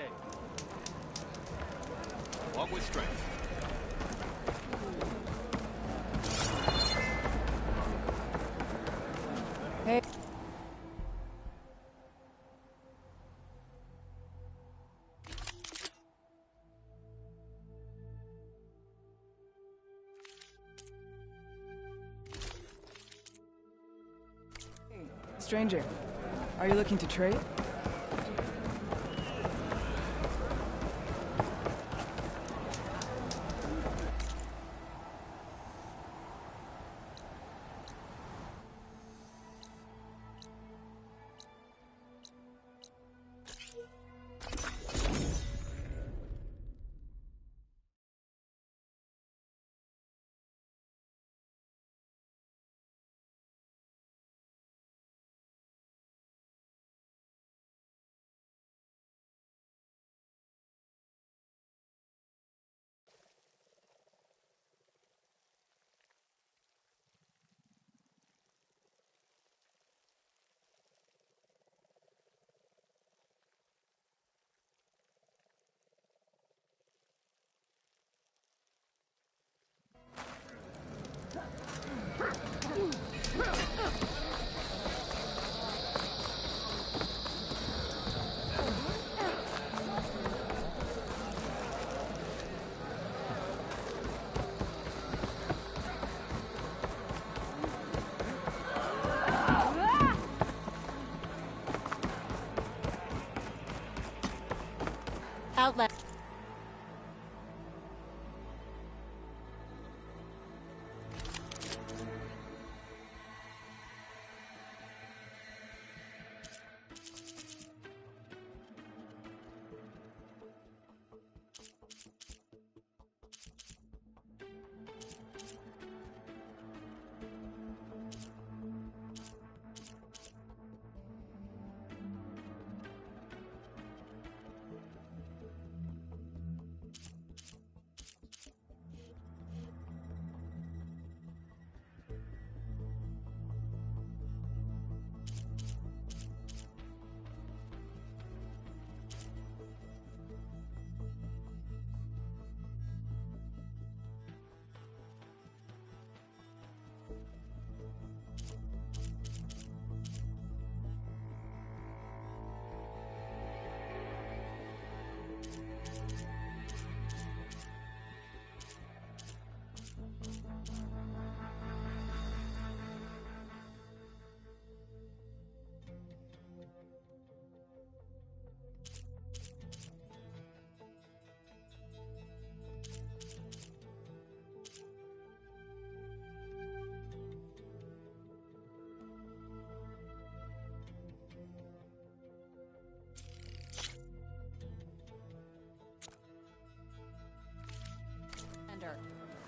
okay. Walk with strength. Hey. Stranger, are you looking to trade? Outlet.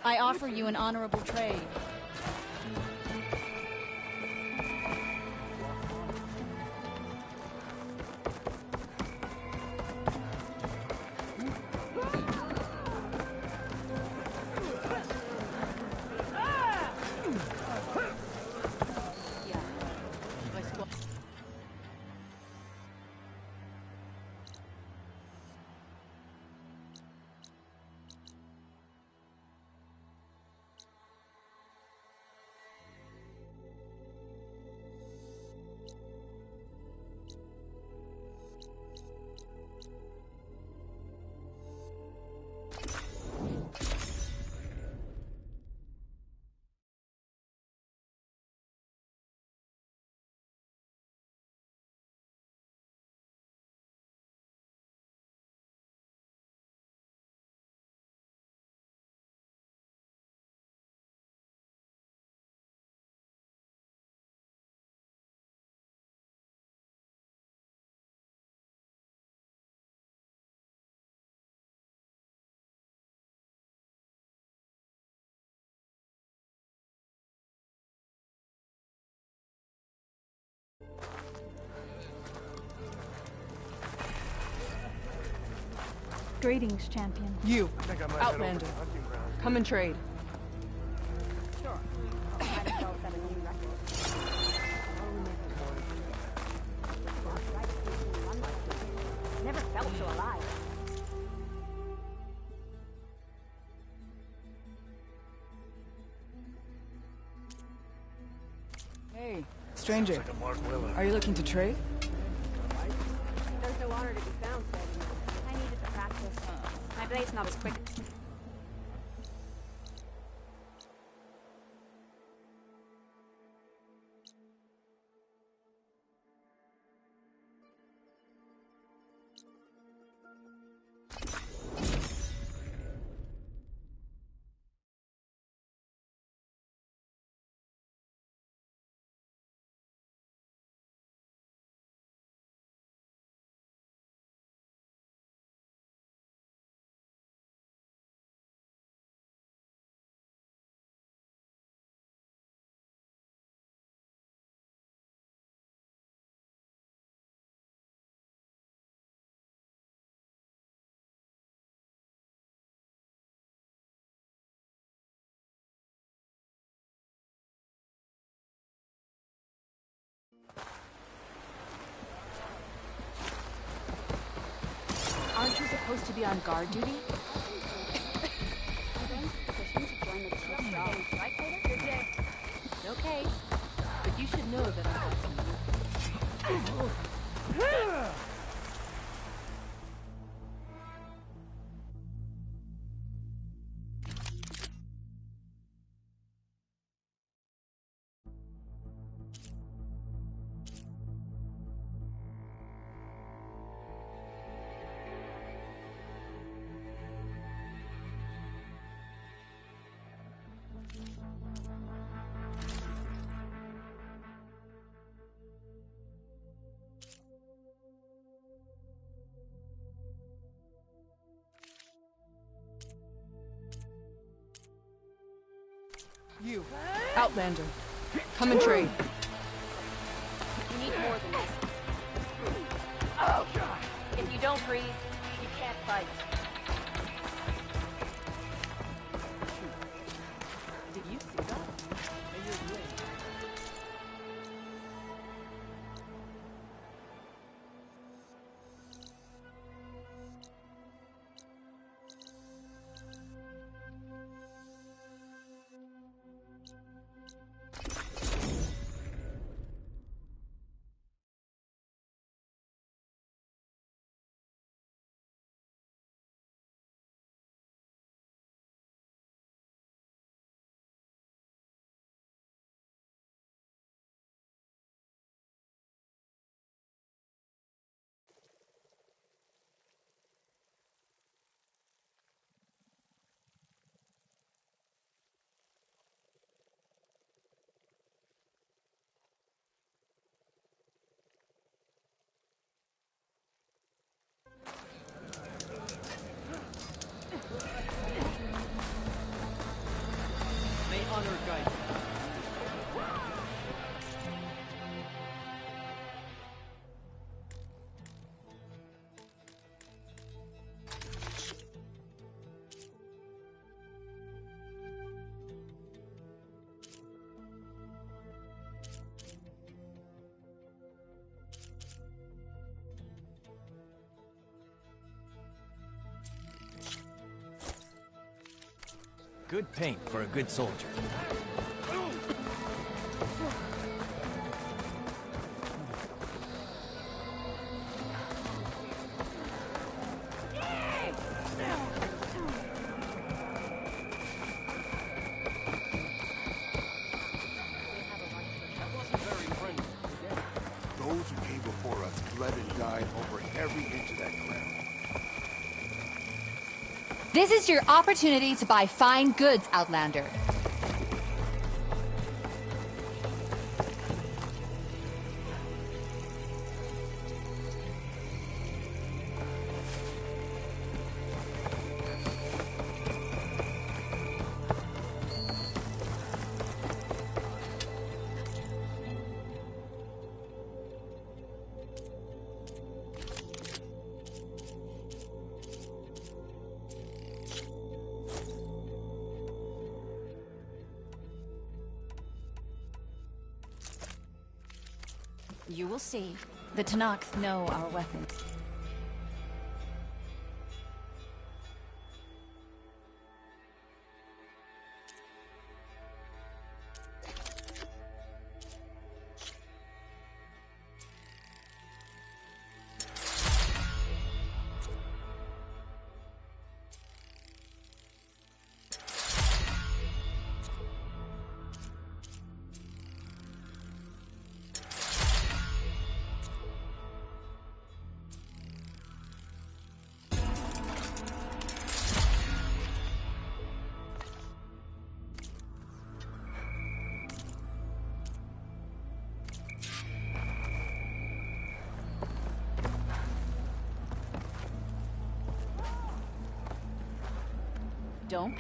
I offer you an honorable trade. Greetings, champion. You, I think I might Outlander. head over to the hunting grounds. Come and trade. Sure. Might as well set a new record. How do we make this money? Never felt so alive. Stranger, Like a Mark Willer. are you looking to trade? There's no honor to be found, said. I needed to practice. My blade's not as quick. Aren't you supposed to be on guard duty? Okay, but you should know that I have some. You, Outlander. Come and trade. You need more than this. If you don't breathe, you can't fight. Did you see that? May honor guide you. Good paint for a good soldier. That wasn't very friendly. Those who came before us bled and died over every inch of that ground. This is your opportunity to buy fine goods, Outlander. You will see. The Tanakh know our weapons. don't.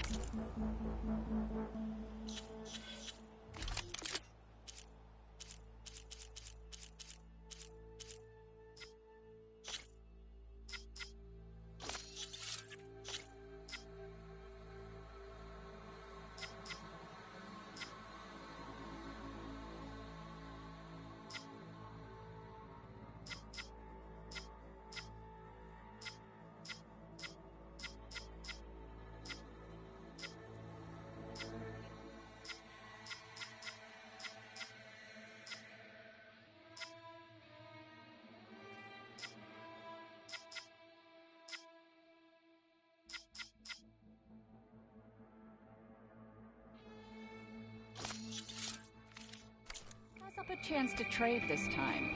Up a chance to trade this time.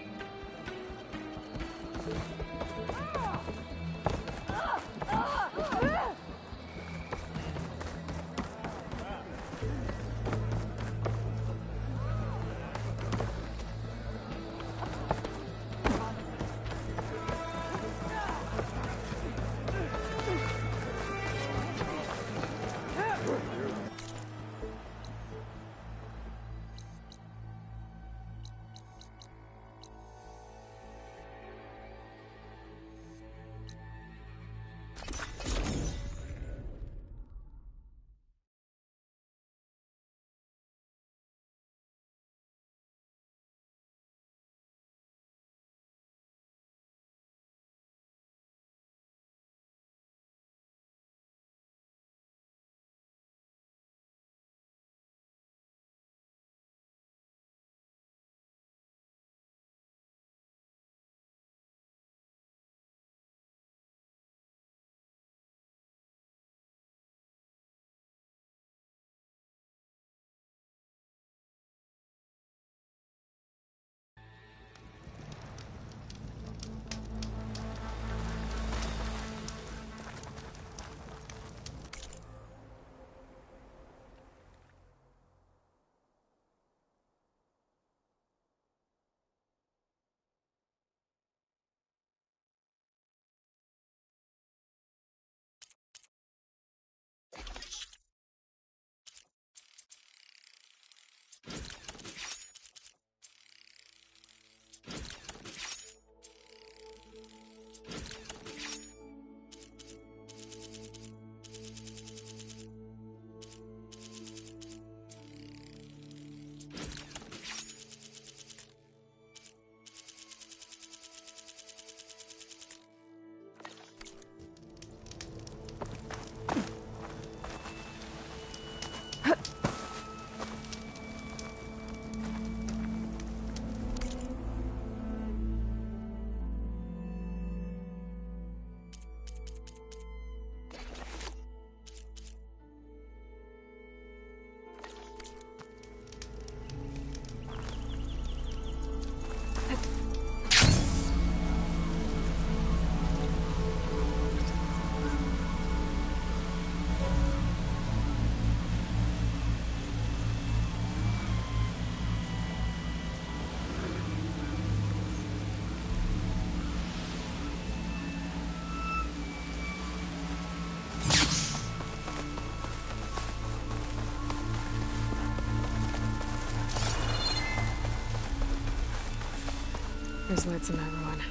There's lights in that one.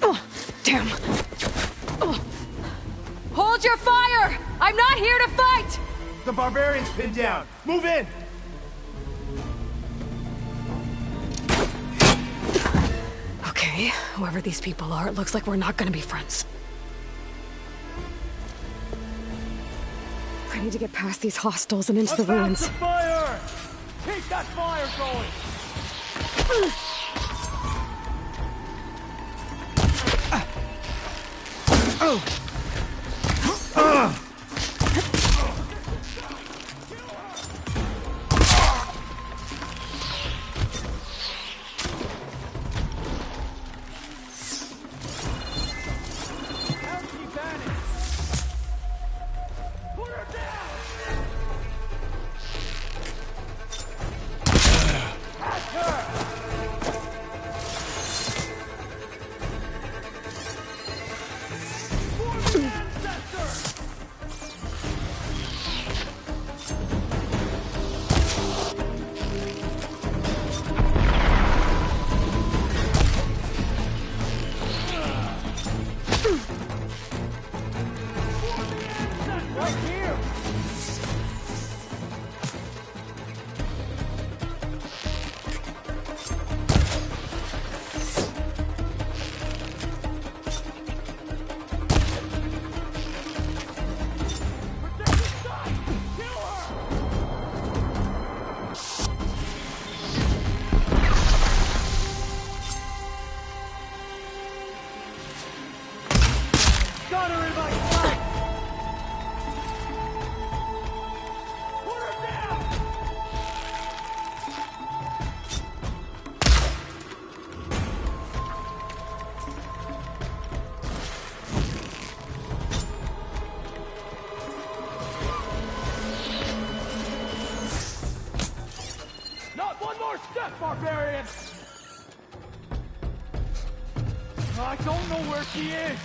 Oh, damn! Oh. Hold your fire! I'm not here to fight! The barbarian's pinned down. Move in! Okay, whoever these people are, it looks like we're not gonna be friends. I need to get past these hostels and into the ruins. The fire! Keep that fire going! barbarian! I don't know where she is!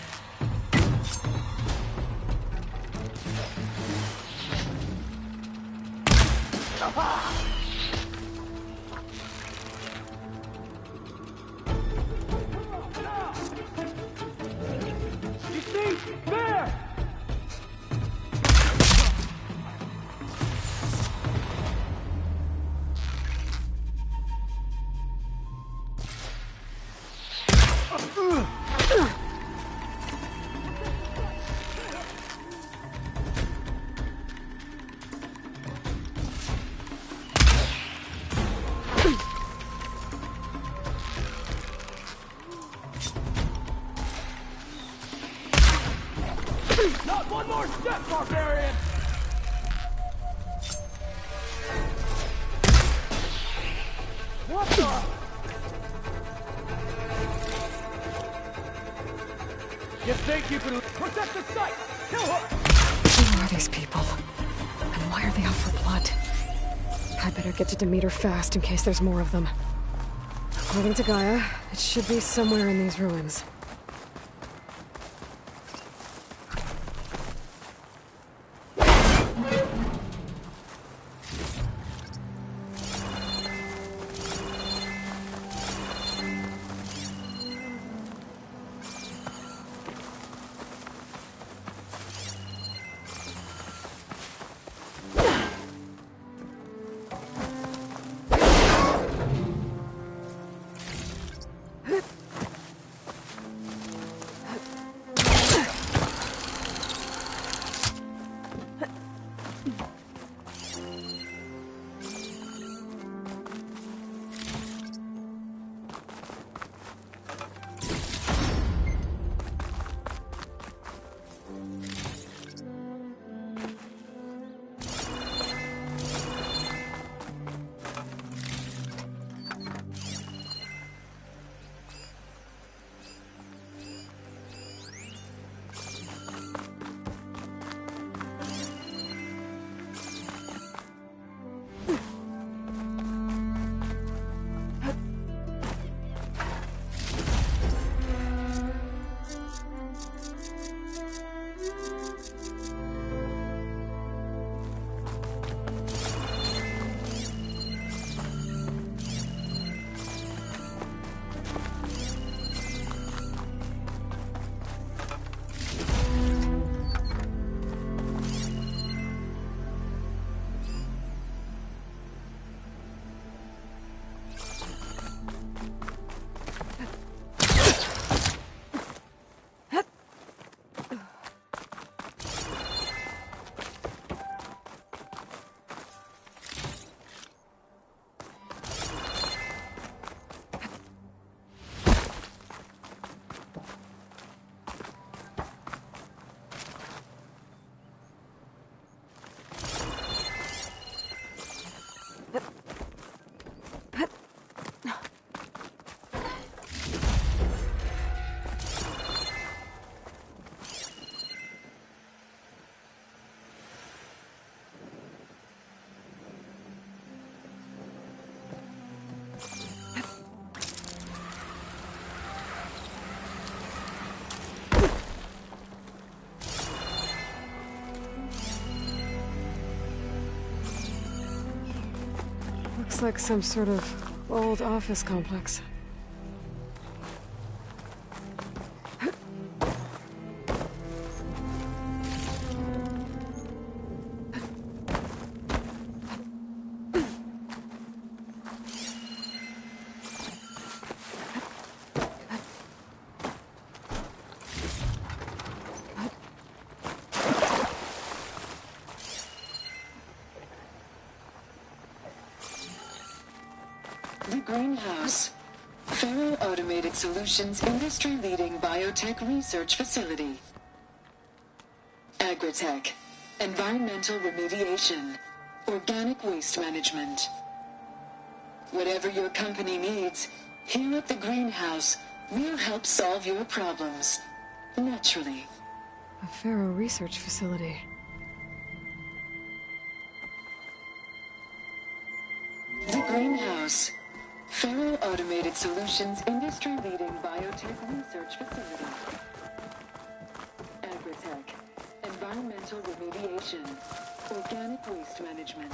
You see? There! Not one more step, barbarian! What the? You think you can protect the site? Kill her! Who are these people? And why are they out for blood? I better get to Demeter fast in case there's more of them. According to Gaia, it should be somewhere in these ruins. Looks like some sort of old office complex. The Greenhouse. Faro Automated Solutions industry-leading biotech research facility. Agritech. Environmental remediation. Organic waste management. Whatever your company needs, here at the Greenhouse, we'll help solve your problems. Naturally. A Faro research facility. The Greenhouse. Faro Automated Solutions industry-leading biotech research facility. Agritech, environmental remediation, organic waste management.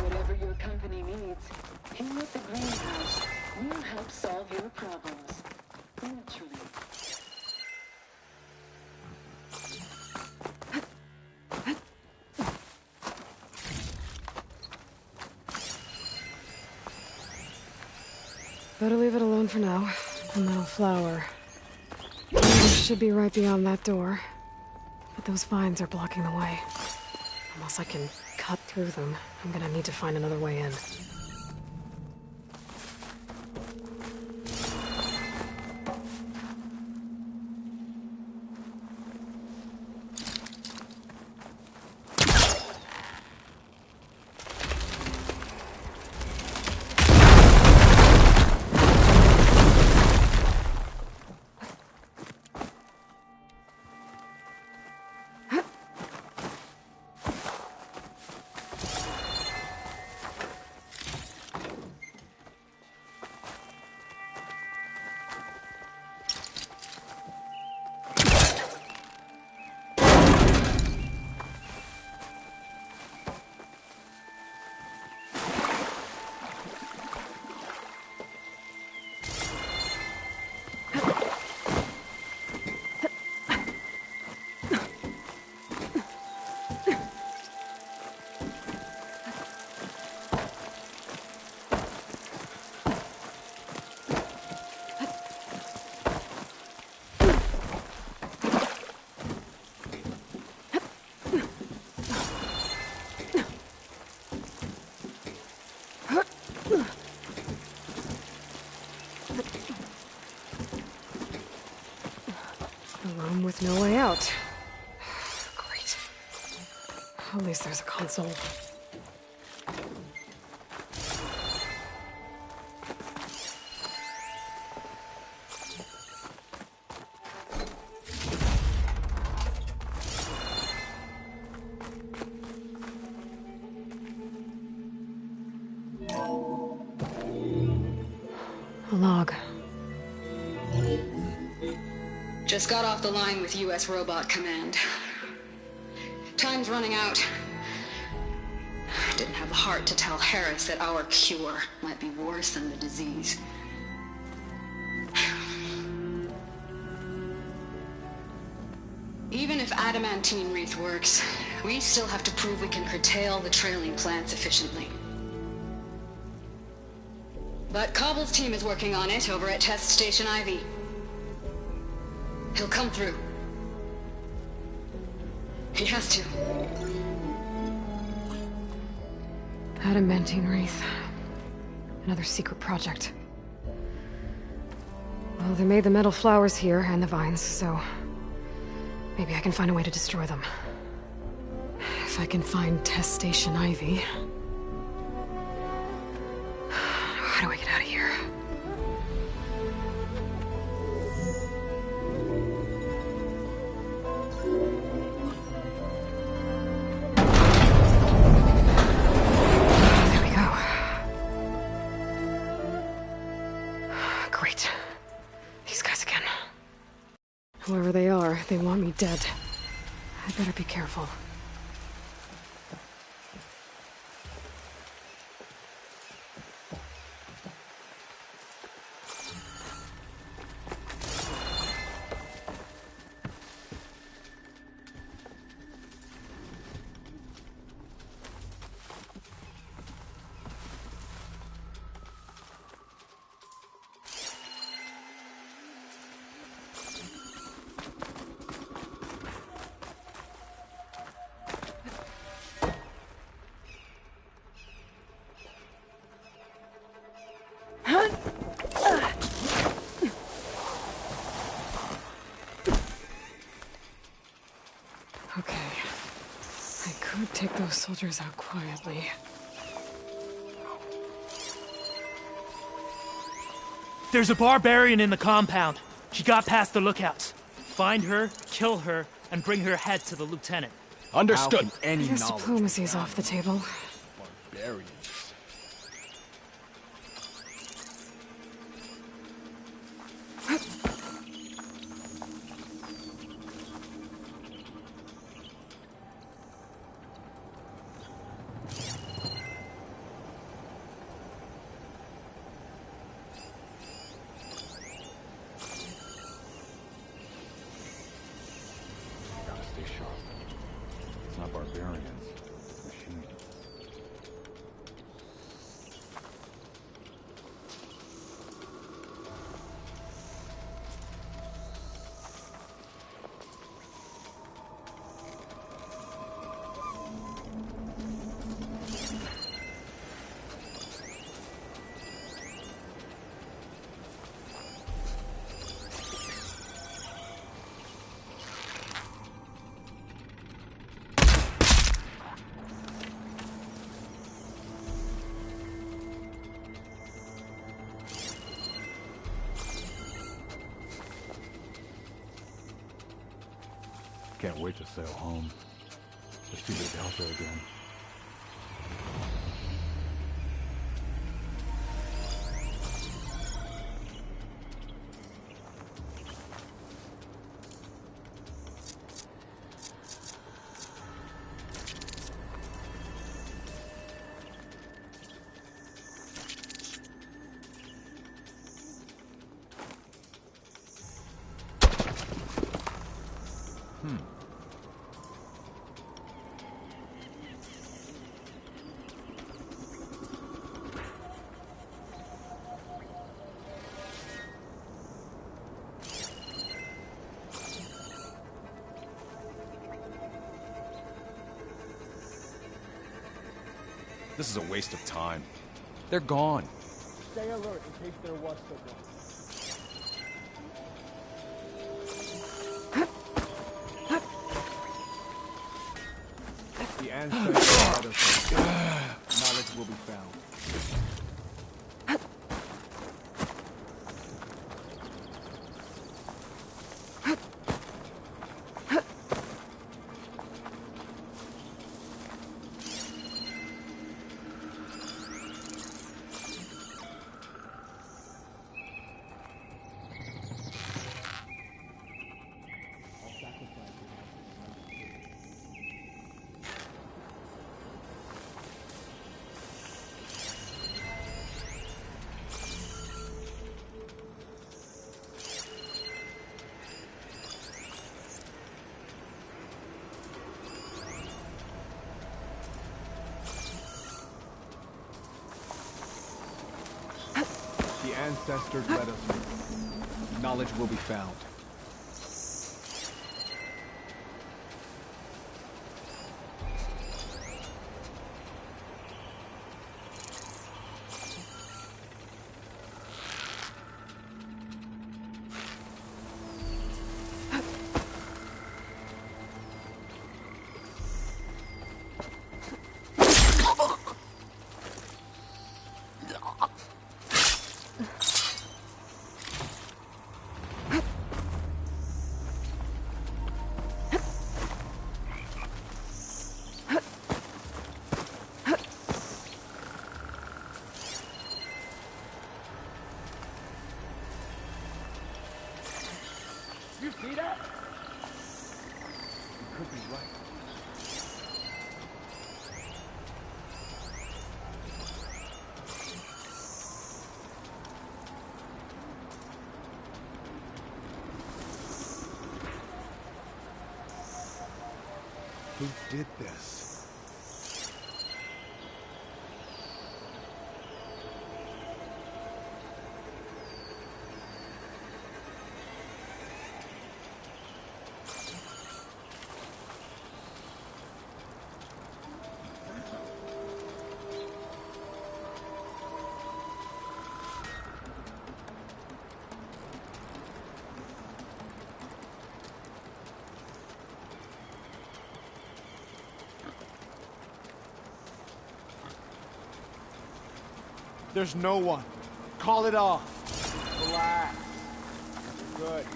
Whatever your company needs, here at the greenhouse, we'll help solve your problems. Naturally. Better leave it alone for now. The metal flower. It should be right beyond that door. But those vines are blocking the way. Unless I can cut through them, I'm gonna need to find another way in. With no way out. Great. At least there's a console. A log. Just got off the line with U.S. Robot Command. Time's running out. Didn't have the heart to tell Harris that our cure might be worse than the disease. Even if adamantine wreath works, we still have to prove we can curtail the trailing plants efficiently. But Cobble's team is working on it over at Test Station Ivy. He'll come through. He has to. Adamantine wreath. Another secret project. Well, they made the metal flowers here and the vines, so maybe I can find a way to destroy them. If I can find Test Station Ivy. How do I get out of here? Whoever they are, they want me dead. I better be careful. Okay. I could take those soldiers out quietly. There's a barbarian in the compound. She got past the lookouts. Find her, kill her, and bring her head to the lieutenant. Understood. I guess diplomacy's off the table. Barbarians. Stay sharp. It's not barbarians. It's machines. Can't wait to sail home. To see the Delta again. This is a waste of time. They're gone. Stay alert in case there was someone. The ancestors knowledge will be found. The ancestors led us here. Knowledge will be found. You see that? You could be right. Who did this? There's no one. Call it off. Relax. Good.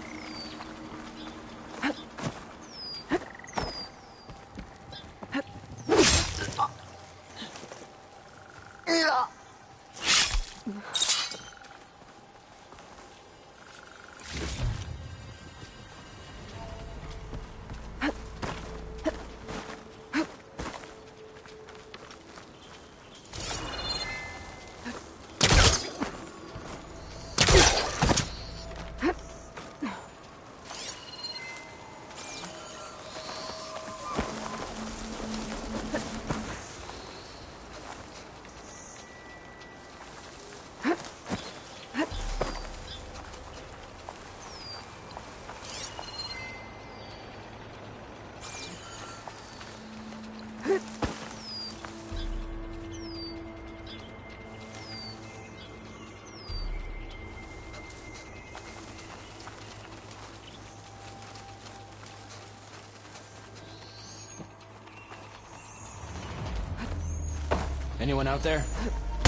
Anyone out there?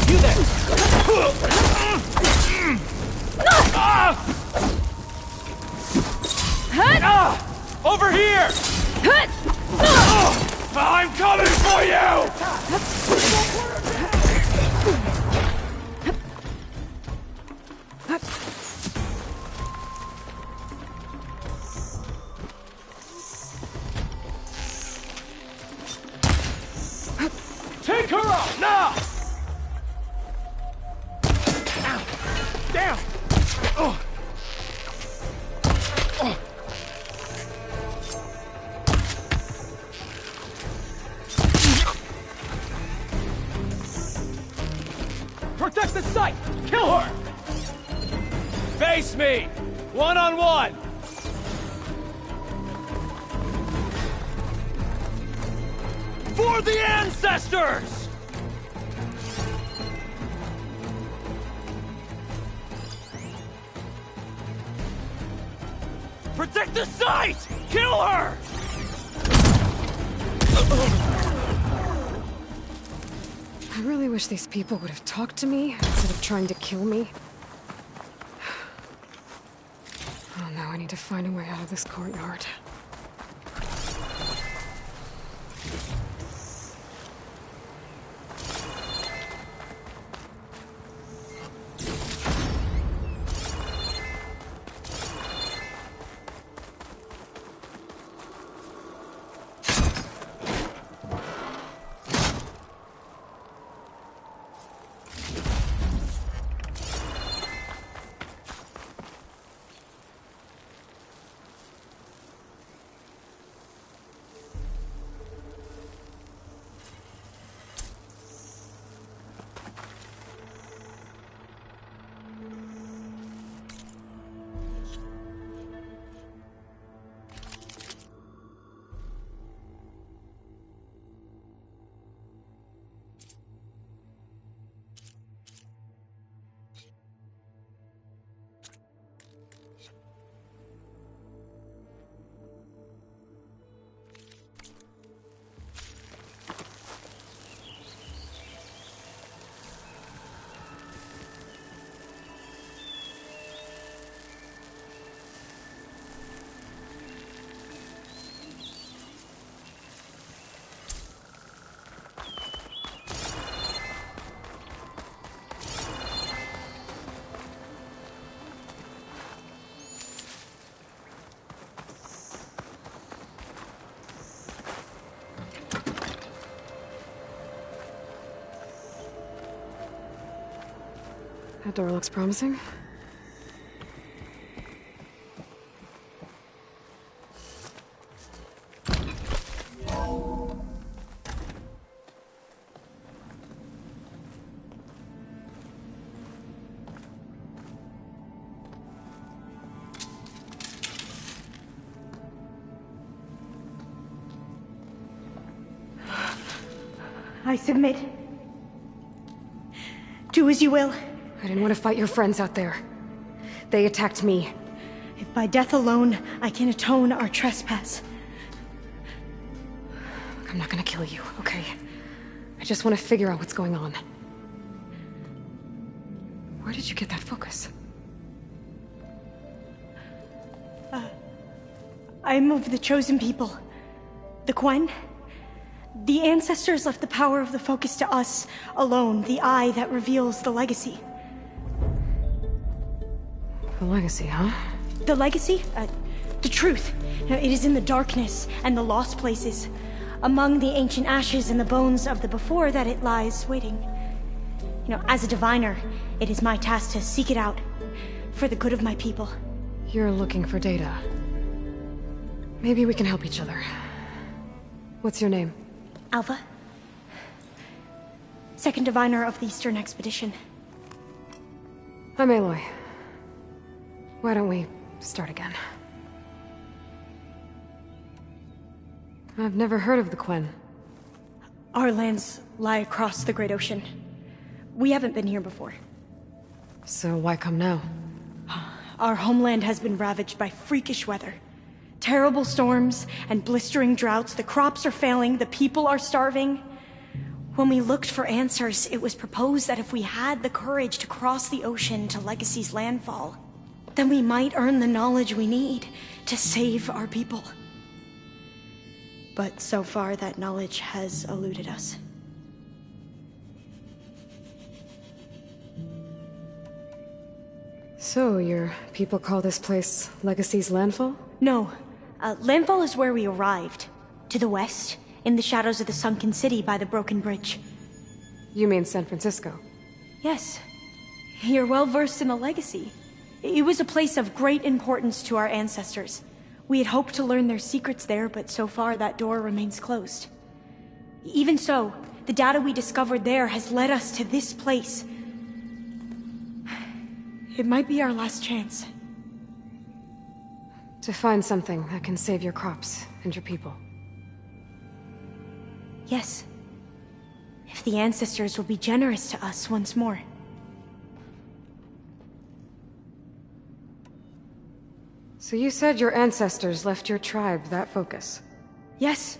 You there! Over here! I'm coming for you! Take her out now! Damn! Protect the site! Kill her! Face me! One-on-one! For the ancestors! Protect the site! Kill her! I really wish these people would have talked to me instead of trying to kill me. Oh no, I need to find a way out of this courtyard. That door looks promising. I submit. Do as you will. I didn't want to fight your friends out there. They attacked me. If by death alone I can atone our trespass. I'm not gonna kill you, okay? I just want to figure out what's going on. Where did you get that focus? I'm of the chosen people. The Quen. The ancestors left the power of the focus to us alone, the eye that reveals the legacy. The legacy, huh? The legacy? The truth. It is in the darkness and the lost places. Among the ancient ashes and the bones of the before that it lies waiting. As a diviner, it is my task to seek it out. For the good of my people. You're looking for data. Maybe we can help each other. What's your name? Alva. Second diviner of the Eastern Expedition. I'm Aloy. Why don't we start again? I've never heard of the Quen. Our lands lie across the Great Ocean. We haven't been here before. So why come now? Our homeland has been ravaged by freakish weather. Terrible storms and blistering droughts. The crops are failing, the people are starving. When we looked for answers, it was proposed that if we had the courage to cross the ocean to Legacy's landfall, then we might earn the knowledge we need to save our people. But so far, that knowledge has eluded us. So, your people call this place Legacy's landfall? No. Landfall is where we arrived. To the west, in the shadows of the sunken city by the broken bridge. You mean San Francisco? Yes. You're well versed in the Legacy. It was a place of great importance to our ancestors. We had hoped to learn their secrets there, but so far that door remains closed. Even so, the data we discovered there has led us to this place. It might be our last chance. To find something that can save your crops and your people. Yes. If the ancestors will be generous to us once more. So you said your ancestors left your tribe that focus? Yes.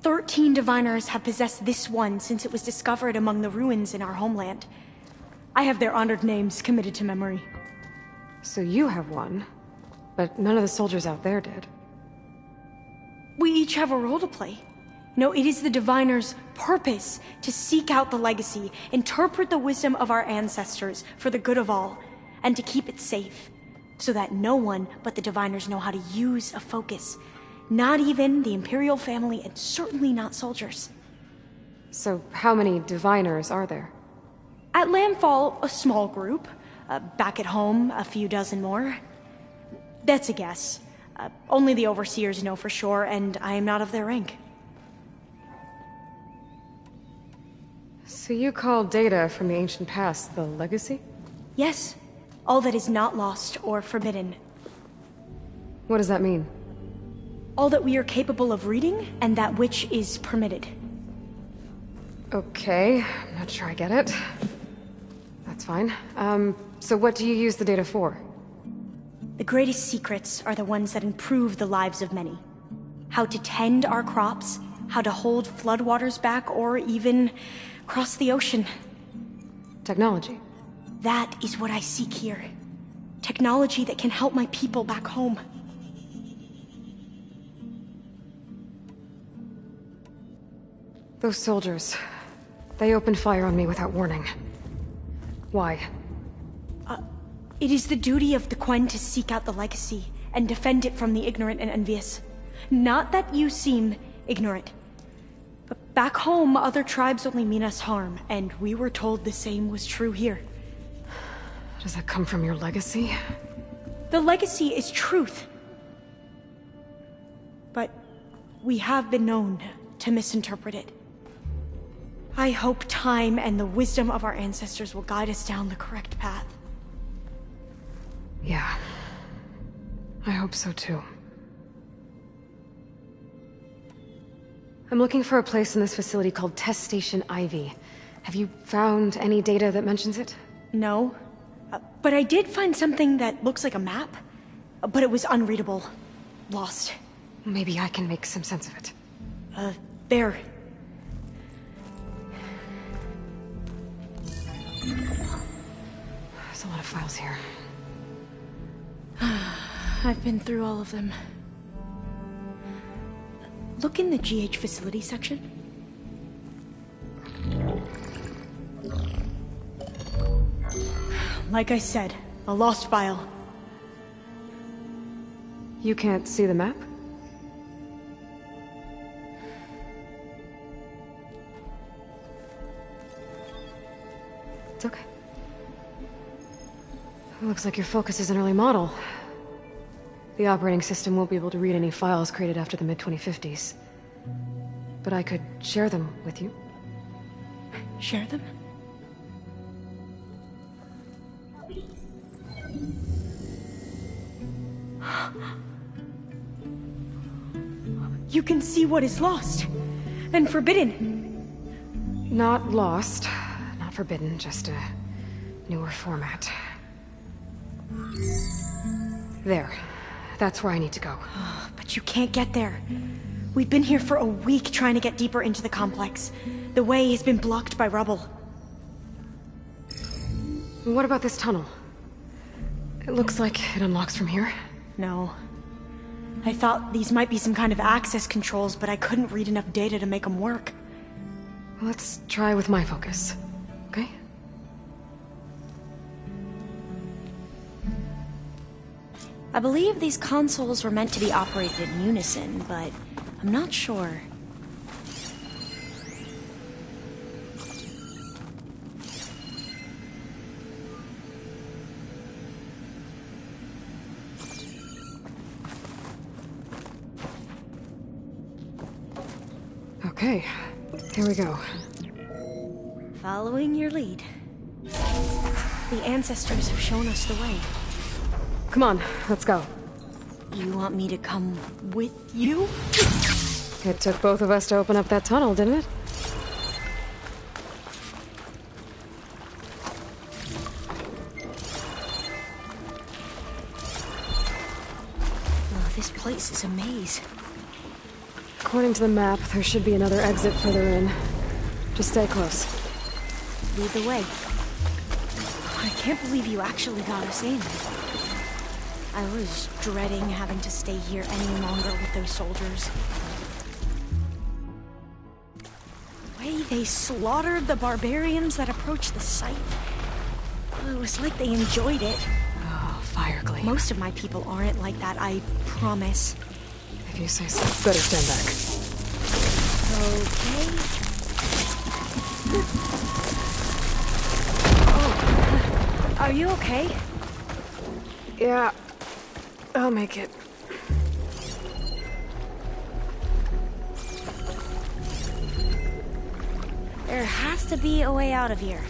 13 diviners have possessed this one since it was discovered among the ruins in our homeland. I have their honored names committed to memory. So you have one, but none of the soldiers out there did. We each have a role to play. No, it is the diviner's purpose to seek out the Legacy, interpret the wisdom of our ancestors for the good of all, and to keep it safe, so that no one but the diviners know how to use a focus. Not even the Imperial family, and certainly not soldiers. So how many diviners are there? At landfall, a small group. Back at home, a few dozen more. That's a guess. Only the overseers know for sure, and I am not of their rank. So you call data from the ancient past the Legacy? Yes. All that is not lost or forbidden. What does that mean? All that we are capable of reading, and that which is permitted. Okay, I'm not sure I get it. That's fine. So what do you use the data for? The greatest secrets are the ones that improve the lives of many. How to tend our crops, how to hold floodwaters back, or even cross the ocean. Technology. That is what I seek here. Technology that can help my people back home. Those soldiers, they opened fire on me without warning. Why? It is the duty of the Quen to seek out the Legacy and defend it from the ignorant and envious. Not that you seem ignorant. But back home, other tribes only mean us harm, and we were told the same was true here. Does that come from your legacy? The Legacy is truth. But we have been known to misinterpret it. I hope time and the wisdom of our ancestors will guide us down the correct path. Yeah. I hope so too. I'm looking for a place in this facility called Test Station Ivy. Have you found any data that mentions it? No. But I did find something that looks like a map. But it was unreadable. Lost. Maybe I can make some sense of it. There. There's a lot of files here. I've been through all of them. Look in the GH facility section. Like I said, a lost file. You can't see the map? It's okay. It looks like your focus is an early model. The operating system won't be able to read any files created after the mid-2050s. But I could share them with you. Share them? You can see what is lost and forbidden. Not lost, not forbidden, just a newer format. There. That's where I need to go. But you can't get there. We've been here for a week trying to get deeper into the complex. The way has been blocked by rubble. What about this tunnel? It looks like it unlocks from here. No. I thought these might be some kind of access controls, but I couldn't read enough data to make them work. Let's try with my focus, okay? I believe these consoles were meant to be operated in unison, but I'm not sure. Okay, here we go. Following your lead. The ancestors have shown us the way. Come on, let's go. You want me to come with you? It took both of us to open up that tunnel, didn't it? Oh, this place is a maze. According to the map, there should be another exit further in. Just stay close. Lead the way. I can't believe you actually got us in. I was dreading having to stay here any longer with those soldiers. The way they slaughtered the barbarians that approached the site. It was like they enjoyed it. Oh, fire gleam. Most of my people aren't like that, I promise. If you say so, better stand back. Okay. Oh, are you okay? Yeah, I'll make it. There has to be a way out of here.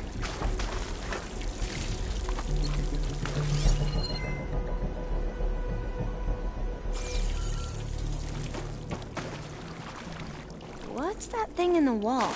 What's that thing in the wall?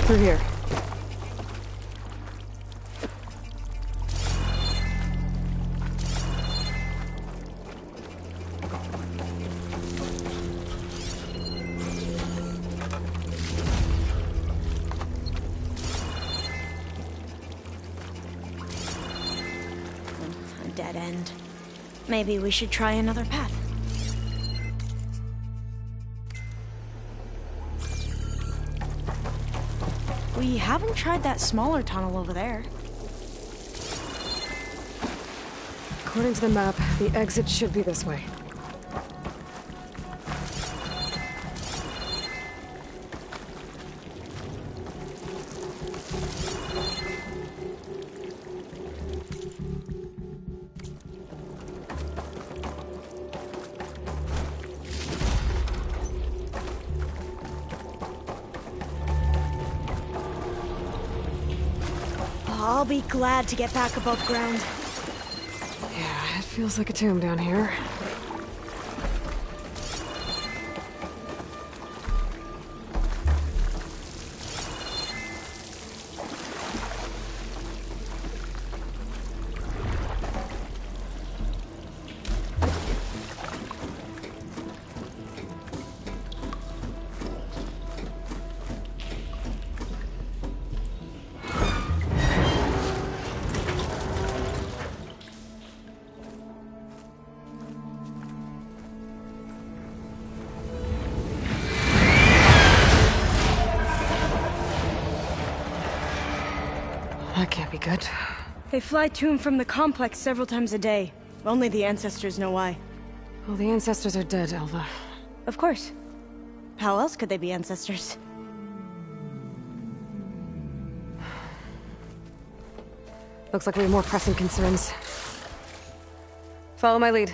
Through here. A dead end. Maybe we should try another path. We haven't tried that smaller tunnel over there. According to the map, the exit should be this way. I'll be glad to get back above ground. Yeah, it feels like a tomb down here. dead? They fly to and from the complex several times a day. Only the ancestors know why. Well, the ancestors are dead, Elva. Of course. How else could they be ancestors? Looks like we have more pressing concerns. Follow my lead.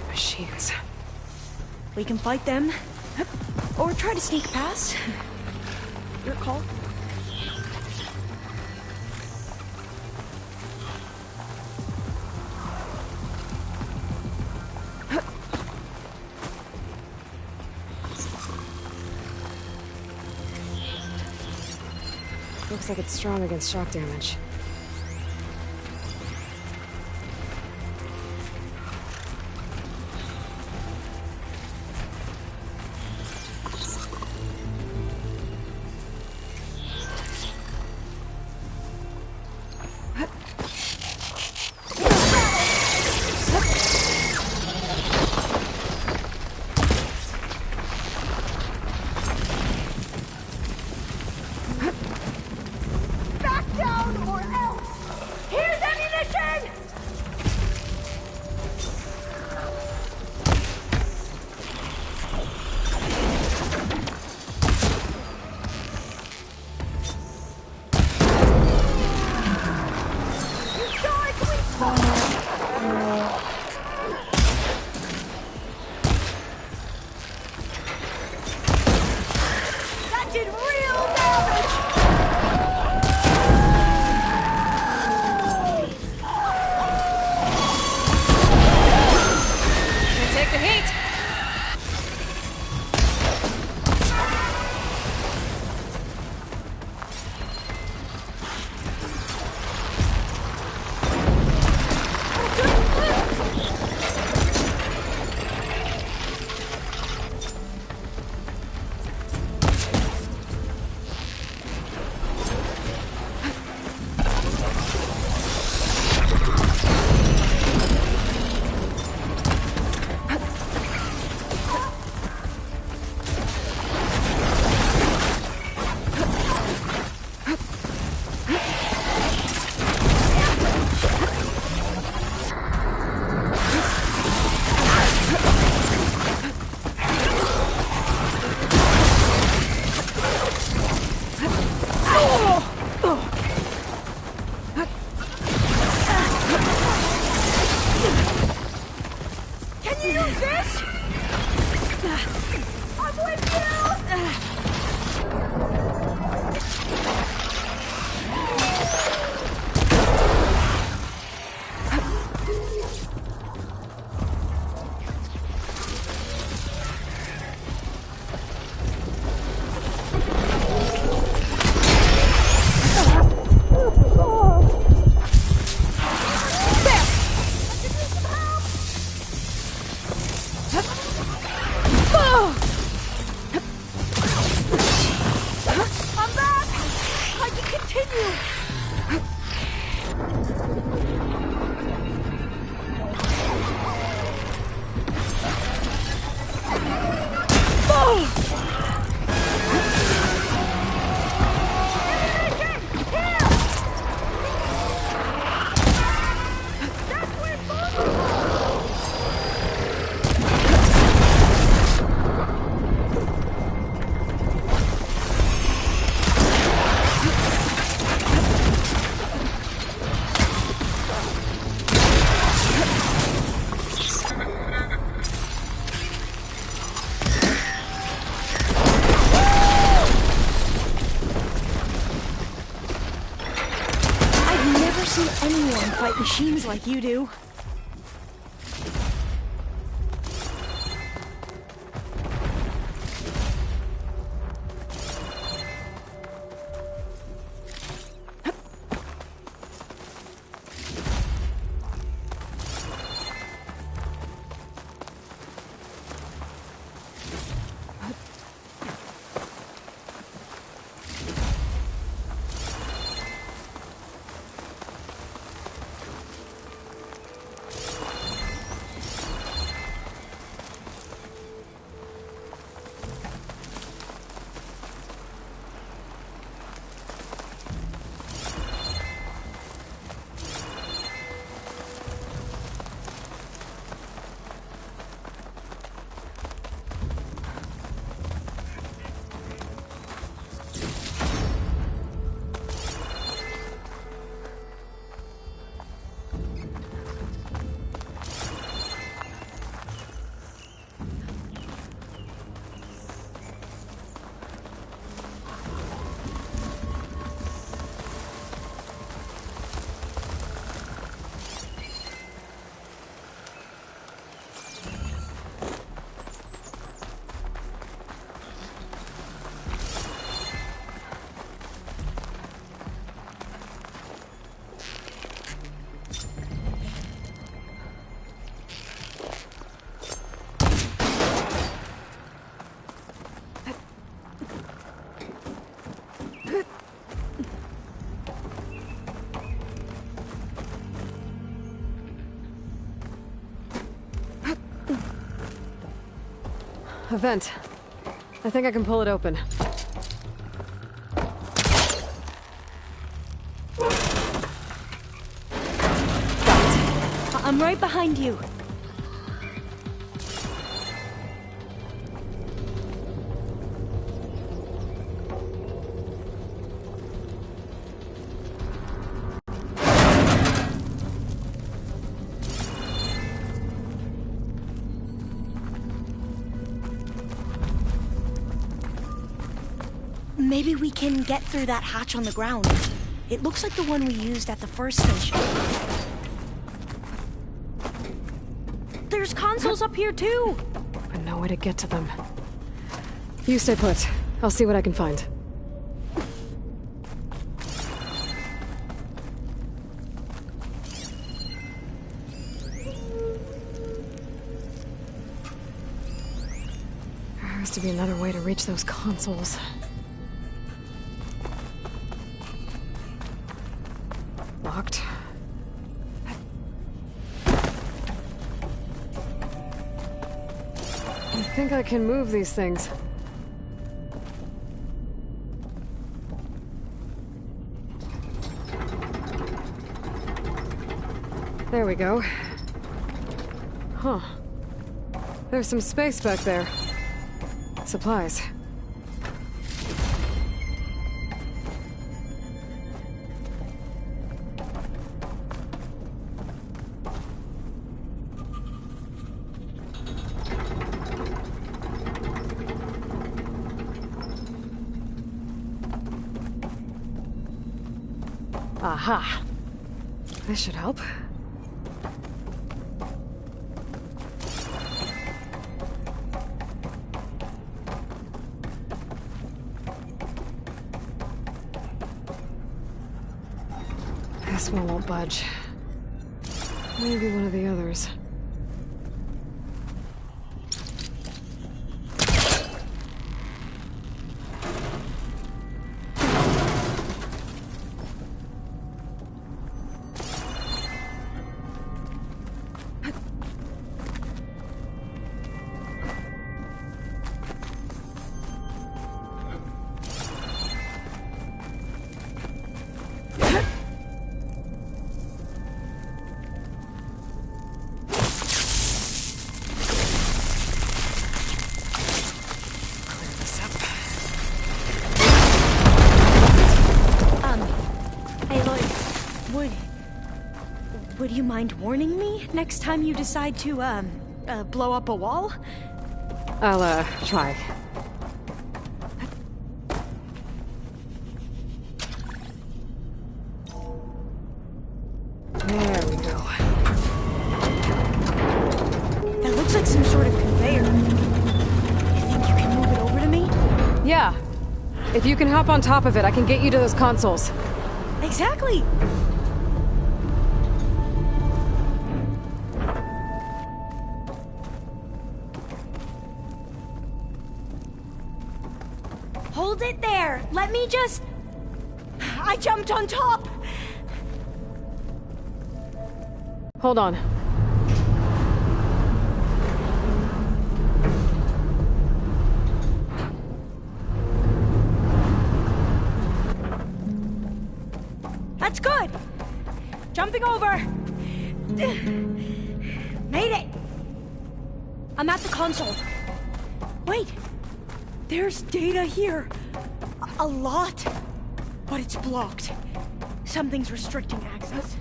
Machines. We can fight them, or try to sneak past. Your call. Looks like it's strong against shock damage. machines like you do. A vent. I think I can pull it open. I'm right behind you. Maybe we can get through that hatch on the ground. It looks like the one we used at the first station. There's consoles up here too! But no way to get to them. You stay put. I'll see what I can find. There has to be another way to reach those consoles. Locked. I think I can move these things. There we go. Huh. There's some space back there. Supplies. Aha! This should help. This one won't budge. Maybe one of the others. Would you mind warning me next time you decide to, blow up a wall? I'll, try. There we go. If you can hop on top of it, I can get you to those consoles. Exactly! Hold it there! Let me just... I jumped on top! Hold on. That's good! Jumping over! Made it! I'm at the console. Wait! There's data here. A lot. But it's blocked. Something's restricting access.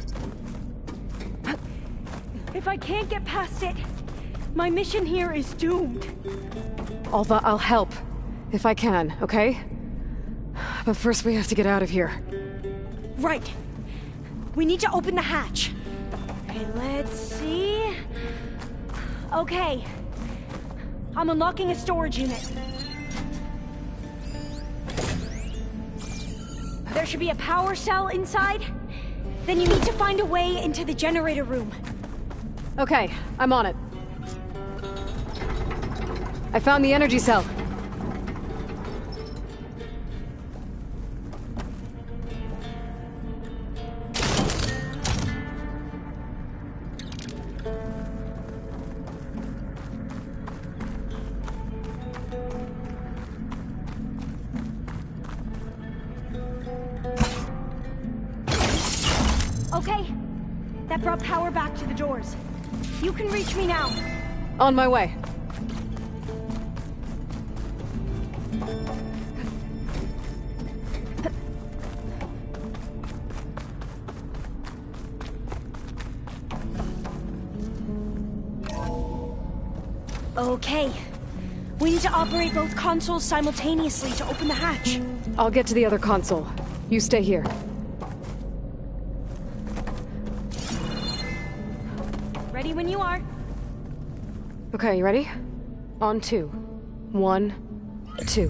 If I can't get past it, my mission here is doomed. Alva, I'll help. If I can, okay? But first we have to get out of here. Right. We need to open the hatch. Okay, let's see... Okay. I'm unlocking a storage unit. There should be a power cell inside. Then you need to find a way into the generator room. Okay, I'm on it. I found the energy cell. Okay. That brought power back to the doors. You can reach me now. On my way. Okay. We need to operate both consoles simultaneously to open the hatch. I'll get to the other console. You stay here. Ready when you are. Okay, you ready? On 2. 1, 2.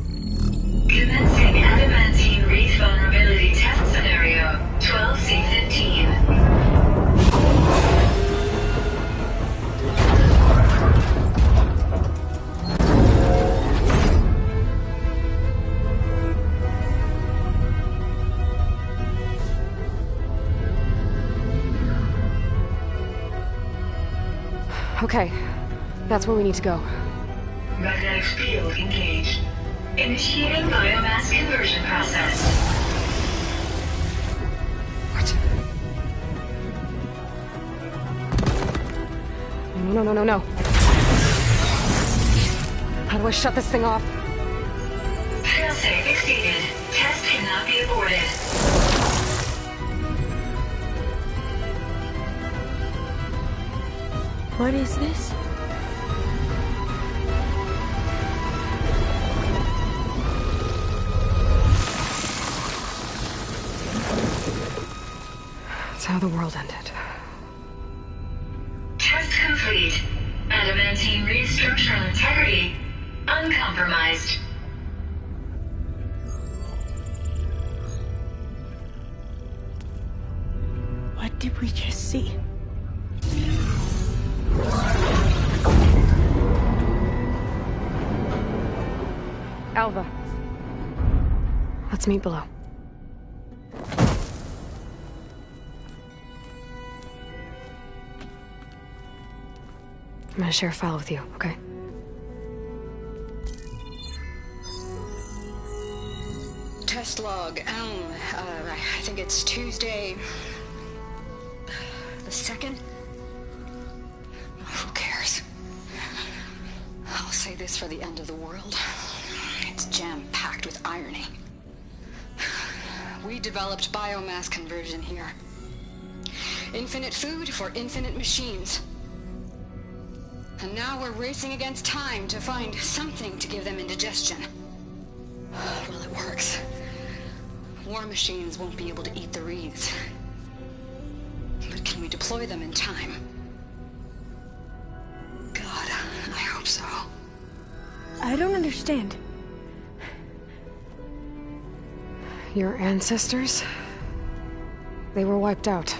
Commencing adamantine wreath vulnerability test scenario 12C15. Okay, that's where we need to go. Magnetic field engaged. Initiating biomass conversion process. What? No. How do I shut this thing off? Failsafe exceeded. Test cannot be aborted. What is this? That's how the world ended. Test complete. Adamantine wreath structural integrity uncompromised. What did we just see? Alva. Let's meet below. I'm gonna share a file with you, okay? Test log, I think it's Tuesday... the 2nd? Who cares? I'll say this for the end of the world. It's jam-packed with irony. We developed biomass conversion here. Infinite food for infinite machines. And now we're racing against time to find something to give them indigestion. Well, it works. War machines won't be able to eat the wreaths. But can we deploy them in time? God, I hope so. I don't understand. Your ancestors? They were wiped out.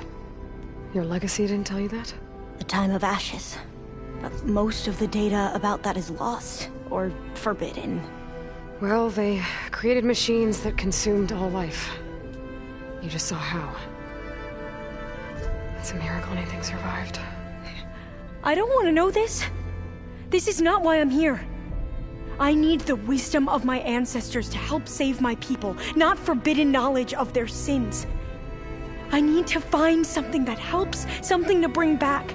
Your legacy didn't tell you that? The time of ashes. But most of the data about that is lost, or forbidden. Well, they created machines that consumed all life. You just saw how. It's a miracle anything survived. I don't want to know this. This is not why I'm here. I need the wisdom of my ancestors to help save my people, not forbidden knowledge of their sins. I need to find something that helps, something to bring back.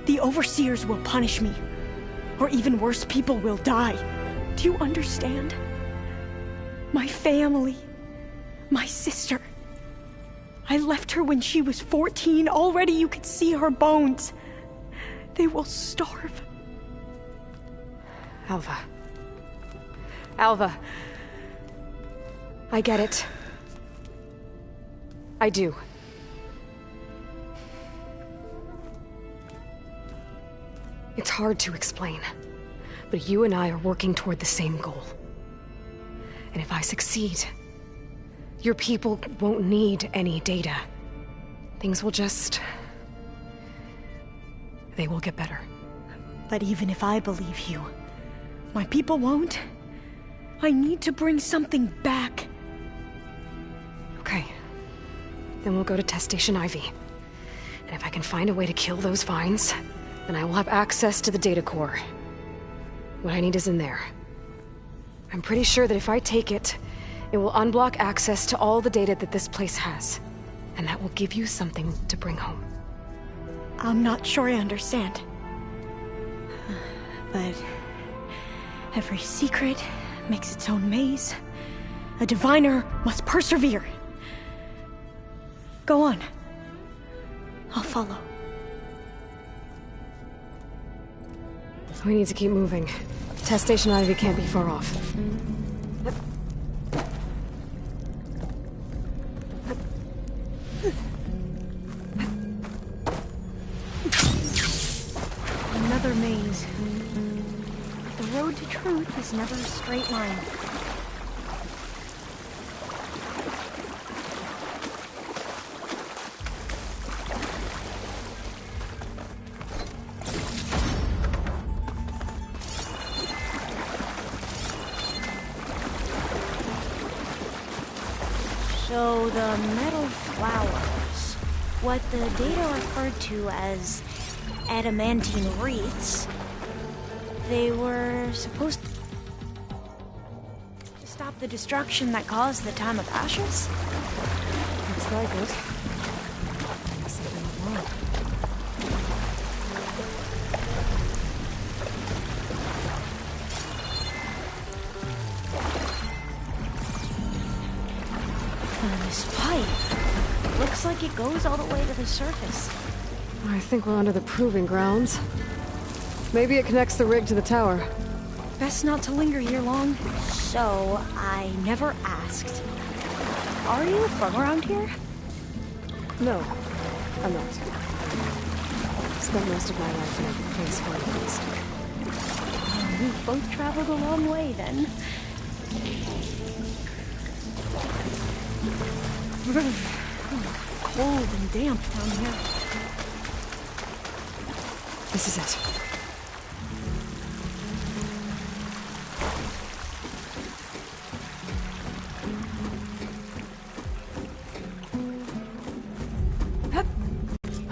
The overseers will punish me. Or even worse, people will die. Do you understand? My family. My sister. I left her when she was 14. Already you could see her bones. They will starve. Alva. Alva. I get it. I do. It's hard to explain, but you and I are working toward the same goal. And if I succeed, your people won't need any data. Things will just... they will get better. But even if I believe you, my people won't. I need to bring something back. Okay. Then we'll go to Test Station Ivy. And if I can find a way to kill those vines, then I will have access to the data core. What I need is in there. I'm pretty sure that if I take it, it will unblock access to all the data that this place has. And that will give you something to bring home. I'm not sure I understand. But every secret makes its own maze. A diviner must persevere. Go on. I'll follow. We need to keep moving. Test Station Ivy can't be far off. Another maze. The road to truth is never a straight line. So the metal flowers, what the data referred to as adamantine wreaths, they were supposed to stop the destruction that caused the time of ashes? Looks like it. Something wrong. This pipe looks like it goes all the way to the surface. I think we're under the proving grounds. Maybe it connects the rig to the tower. Best not to linger here long. So, I never asked. Are you from around here? No, I'm not. Spent most of my life in a PS4 at least. We've both traveled a long way then. Cold and damp down here. This is it.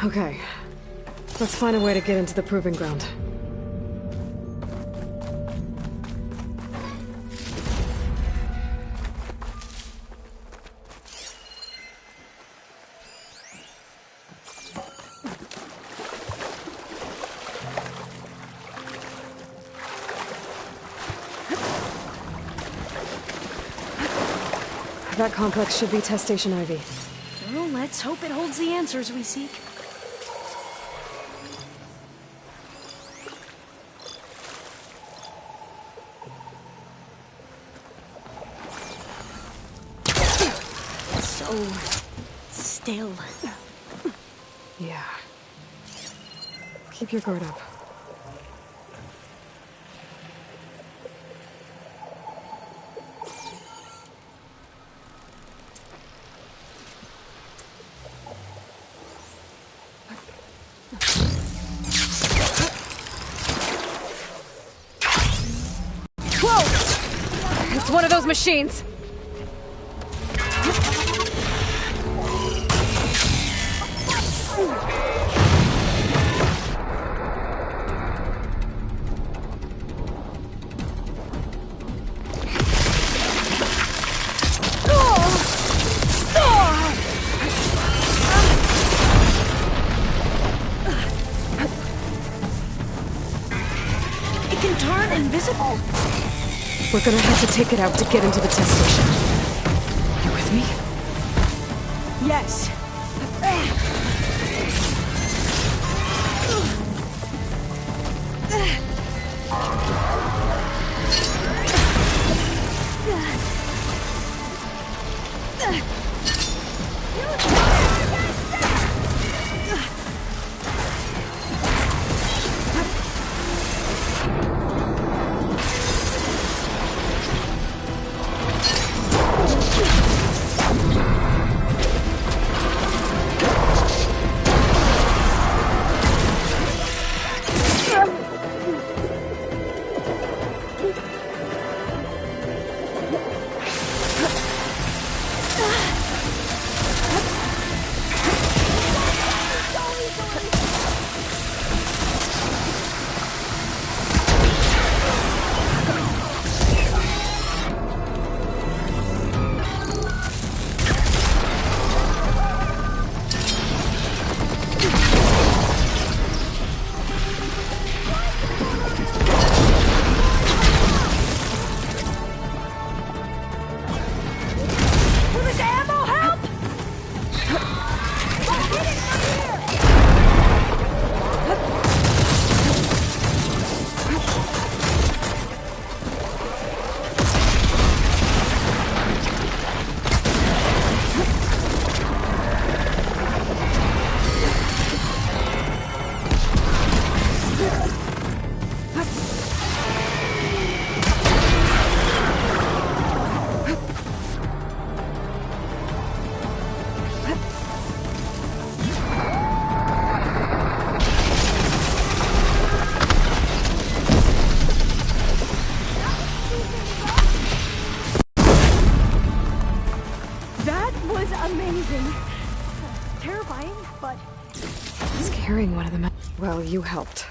Okay. Let's find a way to get into the proving ground. That complex should be Test Station Ivy. Well, let's hope it holds the answers we seek. So still. Yeah. Keep your guard up. one of those machines! It can turn invisible. We're gonna have to take it out to get into the test station. You with me? Yes. Amazing. Terrifying, but... Scaring one of them. Well, you helped.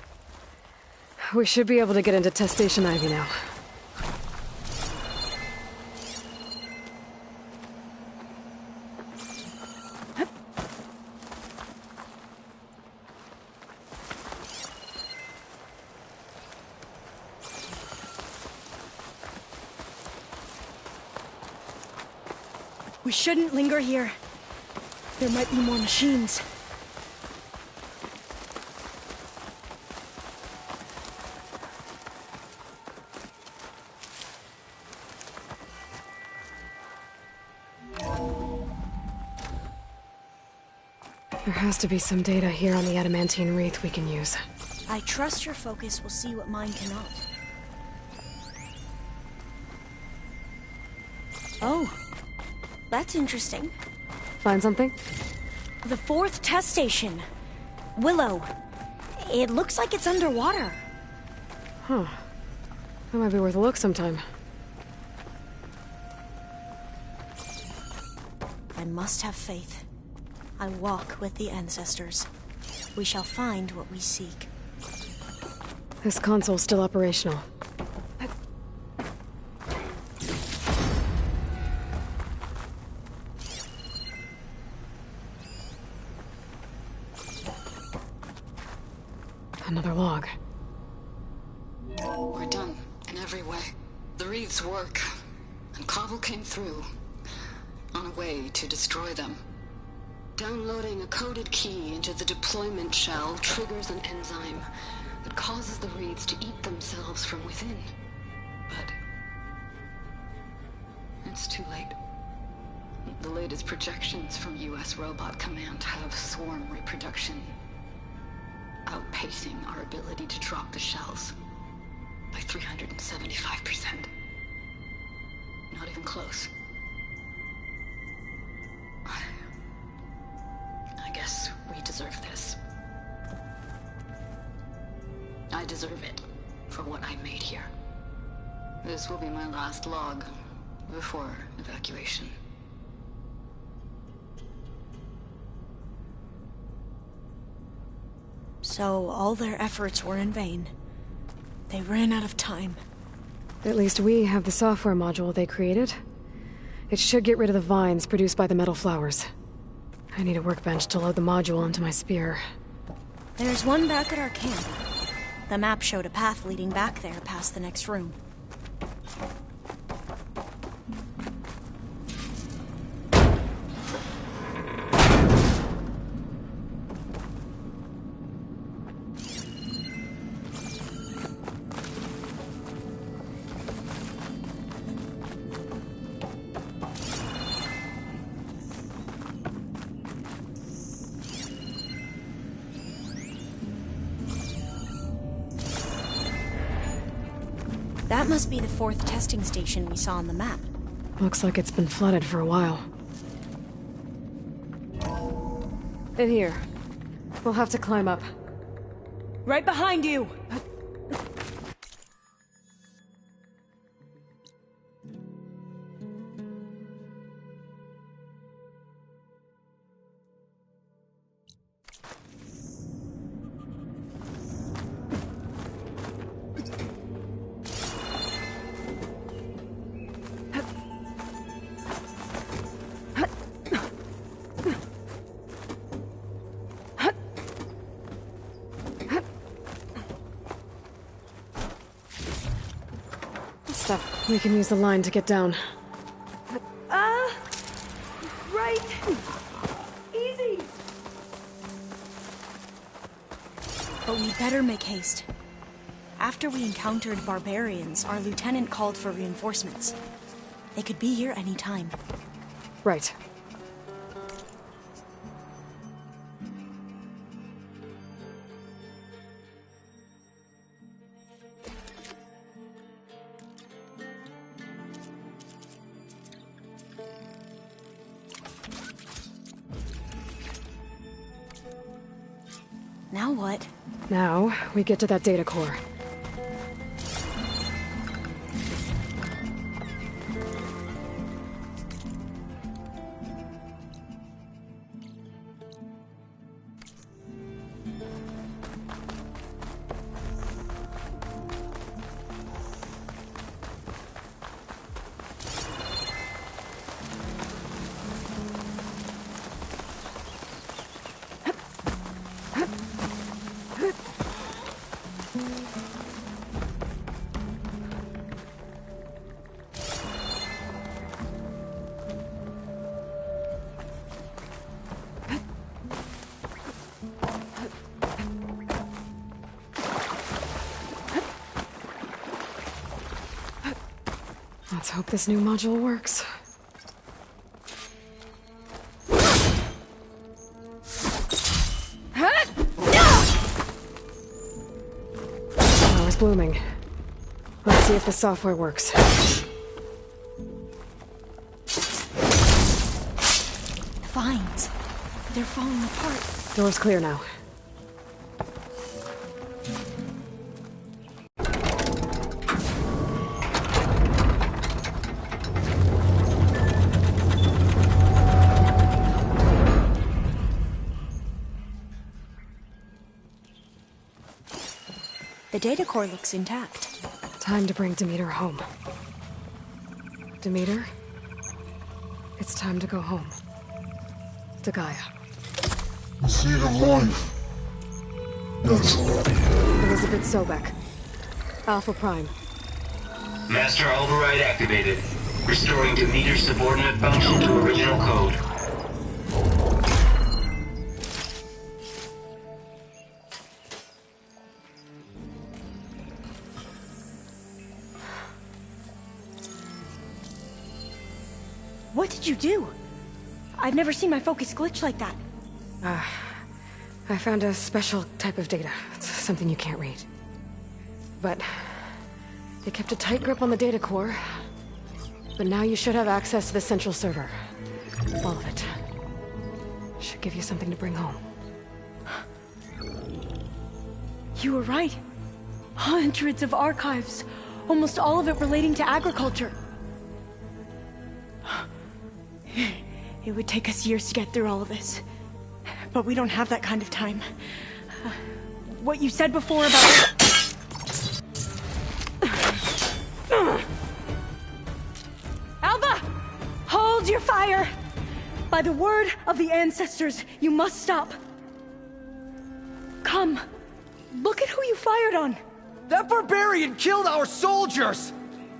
We should be able to get into Test Station Ivy now. We shouldn't linger here. There might be more machines. There has to be some data here on the adamantine wreath we can use. I trust your focus will see what mine cannot. Oh. That's interesting. Find something? The 4th test station. Willow. It looks like it's underwater. Huh. That might be worth a look sometime. I must have faith. I walk with the ancestors. We shall find what we seek. This console's still operational. Another log. We're done, in every way. The wreaths work, and Cobble came through, on a way to destroy them. Downloading a coded key into the deployment shell triggers an enzyme that causes the wreaths to eat themselves from within. But it's too late. The latest projections from US Robot Command have swarm reproduction outpacing our ability to drop the shells by 375%. Not even close. I guess we deserve this. I deserve it for what I made here. This will be my last log, before evacuation. So all their efforts were in vain. They ran out of time. At least we have the software module they created. It should get rid of the vines produced by the metal flowers. I need a workbench to load the module into my spear. There's one back at our camp. The map showed a path leading back there past the next room. That must be the 4th testing station we saw on the map. Looks like it's been flooded for a while. In here. We'll have to climb up. Right behind you! We can use the line to get down. Right. Easy. But we better make haste. After we encountered barbarians, our lieutenant called for reinforcements. They could be here any time. Right. Now what? Now, we get to that data core. Let's hope this new module works. Power's blooming. Let's see if the software works. Vines. They're falling apart. Door's clear now. The data core looks intact. Time to bring Demeter home. Demeter? It's time to go home. To Gaia. The seed of life. Elizabeth Sobek. Alpha Prime. Master override activated. Restoring Demeter's subordinate function to original code. What did you do? I've never seen my focus glitch like that. I found a special type of data. It's something you can't read. But it kept a tight grip on the data core. But now you should have access to the central server. All of it. Should give you something to bring home. You were right. Hundreds of archives. Almost all of it relating to agriculture. It would take us years to get through all of this. But we don't have that kind of time. What you said before about... Alva! Hold your fire! By the word of the ancestors, you must stop. Come. Look at who you fired on. That barbarian killed our soldiers!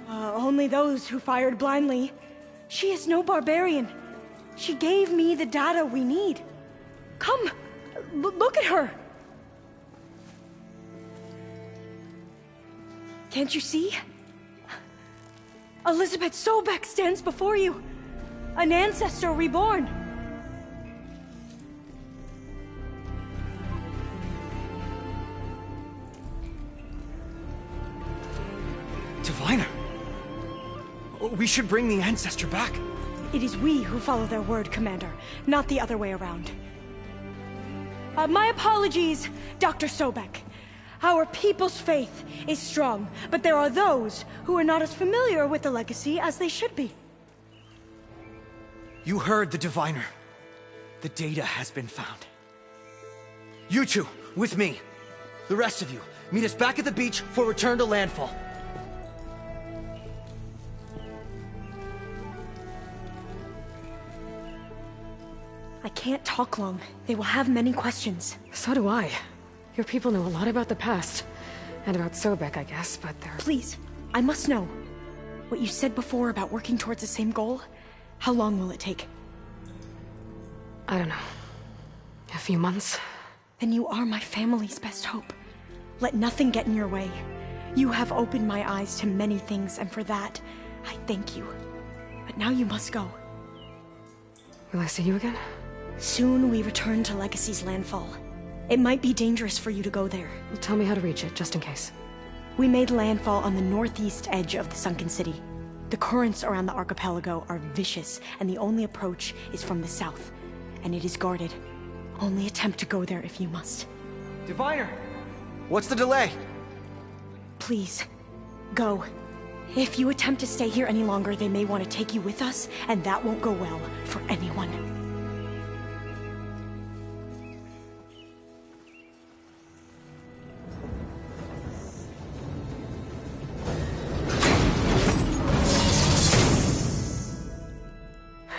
Only those who fired blindly. She is no barbarian. She gave me the data we need. Come, look at her. Can't you see? Elizabeth Sobek stands before you. An ancestor reborn. Diviner! We should bring the ancestor back. It is we who follow their word, Commander, not the other way around. My apologies, Dr. Sobek. Our people's faith is strong, but there are those who are not as familiar with the legacy as they should be. You heard the diviner. The data has been found. You two, with me. The rest of you, meet us back at the beach for return to landfall. I can't talk long. They will have many questions. So do I. Your people know a lot about the past. And about Sobek, I guess, but they're... Please, I must know. What you said before about working towards the same goal, how long will it take? I don't know. A few months? Then you are my family's best hope. Let nothing get in your way. You have opened my eyes to many things, and for that, I thank you. But now you must go. Will I see you again? Soon we return to Legacy's landfall. It might be dangerous for you to go there. Well, tell me how to reach it, just in case. We made landfall on the northeast edge of the sunken city. The currents around the archipelago are vicious, and the only approach is from the south. And it is guarded. Only attempt to go there if you must. Diviner! What's the delay? Please, go. If you attempt to stay here any longer, they may want to take you with us, and that won't go well for anyone.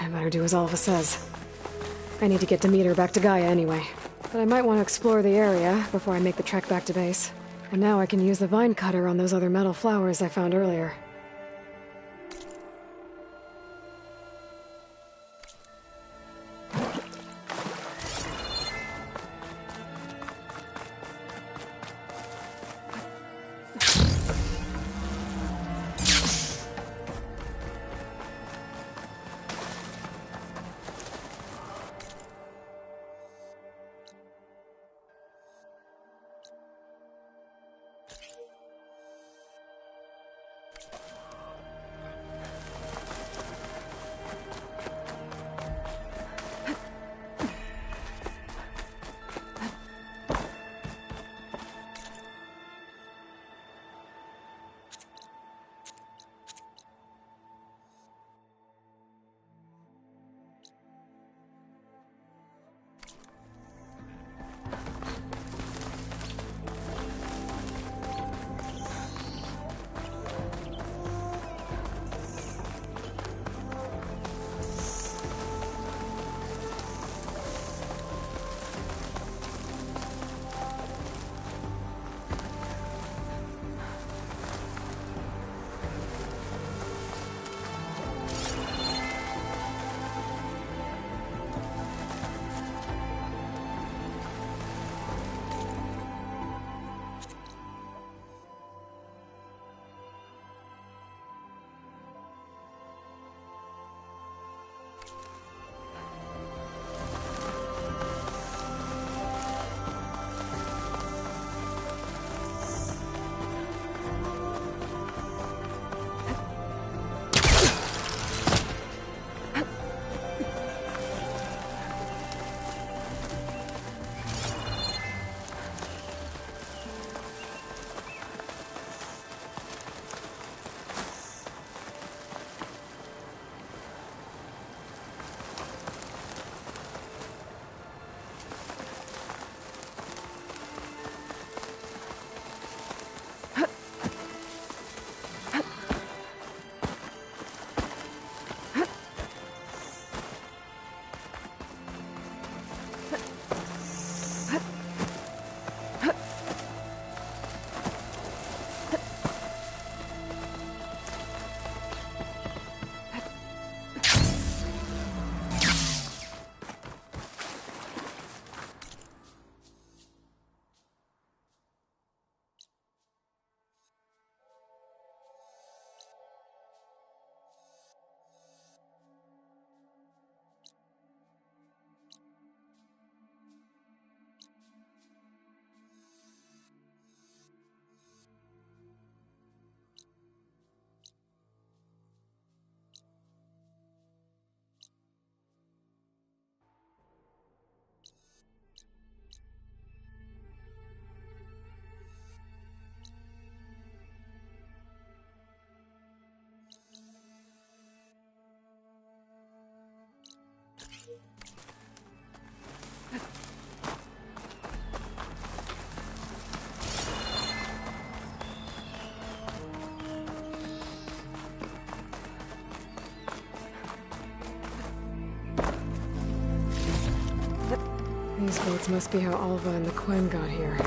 I better do as Alva says. I need to get Demeter back to Gaia anyway. But I might want to explore the area before I make the trek back to base. And now I can use the vine cutter on those other metal flowers I found earlier. Those must be how Alva and the Quen got here.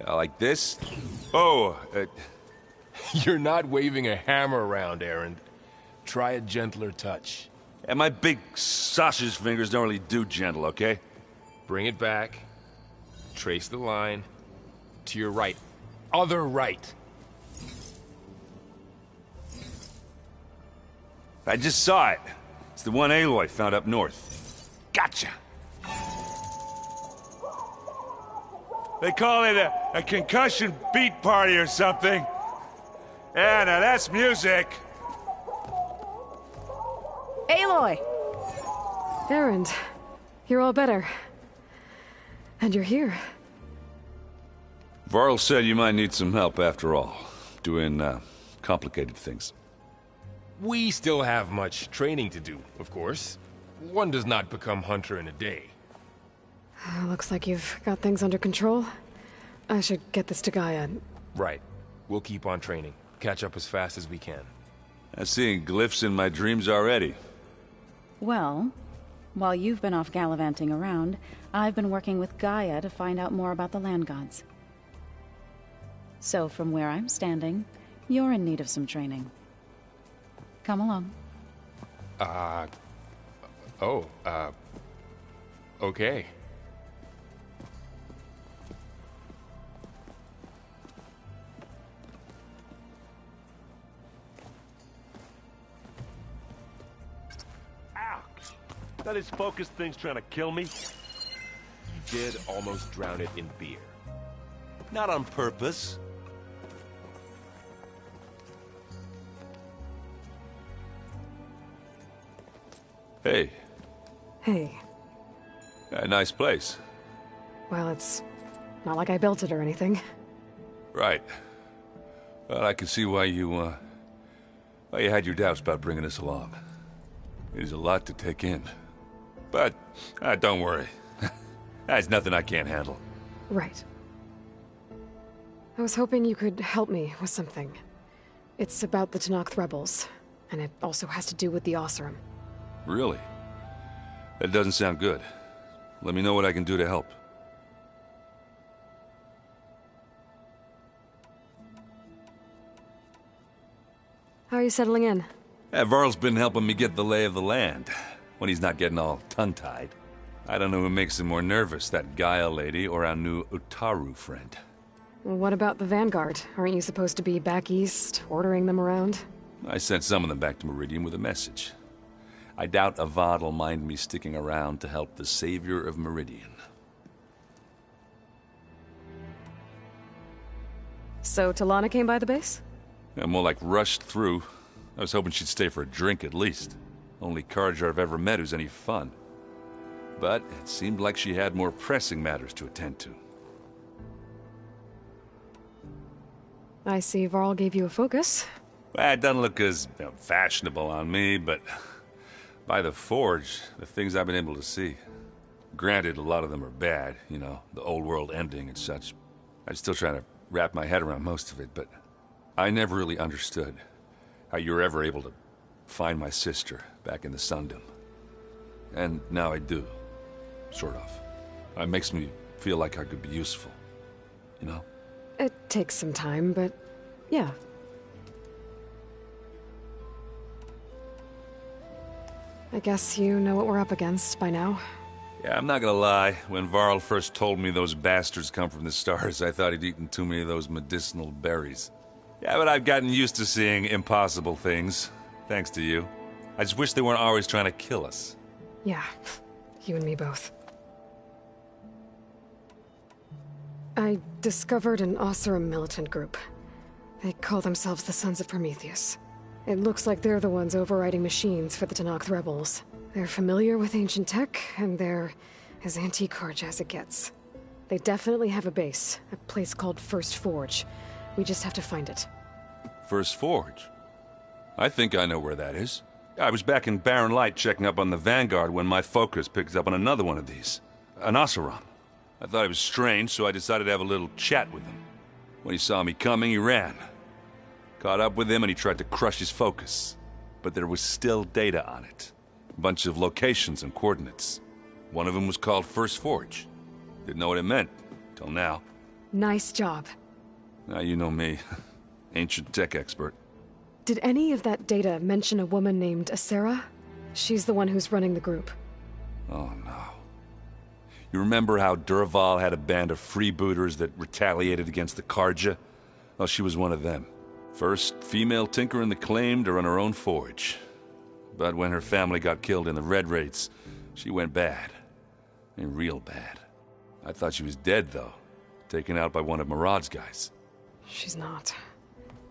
Like this? Oh, You're not waving a hammer around, Aaron. Try a gentler touch. and my big sausage fingers don't really do gentle, okay? Bring it back. Trace the line. To your right. Other right. I just saw it. It's the one Aloy found up north. Gotcha! They call it a concussion beat party or something. Yeah, now that's music. Aloy! Erend, you're all better. And you're here. Varl said you might need some help after all. Doing, complicated things. We still have much training to do, of course. One does not become hunter in a day. Looks like you've got things under control. I should get this to Gaia. Right. We'll keep on training. Catch up as fast as we can. I'm seeing glyphs in my dreams already. Well, while you've been off gallivanting around, I've been working with Gaia to find out more about the land gods. So from where I'm standing, you're in need of some training. Come along. Okay. That his focus thing's trying to kill me? You did almost drown it in beer. Not on purpose. Hey. Hey. A nice place. Well, it's not like I built it or anything. Right. Well, I can see why you had your doubts about bringing us along. It is a lot to take in. But, don't worry. That's nothing I can't handle. Right. I was hoping you could help me with something. It's about the Tenakth rebels, and it also has to do with the Oseram. Really? That doesn't sound good. Let me know what I can do to help. How are you settling in? Varl's been helping me get the lay of the land. when he's not getting all tongue-tied. I don't know who makes him more nervous, that Gaia lady or our new Utaru friend. What about the Vanguard? Aren't you supposed to be back east, ordering them around? I sent some of them back to Meridian with a message. I doubt Avad will mind me sticking around to help the savior of Meridian. So Talana came by the base? Yeah, more like rushed through. I was hoping she'd stay for a drink at least. Only Carja I've ever met who's any fun. But it seemed like she had more pressing matters to attend to. I see Varl gave you a focus. Well, it doesn't look as fashionable on me, but by the Forge, the things I've been able to see. Granted, a lot of them are bad, you know, the old world ending and such. I'm still trying to wrap my head around most of it, but I never really understood how you were ever able to find my sister back in the Sundom. And now I do, sort of. It makes me feel like I could be useful, you know? It takes some time, but yeah. I guess you know what we're up against by now. Yeah, I'm not gonna lie. When Varl first told me those bastards come from the stars, I thought he'd eaten too many of those medicinal berries. Yeah, but I've gotten used to seeing impossible things, thanks to you. I just wish they weren't always trying to kill us. Yeah, you and me both. I discovered an Oseram militant group. They call themselves the Sons of Prometheus. It looks like they're the ones overriding machines for the Tenakth rebels. They're familiar with ancient tech, and they're as anti-Carja as it gets. They definitely have a base, a place called First Forge. We just have to find it. First Forge? I think I know where that is. I was back in Barren Light checking up on the Vanguard when my focus picked up on another one of these. An Oseram. I thought it was strange, so I decided to have a little chat with him. When he saw me coming, he ran. Caught up with him and he tried to crush his focus. But there was still data on it. A bunch of locations and coordinates. One of them was called First Forge. Didn't know what it meant, till now. Nice job. Now you know me. Ancient tech expert. Did any of that data mention a woman named Asera? She's the one who's running the group. Oh no. You remember how Durval had a band of freebooters that retaliated against the Carja? Well, she was one of them. First female tinker in the claim to run her own forge. But when her family got killed in the Red Raids, she went bad. And real bad. I thought she was dead, though. Taken out by one of Murad's guys. She's not.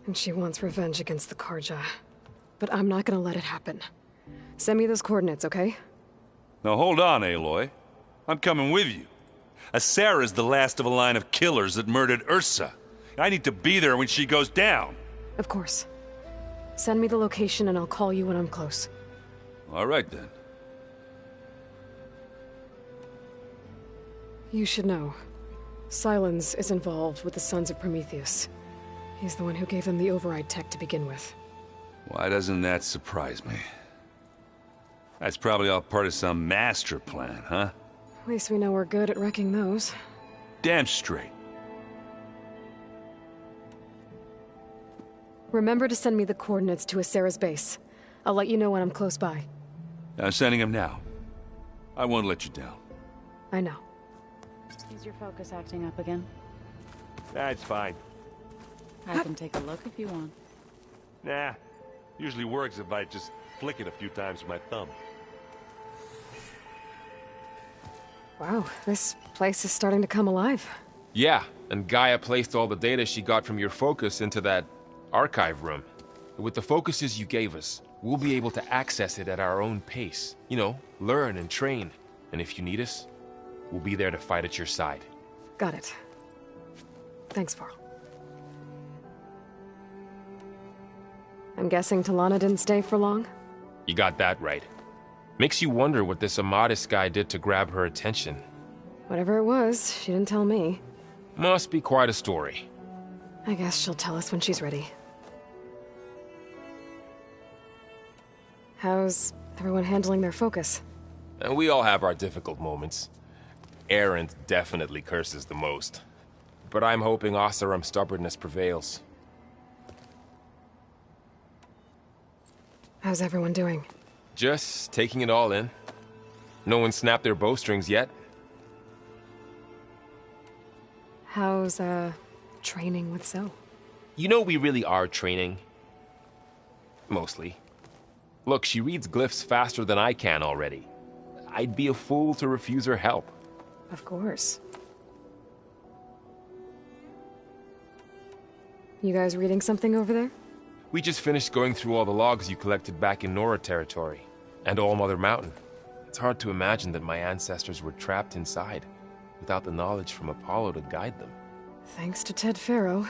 And she wants revenge against the Carja. But I'm not gonna let it happen. Send me those coordinates, okay? Now hold on, Aloy. I'm coming with you. Asera's the last of a line of killers that murdered Ursa. I need to be there when she goes down. Of course. Send me the location and I'll call you when I'm close. All right, then. You should know. Silence is involved with the Sons of Prometheus. He's the one who gave them the override tech to begin with. Why doesn't that surprise me? That's probably all part of some master plan, huh? At least we know we're good at wrecking those. Damn straight. Remember to send me the coordinates to Asera's base. I'll let you know when I'm close by. I'm sending him now. I won't let you down. I know. Is your focus acting up again? That's fine. I can take a look if you want. Nah. Usually works if I just flick it a few times with my thumb. Wow, this place is starting to come alive. Yeah, and Gaia placed all the data she got from your focus into that archive room. With the focuses you gave us, we'll be able to access it at our own pace. You know, learn and train. And if you need us, we'll be there to fight at your side. Got it. Thanks, Varl. I'm guessing Talana didn't stay for long? You got that right. Makes you wonder what this Amadis guy did to grab her attention. Whatever it was, she didn't tell me. Must be quite a story. I guess she'll tell us when she's ready. How's everyone handling their focus? And we all have our difficult moments. Erend definitely curses the most. But I'm hoping Oseram's stubbornness prevails. How's everyone doing? Just taking it all in. No one snapped their bowstrings yet. How's, training with Zoe? You know we really are training. Mostly. Look, she reads glyphs faster than I can already. I'd be a fool to refuse her help. Of course. You guys reading something over there? We just finished going through all the logs you collected back in Nora territory, and All Mother Mountain. It's hard to imagine that my ancestors were trapped inside, without the knowledge from Apollo to guide them. Thanks to Ted Faro.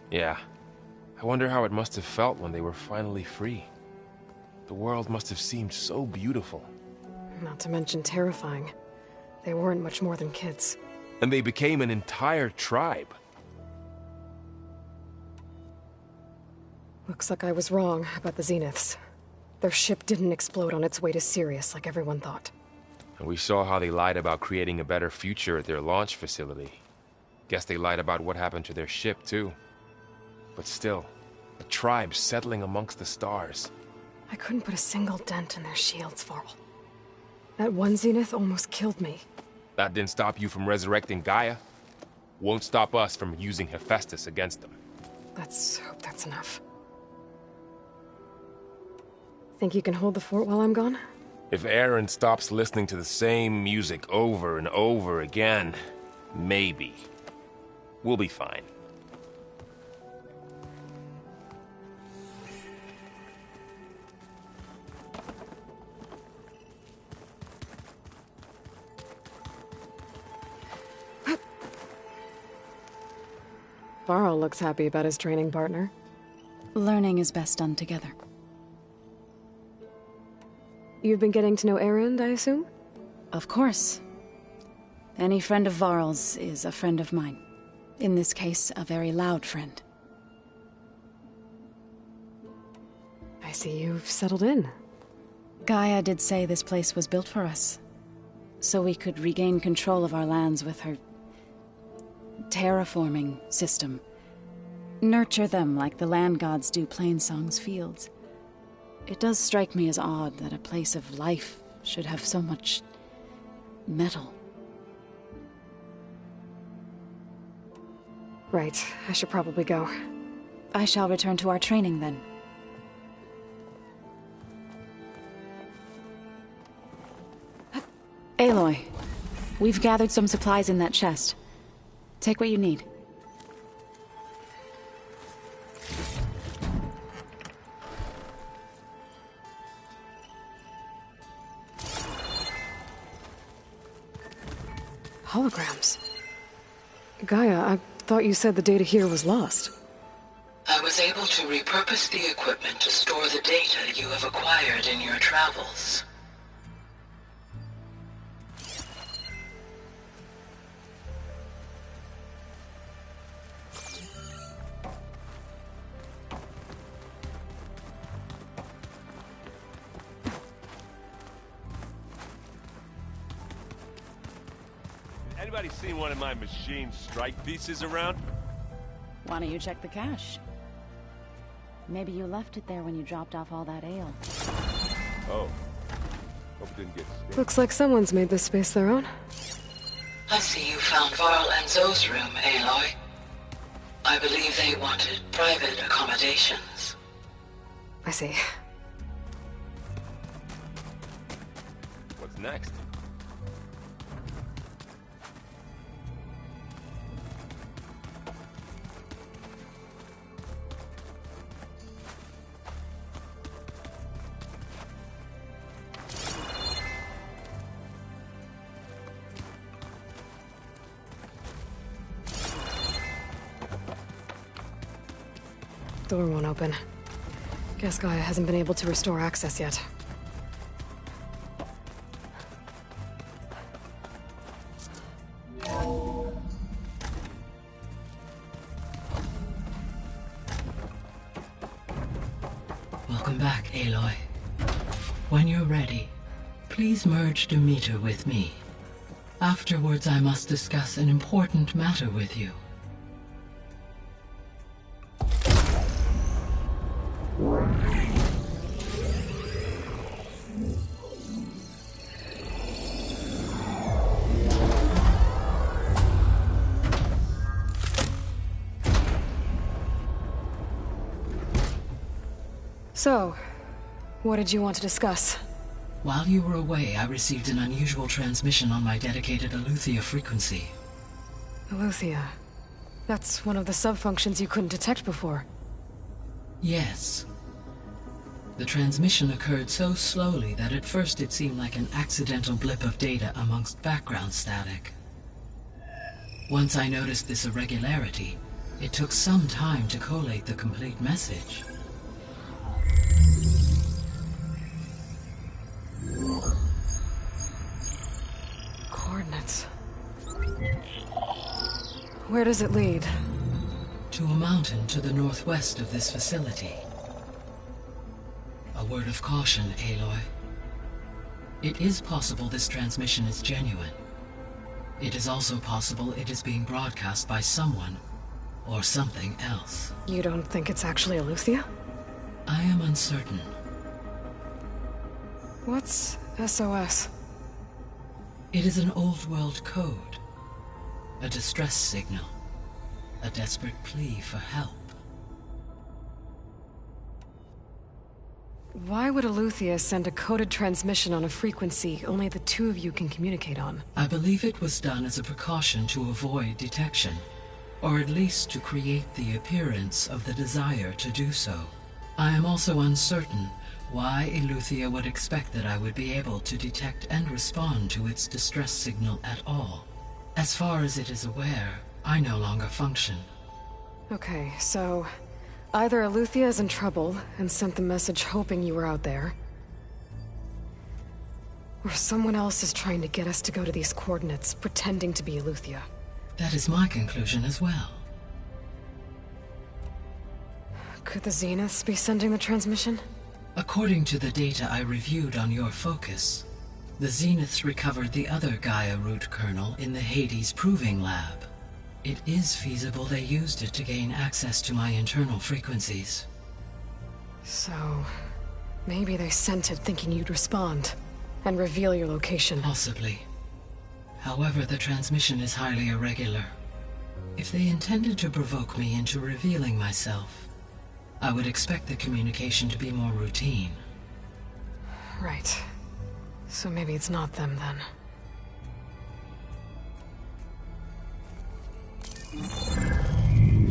Yeah. I wonder how it must have felt when they were finally free. The world must have seemed so beautiful. Not to mention terrifying. They weren't much more than kids. And they became an entire tribe. Looks like I was wrong about the Zeniths. Their ship didn't explode on its way to Sirius like everyone thought. And we saw how they lied about creating a better future at their launch facility. Guess they lied about what happened to their ship, too. But still, a tribe settling amongst the stars. I couldn't put a single dent in their shields, Varl. That one Zenith almost killed me. That didn't stop you from resurrecting Gaia. Won't stop us from using Hephaestus against them. Let's hope that's enough. Think you can hold the fort while I'm gone? If Aaron stops listening to the same music over and over again, maybe. We'll be fine. Varl looks happy about his training partner. Learning is best done together. You've been getting to know Aaron, I assume? Of course. Any friend of Varl's is a friend of mine. In this case, a very loud friend. I see you've settled in. Gaia did say this place was built for us, so we could regain control of our lands with her terraforming system. Nurture them like the land gods do Plainsong's fields. It does strike me as odd that a place of life should have so much metal. Right, I should probably go. I shall return to our training then. Aloy, we've gathered some supplies in that chest. Take what you need. Holograms. Gaia, I thought you said the data here was lost. I was able to repurpose the equipment to store the data you have acquired in your travels. Anybody seen one of my machine strike pieces around? Why don't you check the cache? Maybe you left it there when you dropped off all that ale. Oh. Hope it didn't get sticky. Looks like someone's made this space their own. I see you found Varl and Zoe's room, Aloy. I believe they wanted private accommodations. I see. What's next? Door won't open. Guess Gaia hasn't been able to restore access yet. Welcome back, Aloy. When you're ready, please merge Demeter with me. Afterwards, I must discuss an important matter with you. So, what did you want to discuss? While you were away, I received an unusual transmission on my dedicated Eleuthia frequency. Eleuthia. That's one of the sub-functions you couldn't detect before. Yes. The transmission occurred so slowly that at first it seemed like an accidental blip of data amongst background static. Once I noticed this irregularity, it took some time to collate the complete message. Coordinates. Where does it lead? To a mountain to the northwest of this facility. A word of caution, Aloy. It is possible this transmission is genuine. It is also possible it is being broadcast by someone or something else. You don't think it's actually Eleuthia? I am uncertain. What's SOS? It is an old world code. A distress signal. A desperate plea for help. Why would Eleuthia send a coded transmission on a frequency only the two of you can communicate on? I believe it was done as a precaution to avoid detection, or at least to create the appearance of the desire to do so. I am also uncertain why Eleuthia would expect that I would be able to detect and respond to its distress signal at all. As far as it is aware, I no longer function. Okay, so either Eleuthia is in trouble and sent the message hoping you were out there, or someone else is trying to get us to go to these coordinates, pretending to be Eleuthia. That is my conclusion as well. Could the Zeniths be sending the transmission? According to the data I reviewed on your focus, the Zeniths recovered the other Gaia root kernel in the Hades Proving Lab. It is feasible they used it to gain access to my internal frequencies. So, maybe they sent it thinking you'd respond and reveal your location. Possibly. However, the transmission is highly irregular. If they intended to provoke me into revealing myself, I would expect the communication to be more routine. Right. So maybe it's not them then.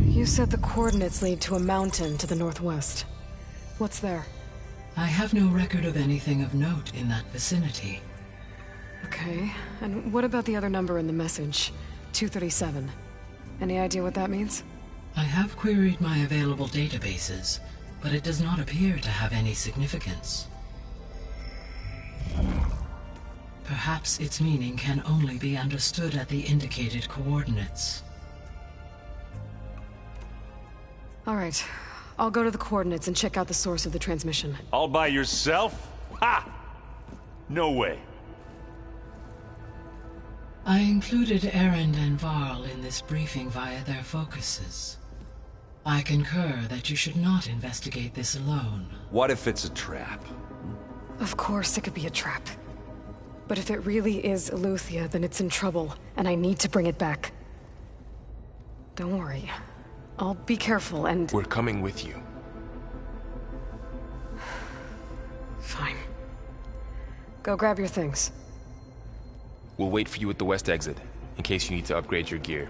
You said the coordinates lead to a mountain to the northwest. What's there? I have no record of anything of note in that vicinity. Okay, and what about the other number in the message? 237. Any idea what that means? I have queried my available databases, but it does not appear to have any significance. Perhaps its meaning can only be understood at the indicated coordinates. All right, I'll go to the coordinates and check out the source of the transmission. All by yourself? Ha! No way. I included Erend and Varl in this briefing via their focuses. I concur that you should not investigate this alone. What if it's a trap? Of course it could be a trap. But if it really is Eleuthia, then it's in trouble, and I need to bring it back. Don't worry. I'll be careful and... We're coming with you. Fine. Go grab your things. We'll wait for you at the west exit, in case you need to upgrade your gear.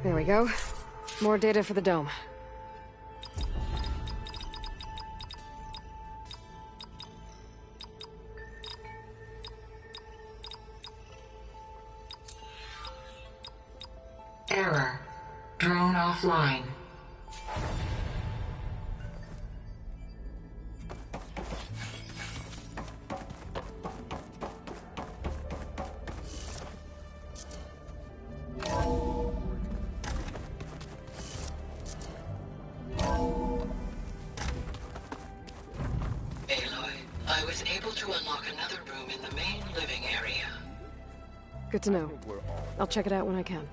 There we go. More data for the dome. Error. Drone offline. I was able to unlock another room in the main living area. Good to know. I'll check it out when I can.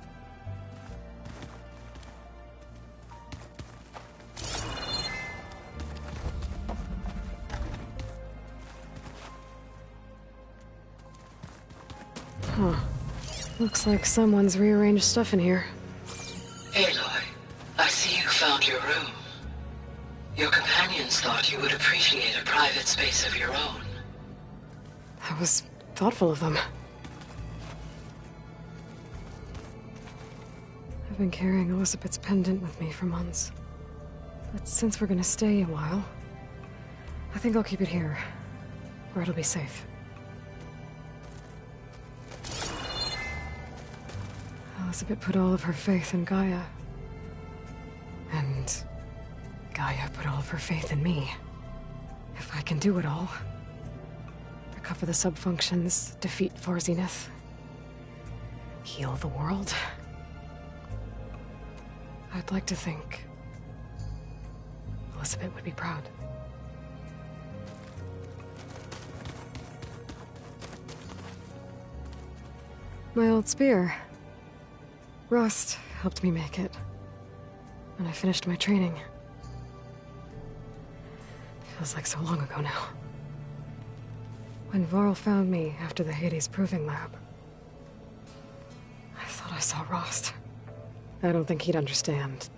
Looks like someone's rearranged stuff in here. Aloy, I see you found your room. Your companions thought you would appreciate a private space of your own. That was thoughtful of them. I've been carrying Elizabeth's pendant with me for months. But since we're gonna stay a while, I think I'll keep it here, where it'll be safe. Elizabeth put all of her faith in Gaia. And Gaia put all of her faith in me. If I can do it all, recover the subfunctions, defeat Zenith, heal the world, I'd like to think Elizabeth would be proud. My old spear. Rust helped me make it. And I finished my training. Feels like so long ago now. When Varl found me after the Hades Proving Lab, I thought I saw Rost. I don't think he'd understand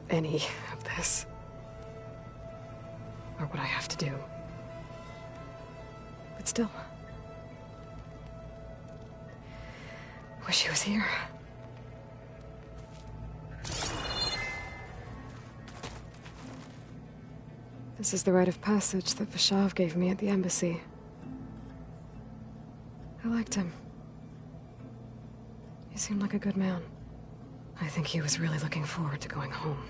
any of this. Or what I have to do. But still. Wish he was here. This is the rite of passage that Vashav gave me at the embassy. I liked him. He seemed like a good man. I think he was really looking forward to going home.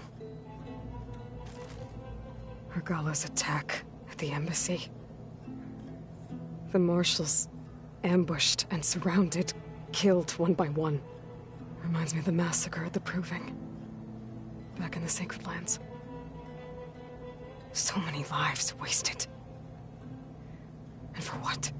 Regala's attack at the embassy. The marshals ambushed and surrounded, killed one by one. Reminds me of the massacre at the Proving. Back in the Sacred Lands. So many lives wasted. And for what?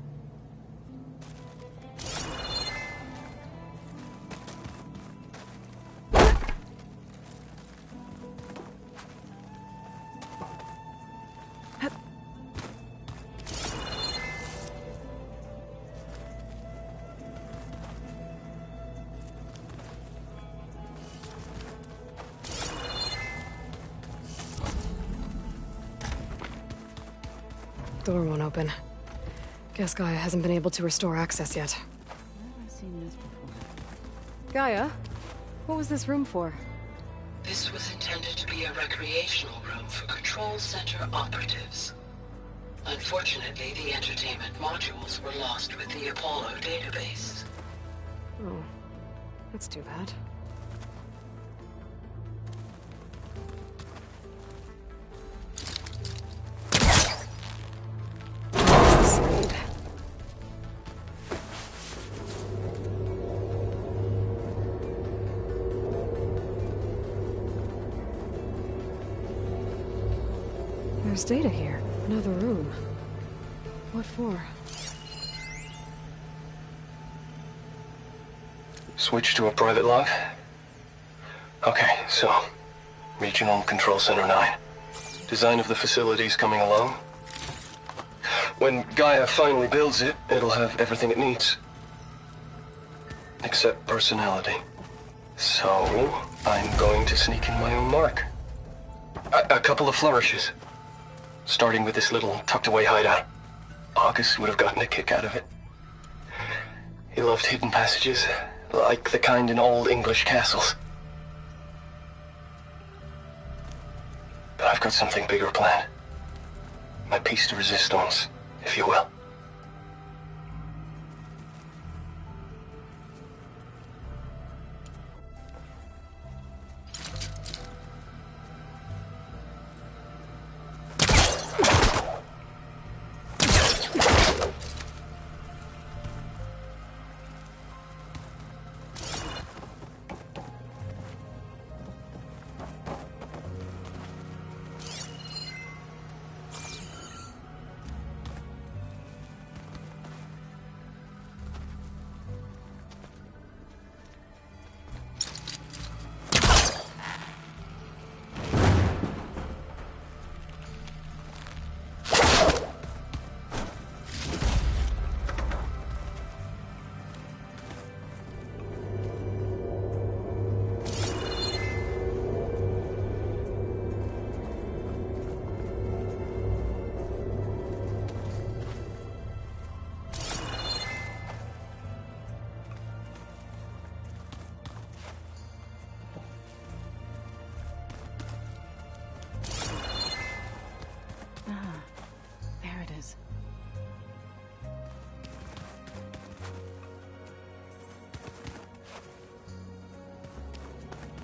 Door won't open. Guess Gaia hasn't been able to restore access yet. Where have I seen this before? Gaia, what was this room for? This was intended to be a recreational room for Control Center operatives. Unfortunately, the entertainment modules were lost with the Apollo database. Oh, that's too bad. There's data here. Another room. What for? Switch to a private log? Okay, so... Regional Control Center 9. Design of the facility's coming along. When Gaia finally builds it, it'll have everything it needs. Except personality. So, I'm going to sneak in my own mark. A couple of flourishes. Starting with this little tucked-away hideout. August would have gotten a kick out of it. He loved hidden passages, like the kind in old English castles. But I've got something bigger planned. My piece de resistance, if you will.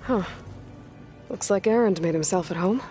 Huh. Looks like Erend made himself at home.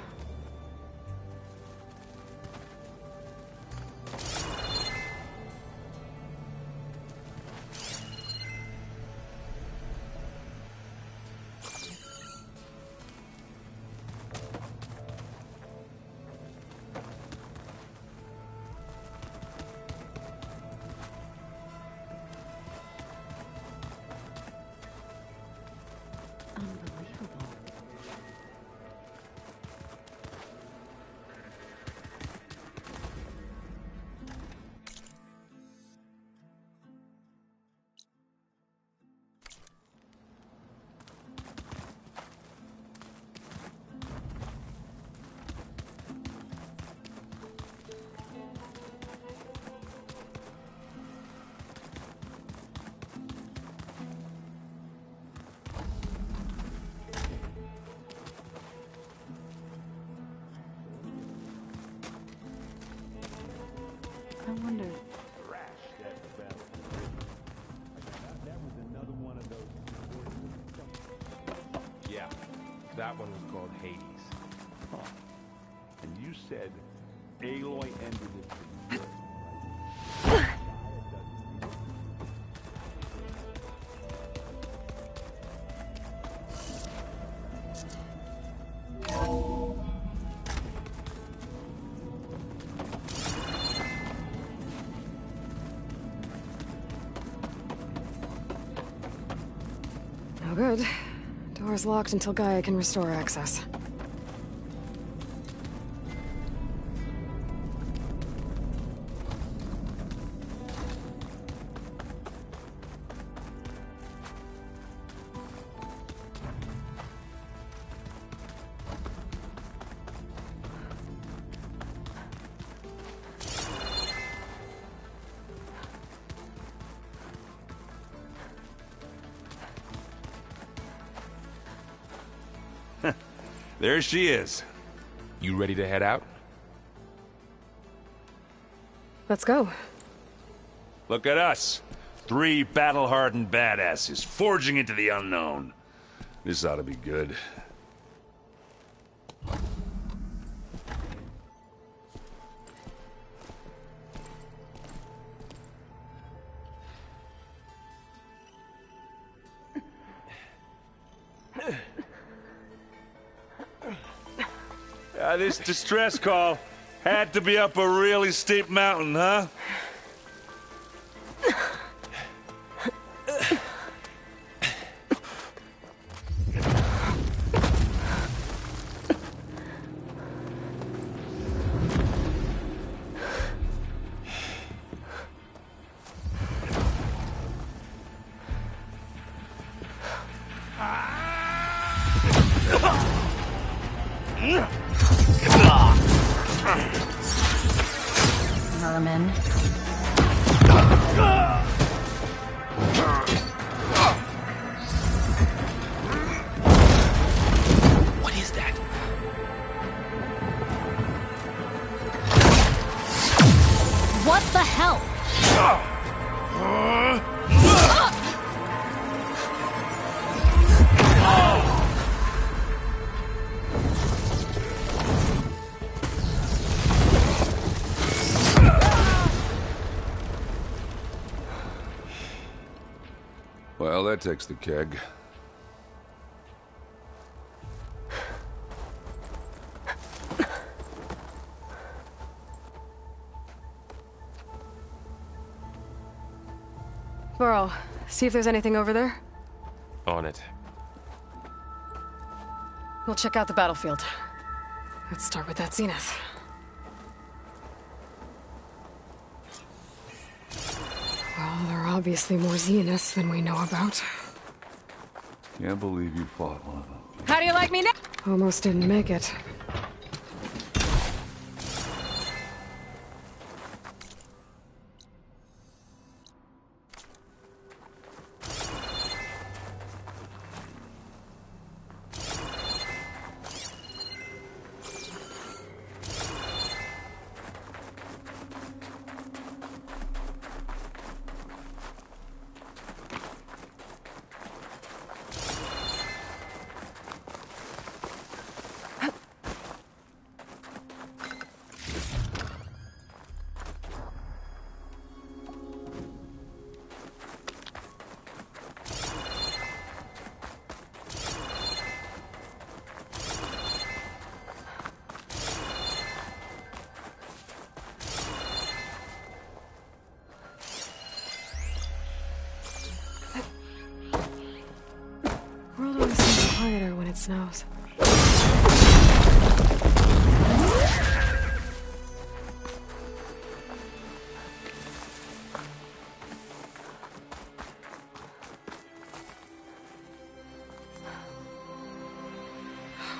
I wonder. Yeah, that one was called Hades. Huh. And you said Aloy ended it for good, right? No good. Door's locked until Gaia can restore access. There she is. You ready to head out? Let's go. Look at us. 3 battle-hardened badasses forging into the unknown. This ought to be good. This distress call had to be up a really steep mountain, huh? Merman. What is that? What the hell? Well, that takes the keg. Burrow, see if there's anything over there. On it. We'll check out the battlefield. Let's start with that zenith. Well, there are obviously more zeniths than we know about. Can't believe you fought one of them. How do you like me now? Almost didn't make it. quieter when it snows.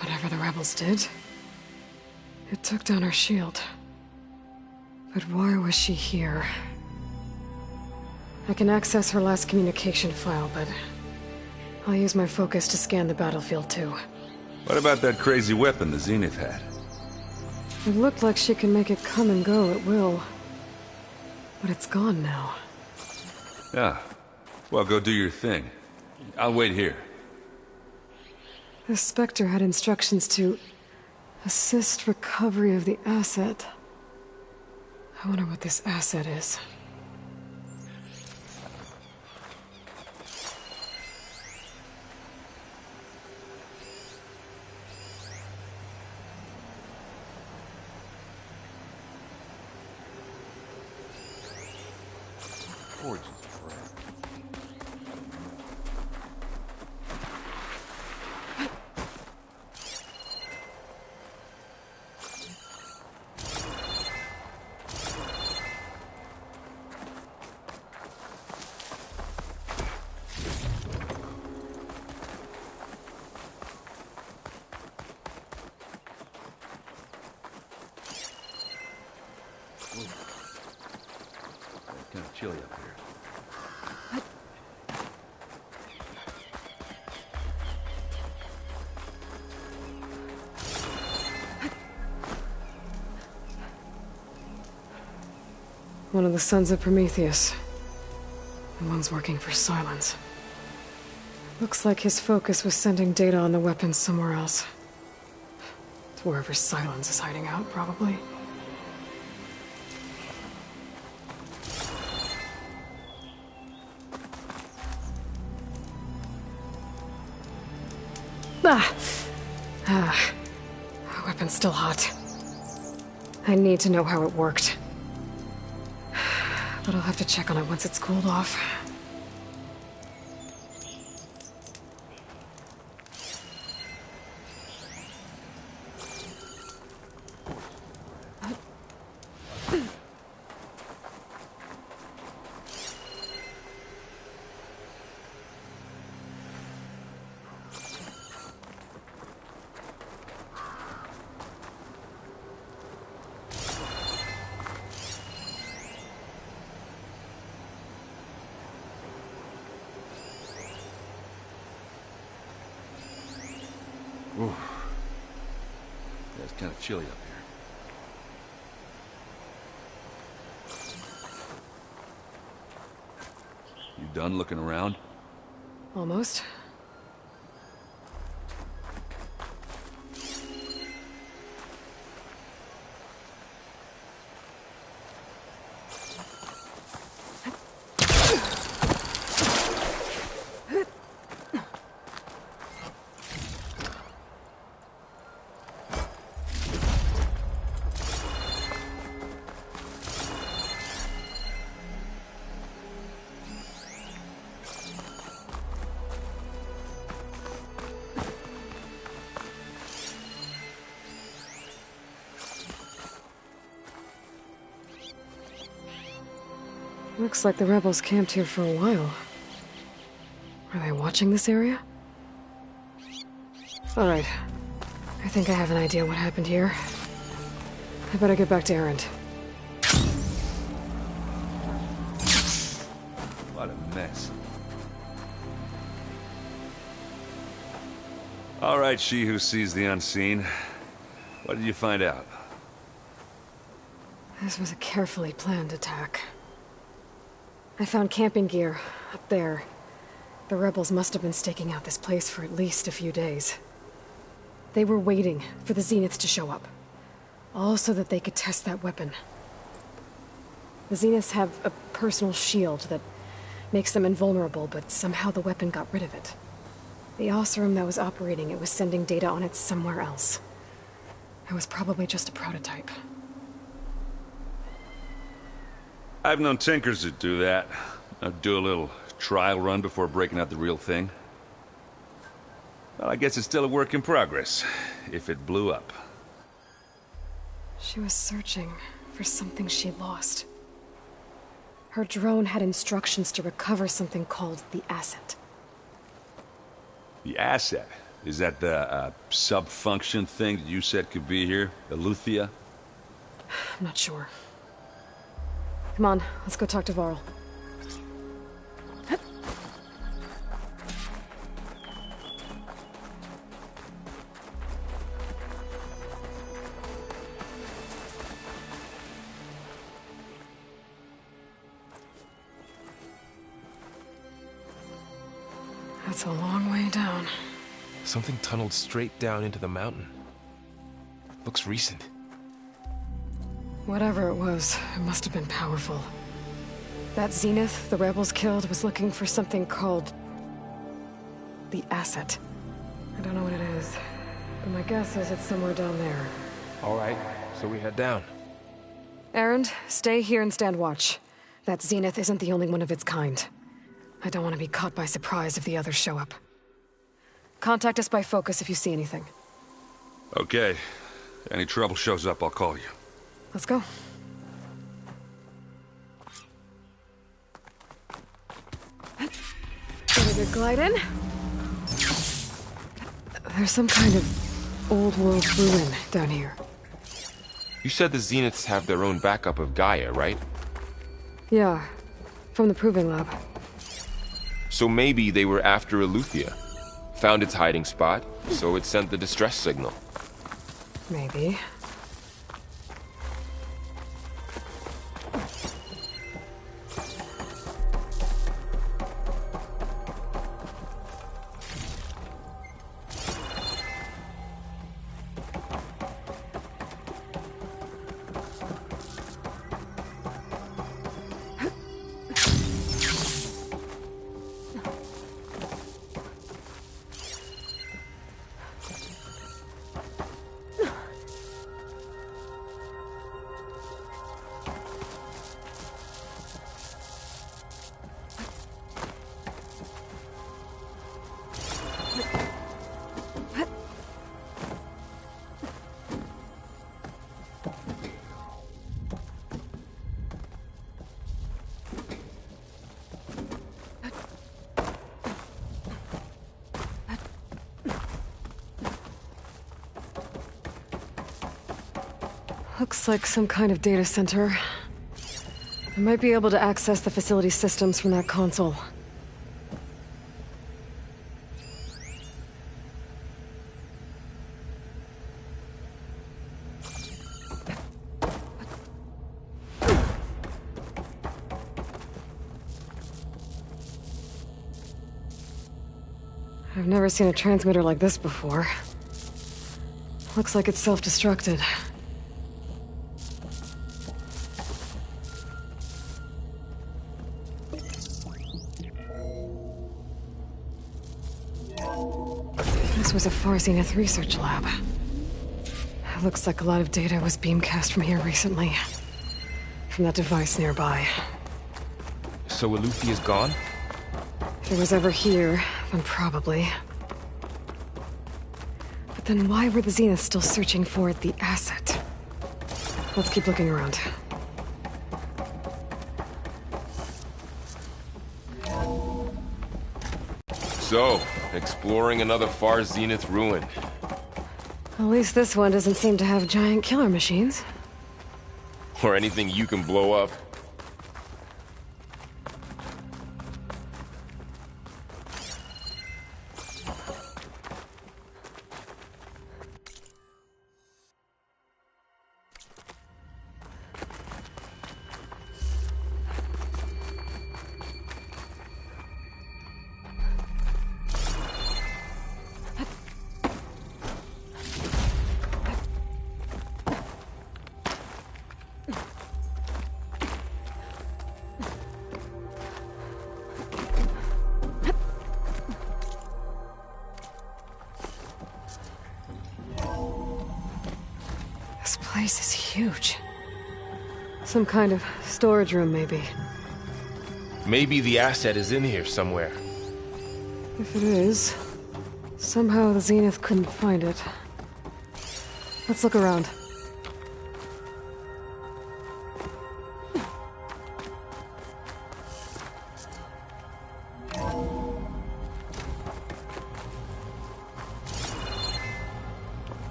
Whatever the rebels did, it took down her shield. But why was she here? I can access her last communication file, but I'll use my focus to scan the battlefield too. What about that crazy weapon the Zenith had? It looked like she can make it come and go at will. But it's gone now. Yeah. Well, go do your thing. I'll wait here. The Spectre had instructions to assist recovery of the asset. I wonder what this asset is. Gorgeous friend. It's kind of chilly up here. One of the sons of Prometheus. The one's working for Silence. Looks like his focus was sending data on the weapons somewhere else. It's wherever Silence is hiding out, probably. The weapon's still hot. I need to know how it worked. But I'll have to check on it once it's cooled off. Ooh. Yeah, it's kind of chilly up here. You done looking around? Almost. Looks like the rebels camped here for a while. Are they watching this area? All right. I think I have an idea what happened here. I better get back to Erend. What a mess. All right, she who sees the unseen. What did you find out? This was a carefully planned attack. I found camping gear up there. The rebels must have been staking out this place for at least a few days. They were waiting for the Zeniths to show up. All so that they could test that weapon. The Zeniths have a personal shield that makes them invulnerable, but somehow the weapon got rid of it. The Oseram that was operating it was sending data on it somewhere else. It was probably just a prototype. I've known tinkers that do that. I'd do a little trial run before breaking out the real thing. Well, I guess it's still a work in progress, if it blew up. She was searching for something she lost. Her drone had instructions to recover something called the asset. The asset? Is that the sub-function thing that you said could be here? Eleuthia? I'm not sure. Come on, let's go talk to Varl. That's a long way down. Something tunneled straight down into the mountain. Looks recent. Whatever it was, it must have been powerful. That Zenith the rebels killed was looking for something called the asset. I don't know what it is, but my guess is it's somewhere down there. All right, so we head down. Erend, stay here and stand watch. That Zenith isn't the only one of its kind. I don't want to be caught by surprise if the others show up. Contact us by focus if you see anything. Okay. Any trouble shows up, I'll call you. Let's go. Get a good glide in. There's some kind of old-world ruin down here. You said the Zeniths have their own backup of Gaia, right? Yeah, from the Proving Lab. So maybe they were after Eleuthia. Found its hiding spot, so it sent the distress signal. Maybe. Looks like some kind of data center. I might be able to access the facility systems from that console. I've never seen a transmitter like this before. Looks like it's self-destructed. This was a Far Zenith research lab. It looks like a lot of data was beamcast from here recently. From that device nearby. So Eleuthea's gone? If it was ever here, then probably. But then why were the Zeniths still searching for the asset? Let's keep looking around. So, exploring another Far Zenith ruin. At least this one doesn't seem to have giant killer machines. Or anything you can blow up. This place is huge. Some kind of storage room, maybe. Maybe the asset is in here somewhere. If it is, Somehow the Zenith couldn't find it. Let's look around.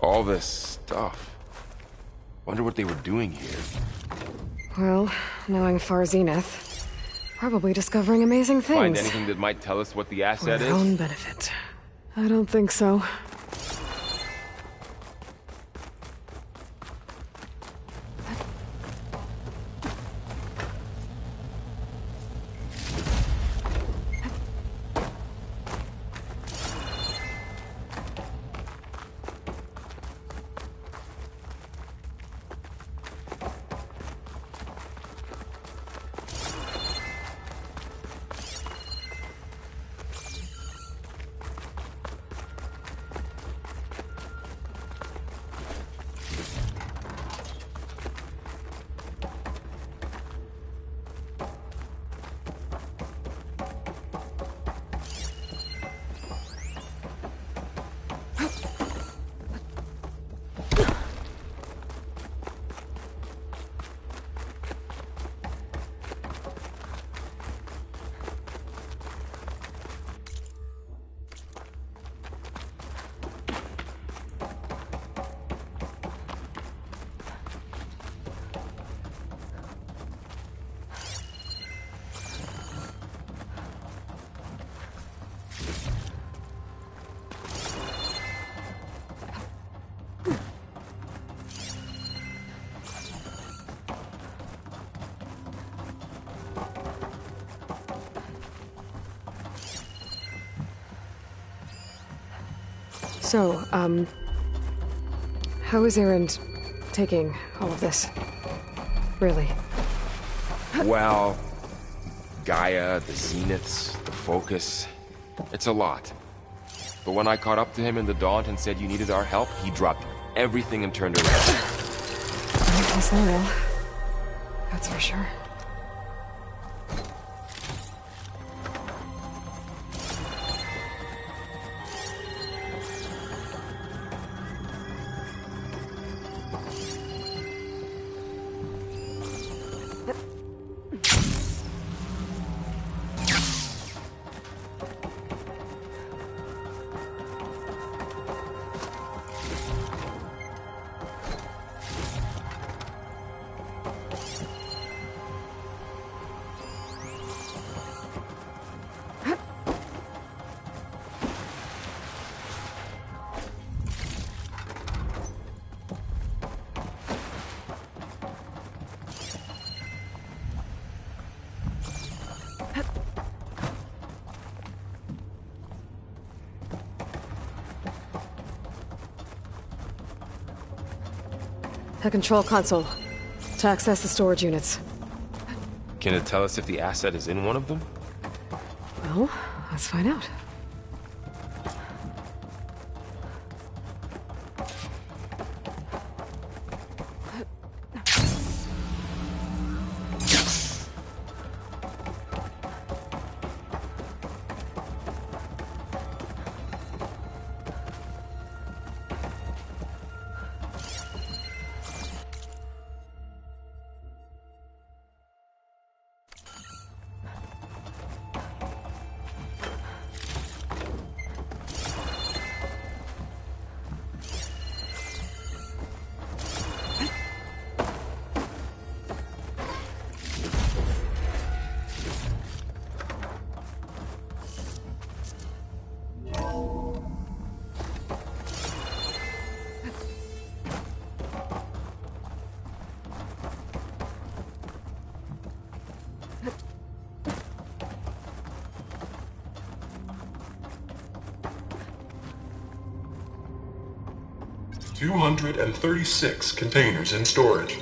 All this stuff. Wonder what they were doing here. Well, knowing Far Zenith, probably discovering amazing things. Find anything that might tell us what the asset For is? their own benefit. I don't think so. So, how is Erend taking all of this? Really? Well, Gaia, the Zeniths, the Focus. It's a lot. But when I caught up to him in the Daunt and said you needed our help, he dropped everything and turned around. He's loyal. That's for sure. A control console to access the storage units. Can it tell us if the asset is in one of them? Well, let's find out. $236 containers in storage.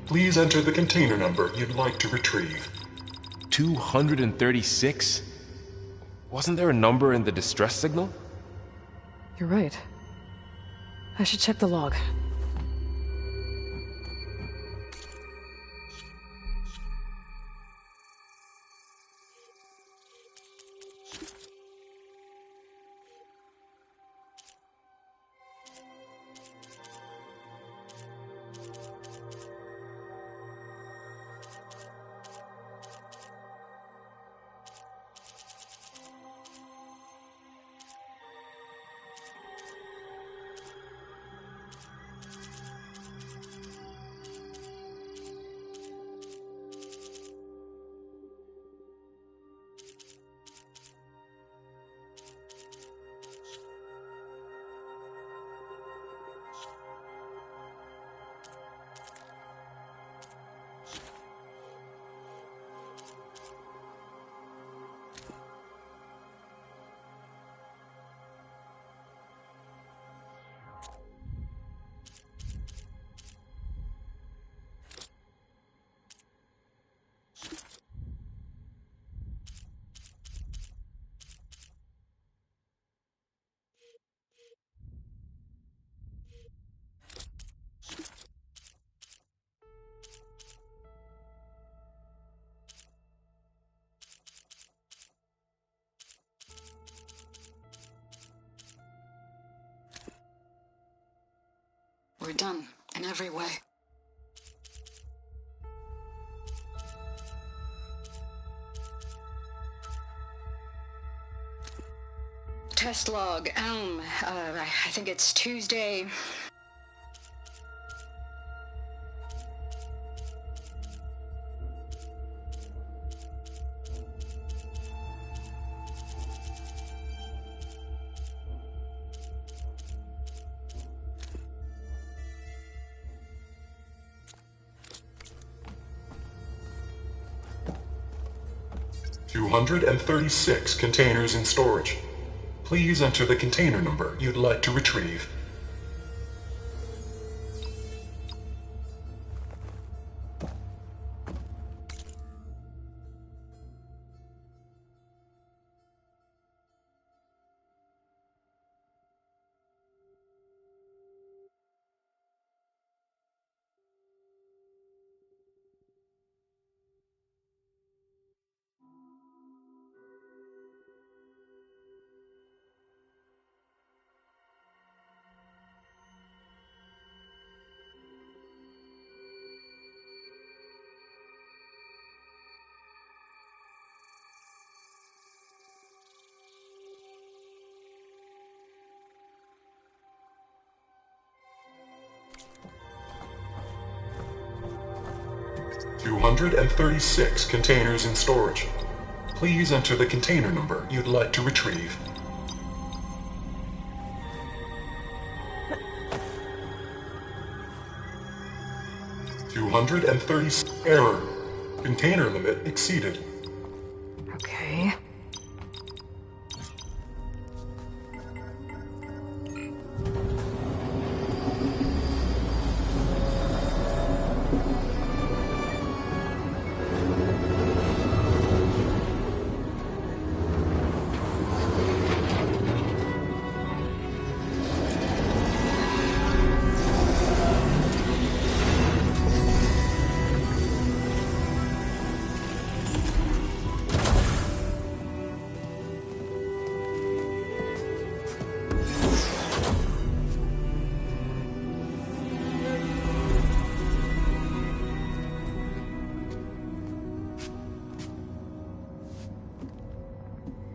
Please enter the container number you'd like to retrieve. 236? Wasn't there a number in the distress signal? You're right. I should check the log. we're done, in every way. Test log, Elm. I think it's Tuesday. $236 containers in storage. Please enter the container number you'd like to retrieve. $236 containers in storage. Please enter the container number you'd like to retrieve. Error. Container limit exceeded. Okay.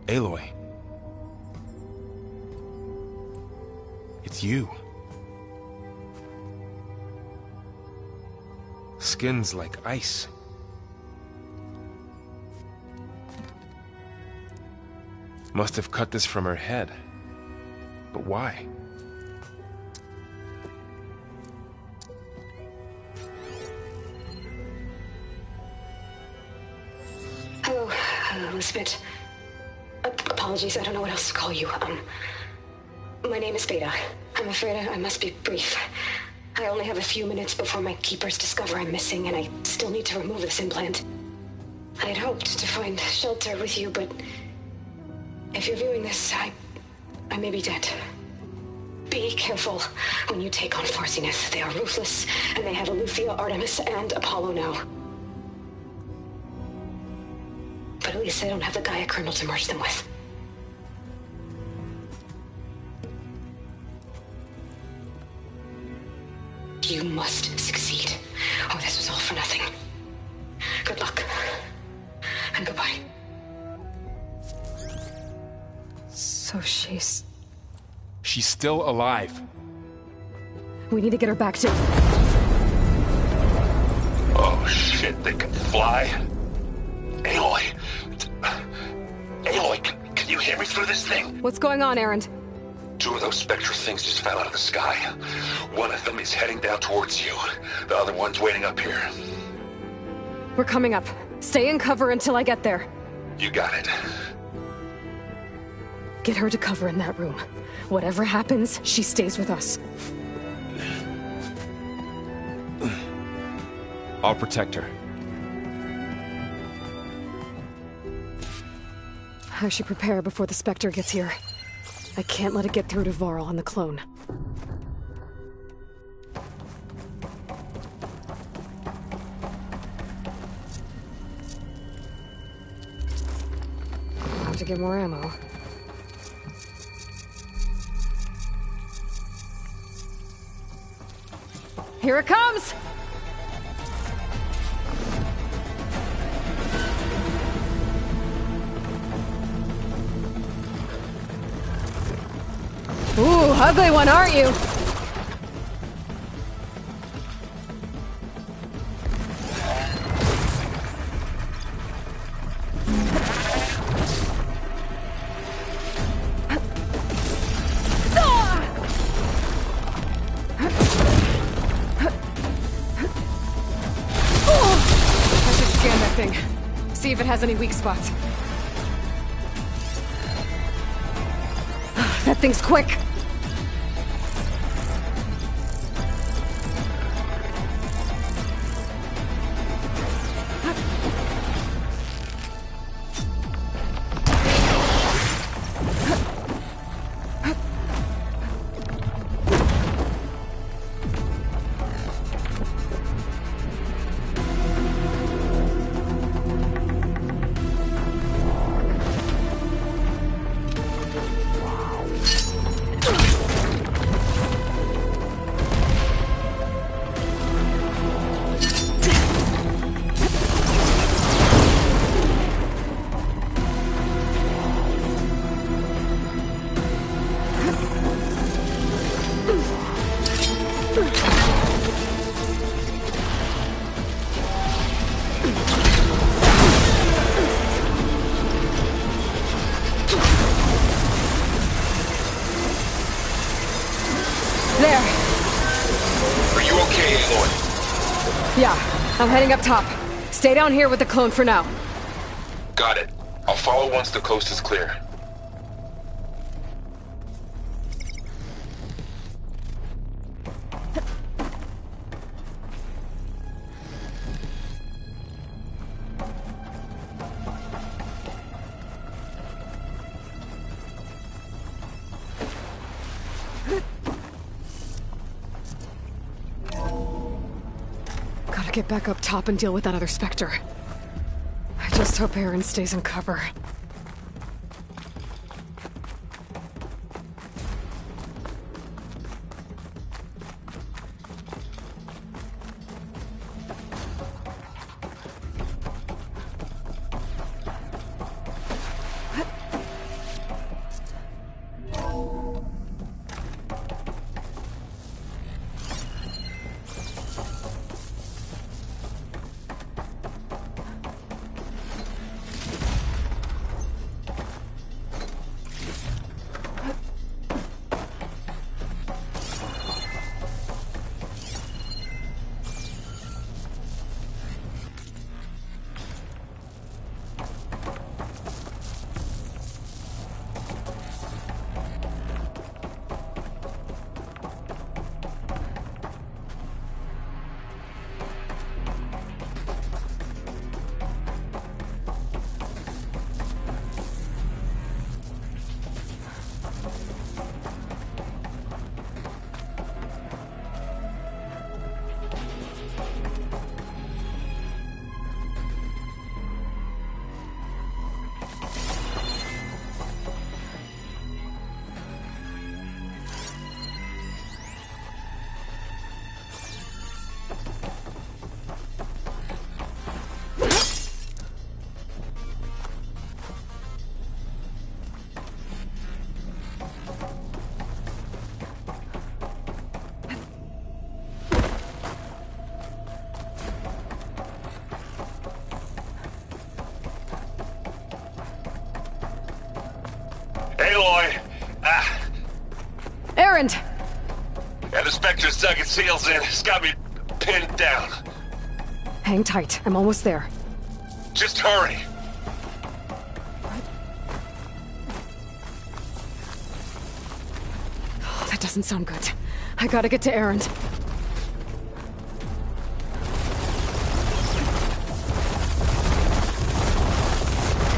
Aloy. It's you. Skin's like ice. Must have cut this from her head. But why? Hello, Elizabeth. Apologies, I don't know what else to call you. My name is Beta. I'm afraid I must be brief. I only have a few minutes before my keepers discover I'm missing, and I still need to remove this implant. I had hoped to find shelter with you, but if you're viewing this, I may be dead. Be careful when you take on Far Zenith. They are ruthless, and they have Eleuthia, Artemis, and Apollo now. But at least they don't have the Gaia kernel to merge them with. You must succeed, or this was all for nothing. Good luck. And goodbye. So she's still alive. We need to get her back to... Oh shit, they can fly? Aloy! Aloy, can you hear me through this thing? What's going on, Erend? 2 of those Spectre things just fell out of the sky. One of them is heading down towards you. The other one's waiting up here. We're coming up. Stay in cover until I get there. You got it. Get her to cover in that room. Whatever happens, she stays with us. I'll protect her. I should prepare before the Spectre gets here. I can't let it get through to Varl on the clone. I'll have to get more ammo. Here it comes! Ooh, ugly one, aren't you? See if it has any weak spots. That thing's quick! I'm heading up top. Stay down here with the clone for now. Got it. I'll follow once the coast is clear. Get back up top and deal with that other Spectre. I just hope Aaron stays in cover. Aaron! Yeah, the Spectre's dug its heels in. It's got me pinned down. Hang tight. I'm almost there. Just hurry. Oh, that doesn't sound good. I gotta get to Aaron.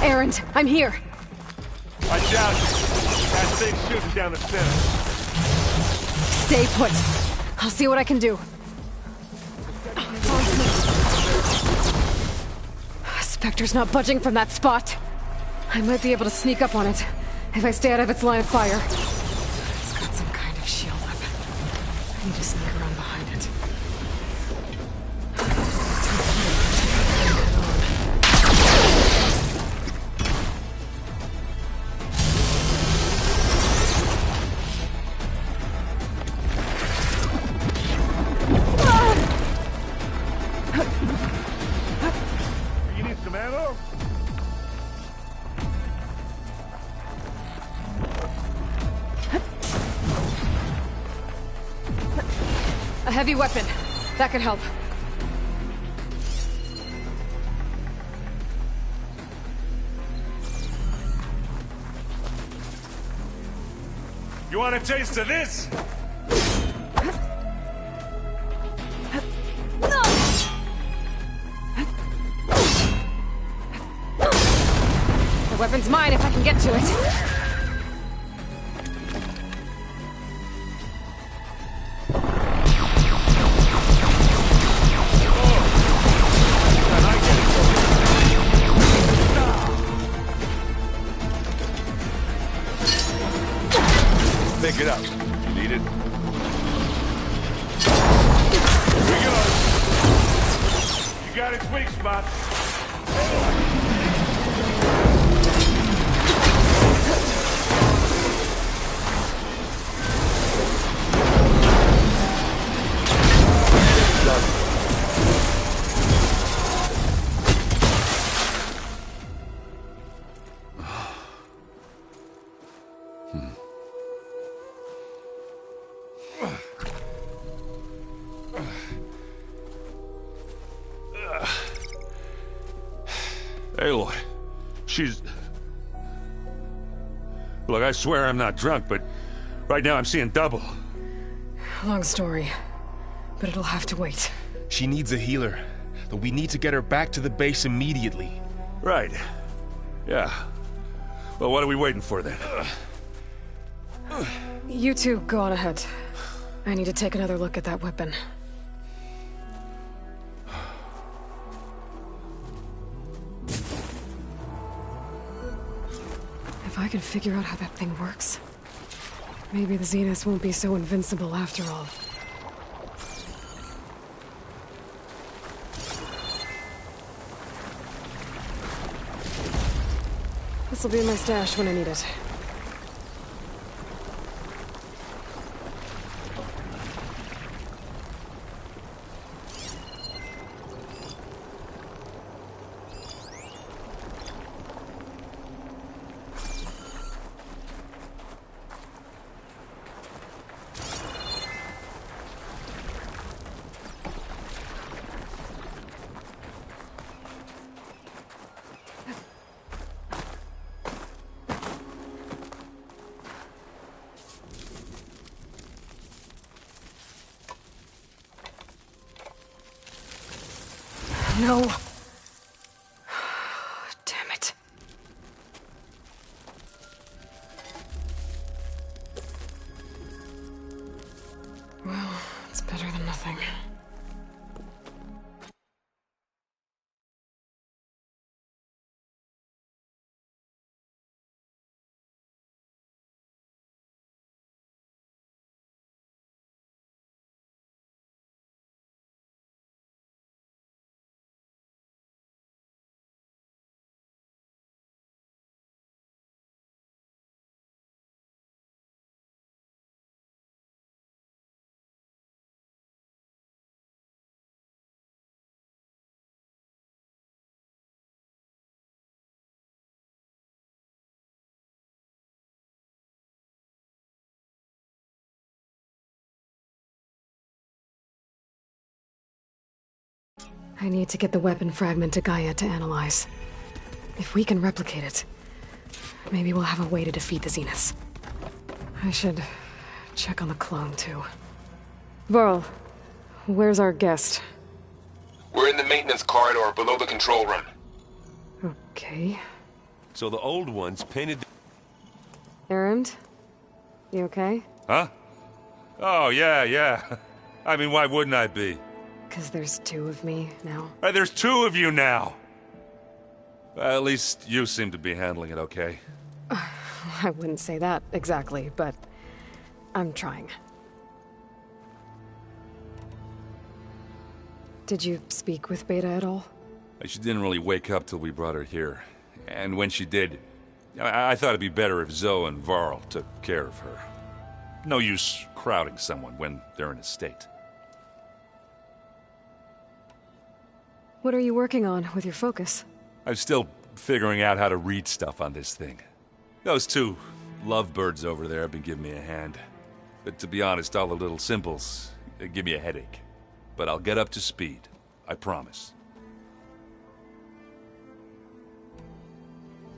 Aaron, I'm here. I doubt it. That thing's shooting down the center. Stay put. I'll see what I can do. Spectre's not budging from that spot. I might be able to sneak up on it if I stay out of its line of fire. It's got some kind of shield up. I need to sneak around behind it. some ammo? A heavy weapon. That could help. You want a taste of this? The weapon's mine if I can get to it. Pick it up. You need it? Here we go. You got its weak spot. Aloy, she's... Look, I swear I'm not drunk, but right now I'm seeing double. Long story, but it'll have to wait. She needs a healer, but we need to get her back to the base immediately. Right. Yeah. Well, what are we waiting for then? You two go on ahead. I need to take another look at that weapon. If I can figure out how that thing works, maybe the Zeniths won't be so invincible after all. This'll be in my stash when I need it. No. Damn it. Well, it's better than nothing. I need to get the weapon fragment to Gaia to analyze. If we can replicate it, maybe we'll have a way to defeat the Zeniths. I should check on the clone, too. Varl, where's our guest? We're in the maintenance corridor below the control room. Okay. So the old ones painted... Erend? You okay? Huh? Oh, yeah. I mean, why wouldn't I be? Because there's two of me now. There's two of you now! Well, at least you seem to be handling it okay. I wouldn't say that exactly, but I'm trying. Did you speak with Beta at all? She didn't really wake up till we brought her here. And when she did, I thought it'd be better if Zoe and Varl took care of her. No use crowding someone when they're in a state. What are you working on with your focus? I'm still figuring out how to read stuff on this thing. Those two lovebirds over there have been giving me a hand. But to be honest, all the little symbols, they give me a headache. But I'll get up to speed. I promise.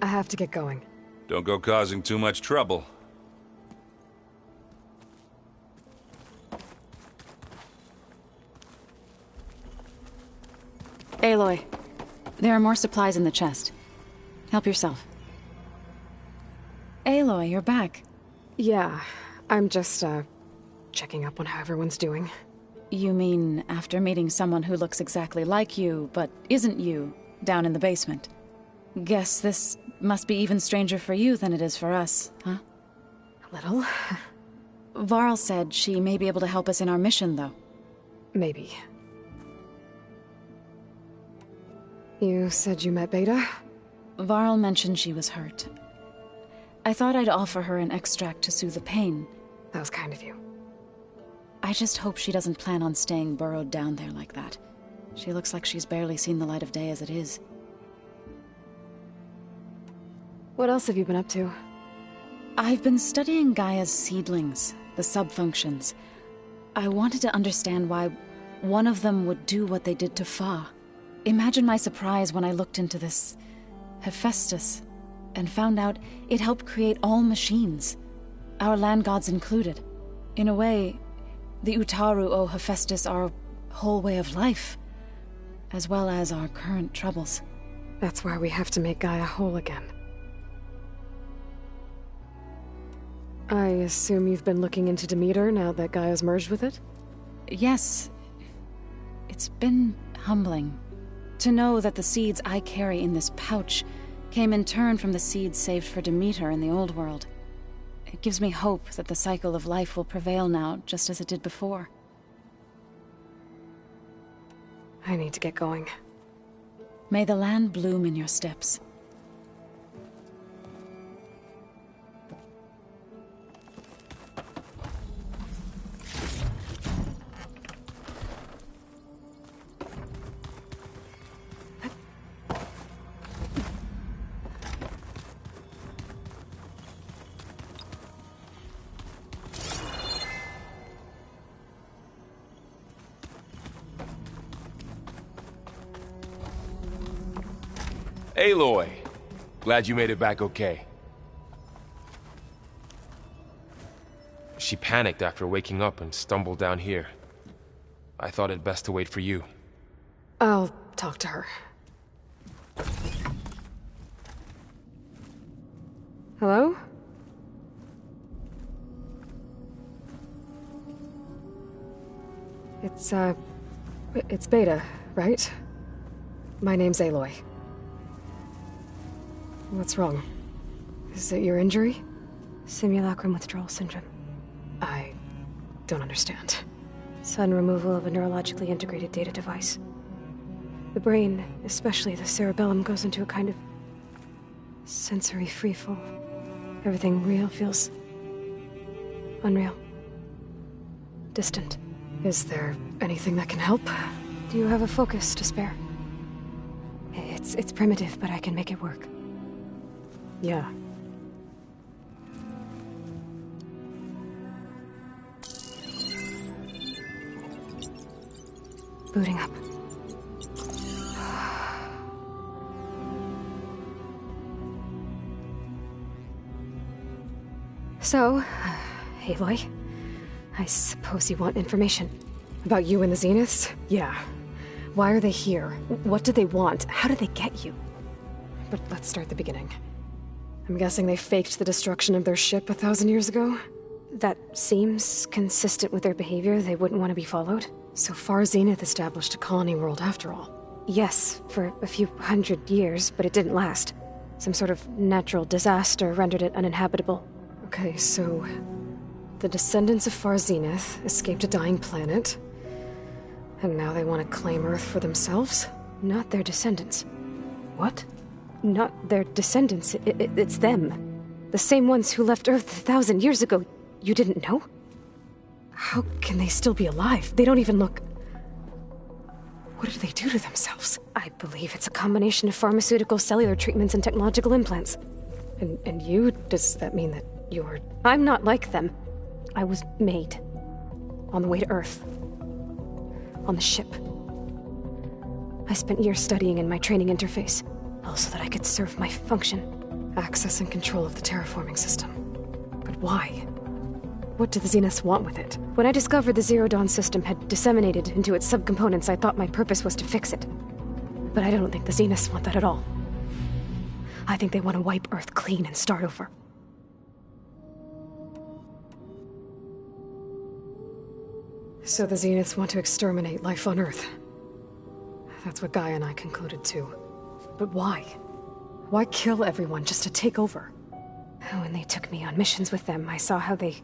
I have to get going. Don't go causing too much trouble. Aloy, there are more supplies in the chest. Help yourself. Aloy, you're back. Yeah, I'm just, checking up on how everyone's doing. You mean after meeting someone who looks exactly like you, but isn't you, down in the basement? Guess this must be even stranger for you than it is for us, huh? A little. Varl said she may be able to help us in our mission, though. Maybe. You said you met Beta? Varl mentioned she was hurt. I thought I'd offer her an extract to soothe the pain. That was kind of you. I just hope she doesn't plan on staying burrowed down there like that. She looks like she's barely seen the light of day as it is. What else have you been up to? I've been studying Gaia's seedlings, the subfunctions. I wanted to understand why one of them would do what they did to Fa. Imagine my surprise when I looked into this Hephaestus and found out it helped create all machines, our land gods included. In a way, the Utaru owe Hephaestus our whole way of life, as well as our current troubles. That's why we have to make Gaia whole again. I assume you've been looking into Demeter now that Gaia's merged with it? Yes. It's been humbling to know that the seeds I carry in this pouch came in turn from the seeds saved for Demeter in the old world. It gives me hope that the cycle of life will prevail now, just as it did before. I need to get going. May the land bloom in your steps. Aloy, glad you made it back okay. She panicked after waking up and stumbled down here. I thought it best to wait for you. I'll talk to her. Hello? It's Beta, right? My name's Aloy. What's wrong? Is it your injury? Simulacrum withdrawal syndrome. I don't understand. Sudden removal of a neurologically integrated data device. The brain, especially the cerebellum, goes into a kind of sensory freefall. Everything real feels unreal. Distant. Is there anything that can help? Do you have a focus to spare? It's primitive, but I can make it work. Yeah. Booting up. So, Aloy, I suppose you want information. About you and the Zeniths? Yeah. Why are they here? What do they want? How did they get you? But let's start at the beginning. I'm guessing they faked the destruction of their ship 1,000 years ago? That seems consistent with their behavior. They wouldn't want to be followed. So Far Zenith established a colony world after all. Yes, for a few hundred years, but it didn't last. Some sort of natural disaster rendered it uninhabitable. Okay, so the descendants of Far Zenith escaped a dying planet, and now they want to claim Earth for themselves? Not their descendants. What? Not their descendants. It's them. The same ones who left Earth 1,000 years ago. You didn't know? How can they still be alive? They don't even look... What did they do to themselves? I believe it's a combination of pharmaceutical, cellular treatments, and technological implants. And you? Does that mean that you're... I'm not like them. I was made. On the way to Earth. On the ship. I spent years studying in my training interface, all so that I could serve my function. Access and control of the terraforming system. But why? What do the Zeniths want with it? When I discovered the Zero Dawn system had disseminated into its subcomponents, I thought my purpose was to fix it. But I don't think the Zeniths want that at all. I think they want to wipe Earth clean and start over. So the Zeniths want to exterminate life on Earth. That's what Gaia and I concluded too. But why? Why kill everyone just to take over? When they took me on missions with them, I saw how they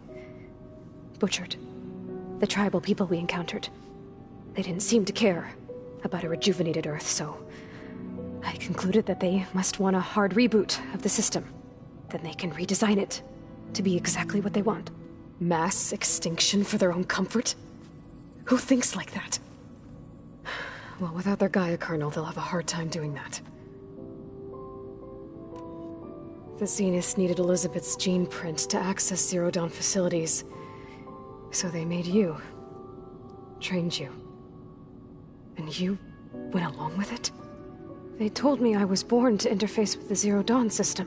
butchered the tribal people we encountered. They didn't seem to care about a rejuvenated Earth, so I concluded that they must want a hard reboot of the system. Then they can redesign it to be exactly what they want. Mass extinction for their own comfort? Who thinks like that? Well, without their Gaia kernel, they'll have a hard time doing that. The Zeniths needed Elizabeth's gene print to access Zero Dawn facilities. So they made you. Trained you. And you went along with it? They told me I was born to interface with the Zero Dawn system.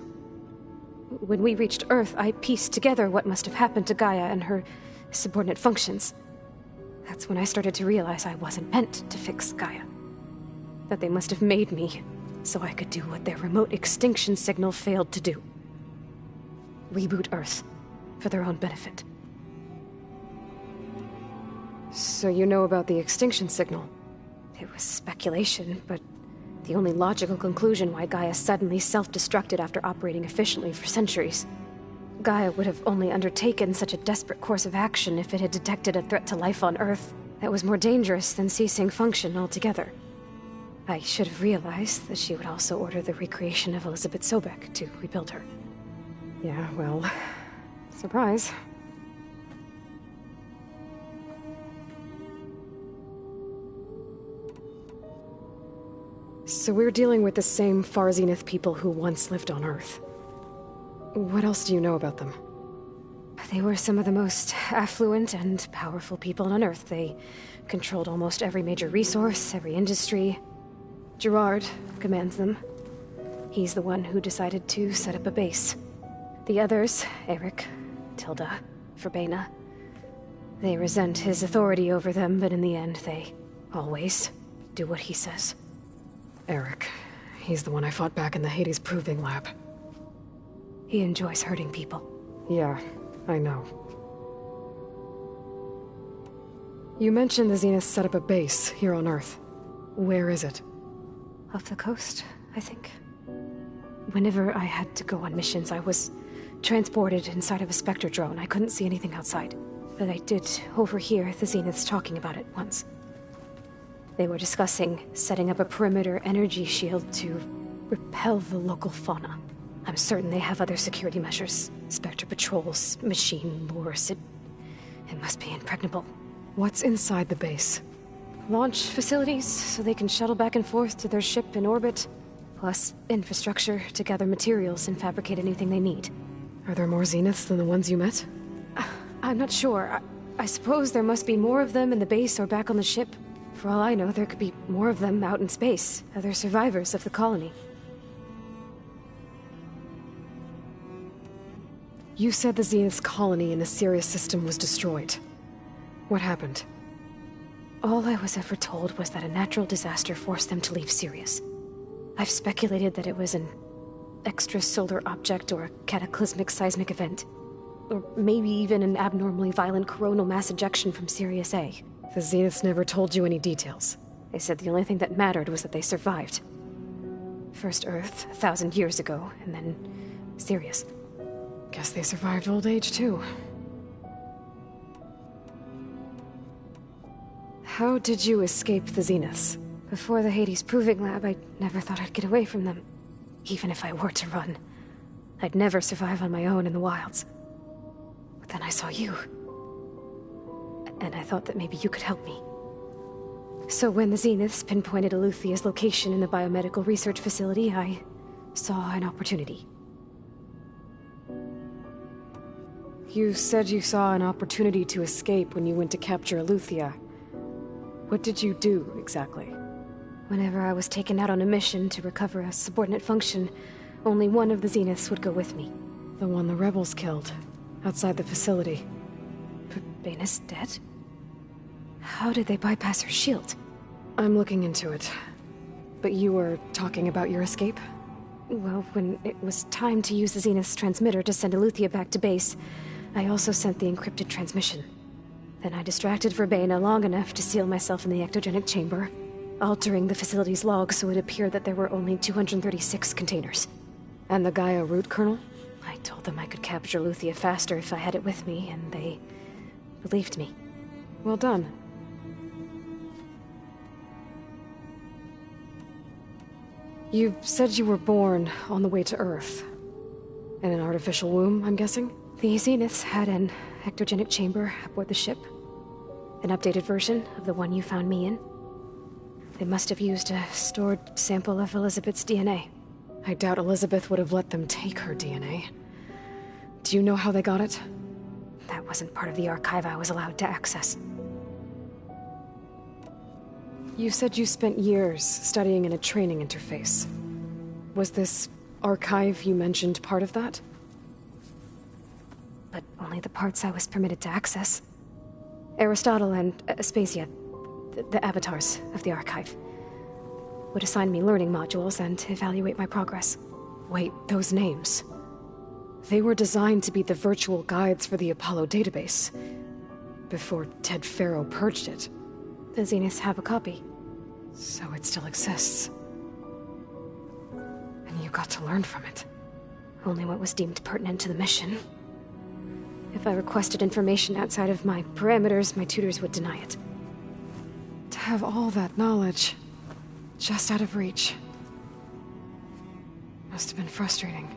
When we reached Earth, I pieced together what must have happened to Gaia and her subordinate functions. That's when I started to realize I wasn't meant to fix Gaia. That they must have made me so I could do what their remote extinction signal failed to do. Reboot Earth for their own benefit. So you know about the extinction signal? It was speculation, but the only logical conclusion why Gaia suddenly self-destructed after operating efficiently for centuries. Gaia would have only undertaken such a desperate course of action if it had detected a threat to life on Earth that was more dangerous than ceasing function altogether. I should have realized that she would also order the recreation of Elizabeth Sobek to rebuild her. Yeah, well, surprise. So we're dealing with the same Far Zenith people who once lived on Earth. What else do you know about them? They were some of the most affluent and powerful people on Earth. They controlled almost every major resource, every industry. Gerard commands them. He's the one who decided to set up a base. The others, Eric, Tilda, Verbena, they resent his authority over them, but in the end, they always do what he says. Eric, he's the one I fought back in the Hades Proving Lab. He enjoys hurting people. Yeah, I know. You mentioned the Zeniths set up a base here on Earth. Where is it? Off the coast, I think. Whenever I had to go on missions, I was transported inside of a Spectre drone. I couldn't see anything outside. But I did overhear the Zeniths talking about it once. They were discussing setting up a perimeter energy shield to repel the local fauna. I'm certain they have other security measures. Spectre patrols, machine lures. It must be impregnable. What's inside the base? Launch facilities, so they can shuttle back and forth to their ship in orbit. Plus infrastructure to gather materials and fabricate anything they need. Are there more Zeniths than the ones you met? I'm not sure. I suppose there must be more of them in the base or back on the ship. For all I know, there could be more of them out in space. Other survivors of the colony. You said the Zenith's colony in the Sirius system was destroyed. What happened? All I was ever told was that a natural disaster forced them to leave Sirius. I've speculated that it was an extrasolar object or a cataclysmic seismic event. Or maybe even an abnormally violent coronal mass ejection from Sirius A. The Zeniths never told you any details. They said the only thing that mattered was that they survived. First Earth, 1,000 years ago, and then Sirius. Guess they survived old age, too. How did you escape the Zeniths? Before the Hades Proving Lab, I never thought I'd get away from them. Even if I were to run, I'd never survive on my own in the wilds. But then I saw you. And I thought that maybe you could help me. So when the Zeniths pinpointed Eluthia's location in the biomedical research facility, I saw an opportunity. You said you saw an opportunity to escape when you went to capture Eluthia. What did you do, exactly? Whenever I was taken out on a mission to recover a subordinate function, only one of the Zeniths would go with me. The one the rebels killed, outside the facility. But Baina's dead? How did they bypass her shield? I'm looking into it. But you were talking about your escape? Well, when it was time to use the Zenith's transmitter to send Eluthia back to base, I also sent the encrypted transmission. Then I distracted Verbena long enough to seal myself in the ectogenic chamber, altering the facility's log so it appeared that there were only 236 containers. And the Gaia root kernel? I told them I could capture Eluthia faster if I had it with me, and they believed me. Well done. You said you were born on the way to Earth. In an artificial womb, I'm guessing? The Zeniths had an ectogenic chamber aboard the ship. An updated version of the one you found me in. They must have used a stored sample of Elizabeth's DNA. I doubt Elizabeth would have let them take her DNA. Do you know how they got it? That wasn't part of the archive I was allowed to access. You said you spent years studying in a training interface. Was this archive you mentioned part of that? But only the parts I was permitted to access. Aristotle and Aspasia, the avatars of the archive, would assign me learning modules and evaluate my progress. Wait, those names. They were designed to be the virtual guides for the Apollo database, before Ted Faro purged it. The Zeniths have a copy, so it still exists. And you got to learn from it. Only what was deemed pertinent to the mission. If I requested information outside of my parameters, my tutors would deny it. To have all that knowledge, just out of reach, must have been frustrating.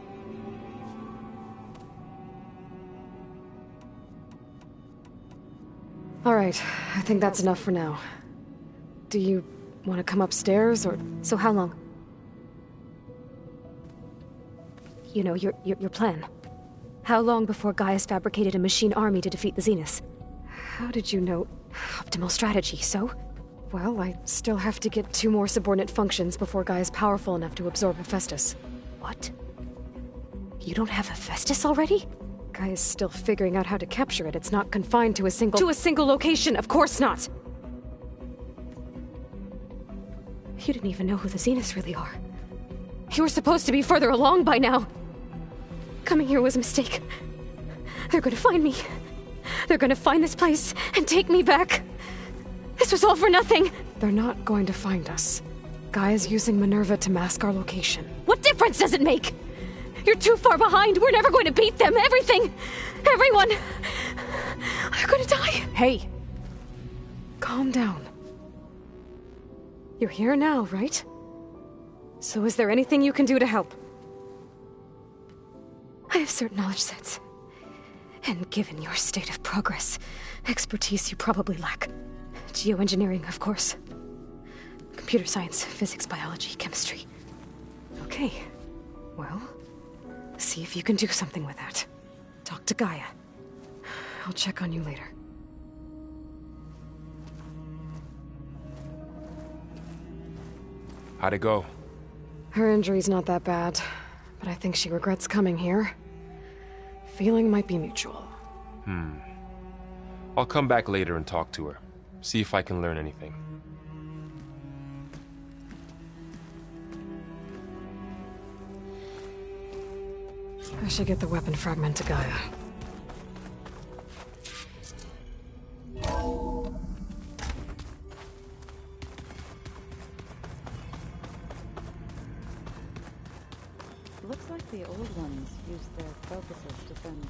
All right, I think that's enough for now. Do you want to come upstairs, or... So how long? You know, your plan. How long before Gaia's fabricated a machine army to defeat the Zeniths? How did you know? Optimal strategy, so? Well, I still have to get 2 more subordinate functions before Gaia's powerful enough to absorb Hephaestus. What? You don't have Hephaestus already? Gaia's still figuring out how to capture it. It's not confined to a single... To a single location! Of course not! You didn't even know who the Zeniths really are. You were supposed to be further along by now. Coming here was a mistake. They're gonna find me. They're gonna find this place and take me back. This was all for nothing. They're not going to find us. Gaia's using Minerva to mask our location. What difference does it make? You're too far behind. We're never going to beat them. Everything. Everyone. They're gonna die. Hey. Calm down. You're here now, right? So is there anything you can do to help? I have certain knowledge sets. And given your state of progress, expertise you probably lack. Geoengineering, of course. Computer science, physics, biology, chemistry. Okay. Well, see if you can do something with that. Talk to Gaia. I'll check on you later. How'd it go? Her injury's not that bad, but I think she regrets coming here. Feeling might be mutual. I'll come back later and talk to her. See if I can learn anything. I should get the weapon fragment to Gaia. Looks like the old ones used their focuses to send...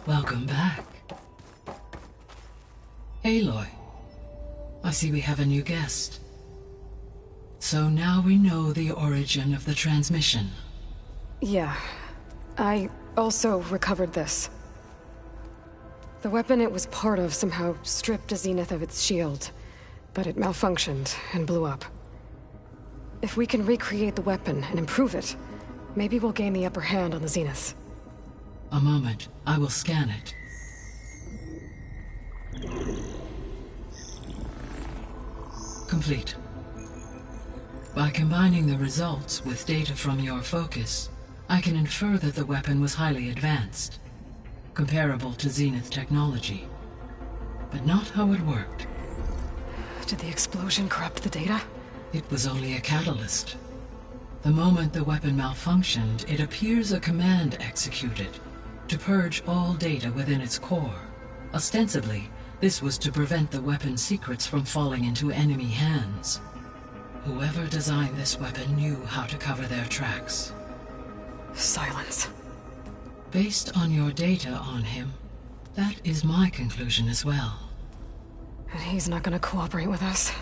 Welcome back. Aloy, I see we have a new guest. So now we know the origin of the transmission. Yeah. I also recovered this. The weapon it was part of somehow stripped Zenith of its shield, but it malfunctioned and blew up. If we can recreate the weapon and improve it, maybe we'll gain the upper hand on the Zeniths. A moment. I will scan it. Complete. By combining the results with data from your focus, I can infer that the weapon was highly advanced, comparable to Zenith technology. But not how it worked. Did the explosion corrupt the data? It was only a catalyst. The moment the weapon malfunctioned, it appears a command executed to purge all data within its core. Ostensibly, this was to prevent the weapon's secrets from falling into enemy hands. Whoever designed this weapon knew how to cover their tracks. Silence. Based on your data on him, that is my conclusion as well. And he's not gonna cooperate with us.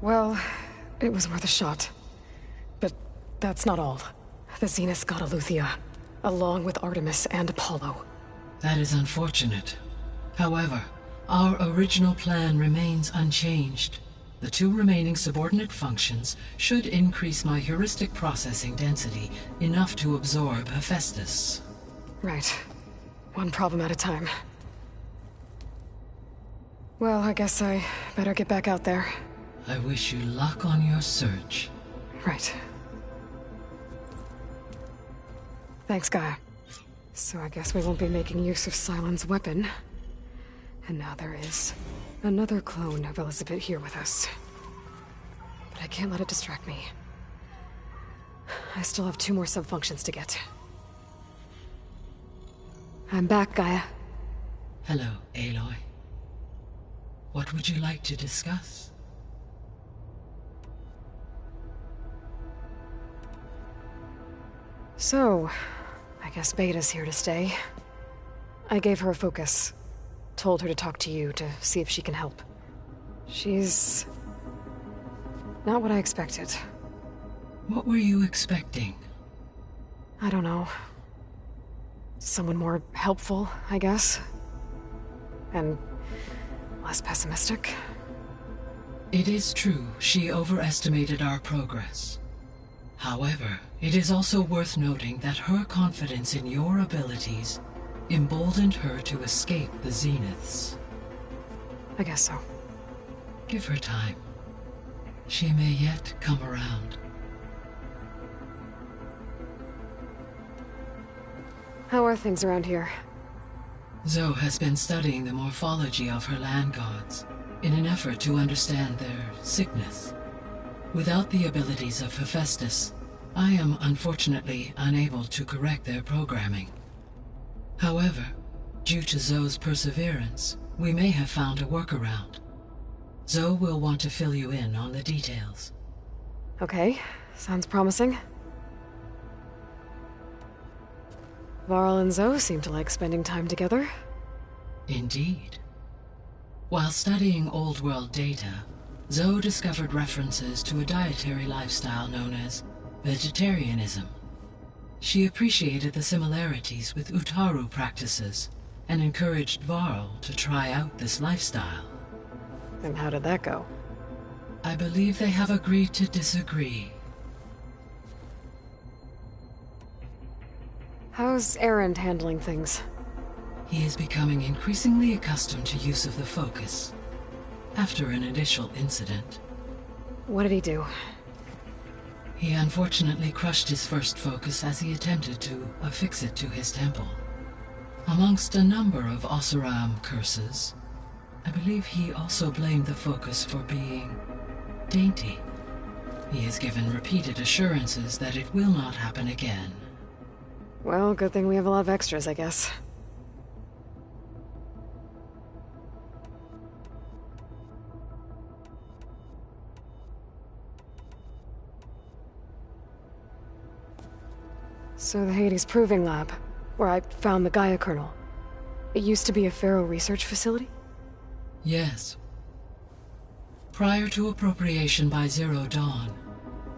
Well, it was worth a shot. But that's not all. The Zeniths got Eleuthia, along with Artemis and Apollo. That is unfortunate. However, our original plan remains unchanged. The 2 remaining subordinate functions should increase my heuristic processing density enough to absorb Hephaestus. Right. One problem at a time. Well, I guess I better get back out there. I wish you luck on your search. Right. Thanks, Gaia. So I guess we won't be making use of Cylon's weapon. And now there is another clone of Elizabeth here with us. But I can't let it distract me. I still have 2 more subfunctions to get. I'm back, Gaia. Hello, Aloy. What would you like to discuss? So, I guess Beta's here to stay. I gave her a focus. Told her to talk to you to see if she can help. She's not what I expected. What were you expecting? I don't know. Someone more helpful, I guess. And less pessimistic. It is true, she overestimated our progress. However, it is also worth noting that her confidence in your abilities emboldened her to escape the Zeniths. I guess so. Give her time. She may yet come around. How are things around here? Zoe has been studying the morphology of her land gods in an effort to understand their sickness. Without the abilities of Hephaestus, I am unfortunately unable to correct their programming. However, due to Zoe's perseverance, we may have found a workaround. Zoe will want to fill you in on the details. Okay, sounds promising. Varl and Zoe seem to like spending time together. Indeed. While studying Old World data, Zoe discovered references to a dietary lifestyle known as vegetarianism. She appreciated the similarities with Utaru practices and encouraged Varl to try out this lifestyle. And how did that go? I believe they have agreed to disagree. How's Erend handling things? He is becoming increasingly accustomed to use of the focus, after an initial incident. What did he do? He unfortunately crushed his first focus as he attempted to affix it to his temple. Amongst a number of Oseram curses, I believe he also blamed the focus for being dainty. He has given repeated assurances that it will not happen again. Well, good thing we have a lot of extras, I guess. So the Hades Proving Lab, where I found the Gaia kernel. It used to be a Pharaoh research facility? Yes. Prior to appropriation by Zero Dawn,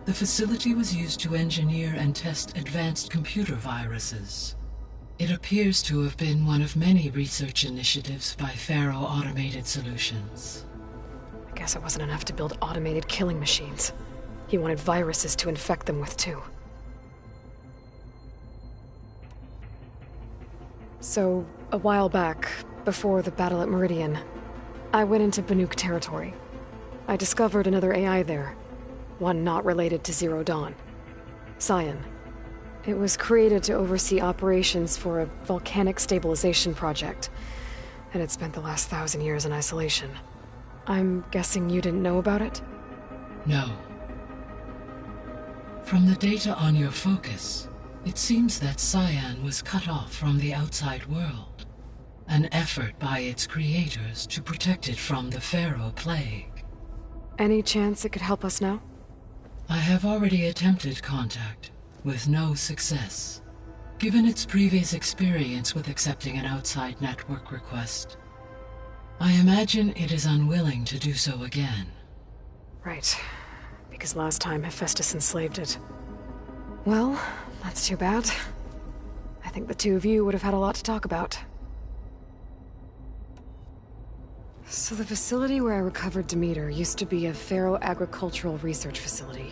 the facility was used to engineer and test advanced computer viruses. It appears to have been one of many research initiatives by Faro Automated Solutions. I guess it wasn't enough to build automated killing machines. He wanted viruses to infect them with, too. So, a while back, before the battle at Meridian, I went into Banuk territory. I discovered another AI there, one not related to Zero Dawn. Cyan. It was created to oversee operations for a volcanic stabilization project, and it spent the last 1,000 years in isolation. I'm guessing you didn't know about it? No. From the data on your focus, it seems that Cyan was cut off from the outside world, an effort by its creators to protect it from the Faro plague. Any chance it could help us now? I have already attempted contact, with no success. Given its previous experience with accepting an outside network request, I imagine it is unwilling to do so again. Right. Because last time Hephaestus enslaved it. Well, that's too bad. I think the two of you would have had a lot to talk about. So the facility where I recovered Demeter used to be a Faro agricultural research facility.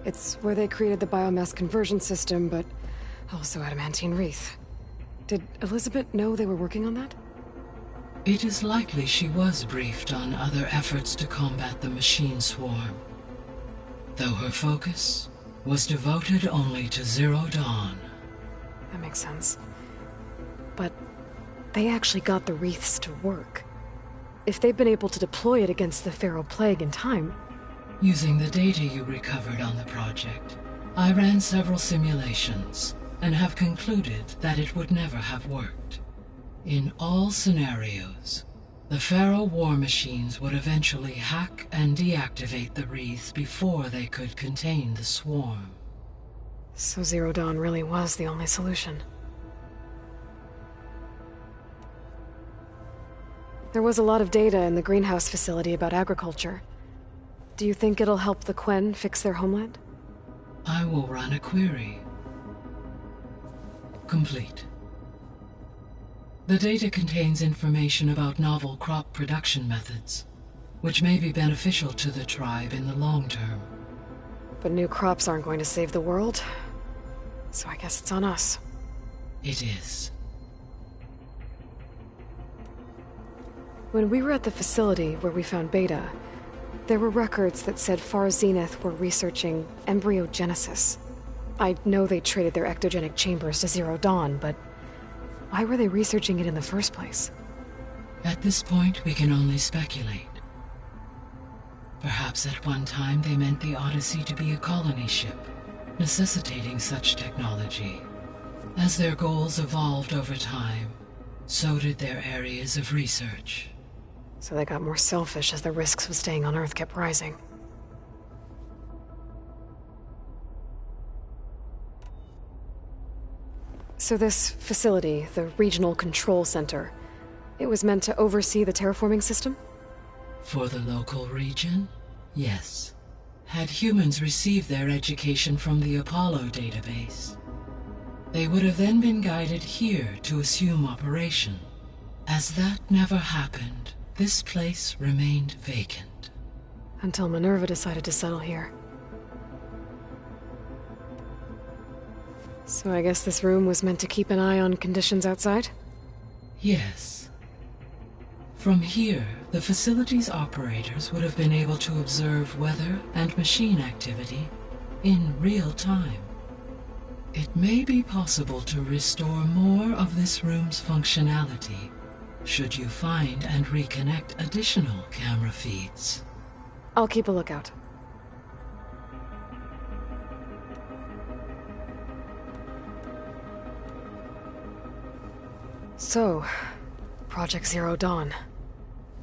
It's where they created the biomass conversion system, but also adamantine wreath. Did Elizabeth know they were working on that? It is likely she was briefed on other efforts to combat the machine swarm, though her focus was devoted only to Zero Dawn. That makes sense. But they actually got the wreaths to work. If they've been able to deploy it against the Faro plague in time... Using the data you recovered on the project, I ran several simulations and have concluded that it would never have worked. In all scenarios, the Faro war machines would eventually hack and deactivate the wreaths before they could contain the swarm. So Zero Dawn really was the only solution. There was a lot of data in the greenhouse facility about agriculture. Do you think it'll help the Quen fix their homeland? I will run a query. Complete. The data contains information about novel crop production methods, which may be beneficial to the tribe in the long term. But new crops aren't going to save the world, so I guess it's on us. It is. When we were at the facility where we found Beta, there were records that said Far Zenith were researching embryogenesis. I know they traded their ectogenic chambers to Zero Dawn, but why were they researching it in the first place? At this point, we can only speculate. Perhaps at one time they meant the Odyssey to be a colony ship, necessitating such technology. As their goals evolved over time, so did their areas of research. So they got more selfish as the risks of staying on Earth kept rising. So this facility, the Regional Control Center, it was meant to oversee the terraforming system? For the local region, yes. Had humans received their education from the Apollo database, they would have then been guided here to assume operation. As that never happened, this place remained vacant. Until Minerva decided to settle here. So I guess this room was meant to keep an eye on conditions outside? Yes. From here, the facility's operators would have been able to observe weather and machine activity in real time. It may be possible to restore more of this room's functionality should you find and reconnect additional camera feeds. I'll keep a lookout. So, Project Zero Dawn.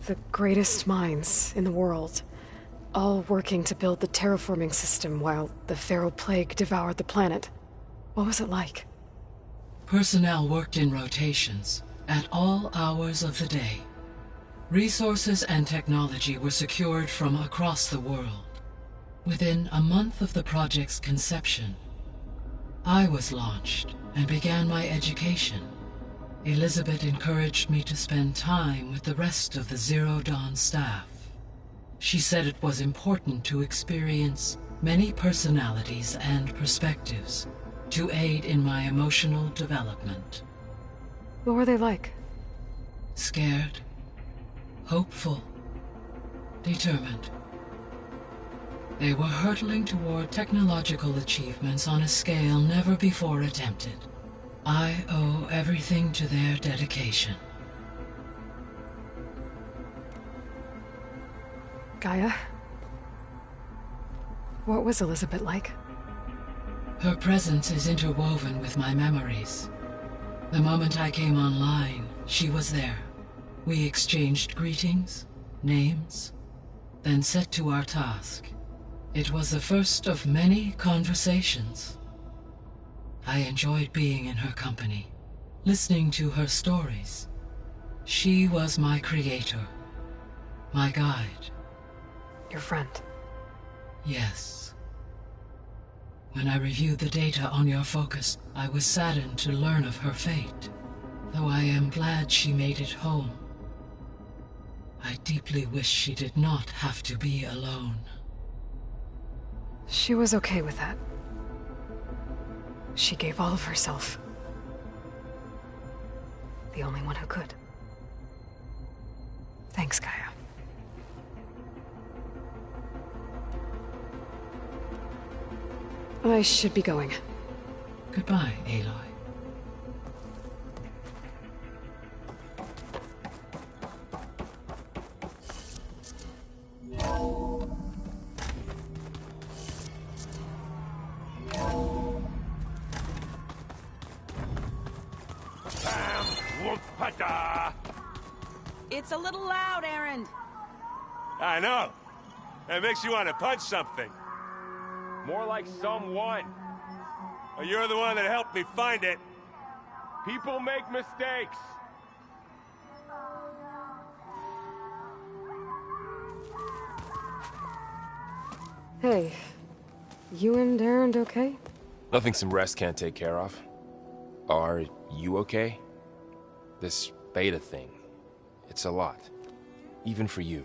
The greatest minds in the world, all working to build the terraforming system while the Faro plague devoured the planet. What was it like? Personnel worked in rotations, at all hours of the day. Resources and technology were secured from across the world. Within a month of the project's conception, I was launched and began my education. Elizabeth encouraged me to spend time with the rest of the Zero Dawn staff. She said it was important to experience many personalities and perspectives to aid in my emotional development. What were they like? Scared, hopeful, determined. They were hurtling toward technological achievements on a scale never before attempted. I owe everything to their dedication. Gaia? What was Elizabeth like? Her presence is interwoven with my memories. The moment I came online, she was there. We exchanged greetings, names, then set to our task. It was the first of many conversations. I enjoyed being in her company, listening to her stories. She was my creator, my guide. Your friend? Yes. When I reviewed the data on your focus, I was saddened to learn of her fate, though I am glad she made it home. I deeply wish she did not have to be alone. She was okay with that. She gave all of herself. The only one who could. Thanks, Gaia. I should be going. Goodbye, Aloy. It's a little loud, Aaron. I know. That makes you want to punch something. More like someone. Well, you're the one that helped me find it. People make mistakes. Hey, you and Aaron okay? Nothing some rest can't take care of. Are you okay? This beta thing, it's a lot. Even for you.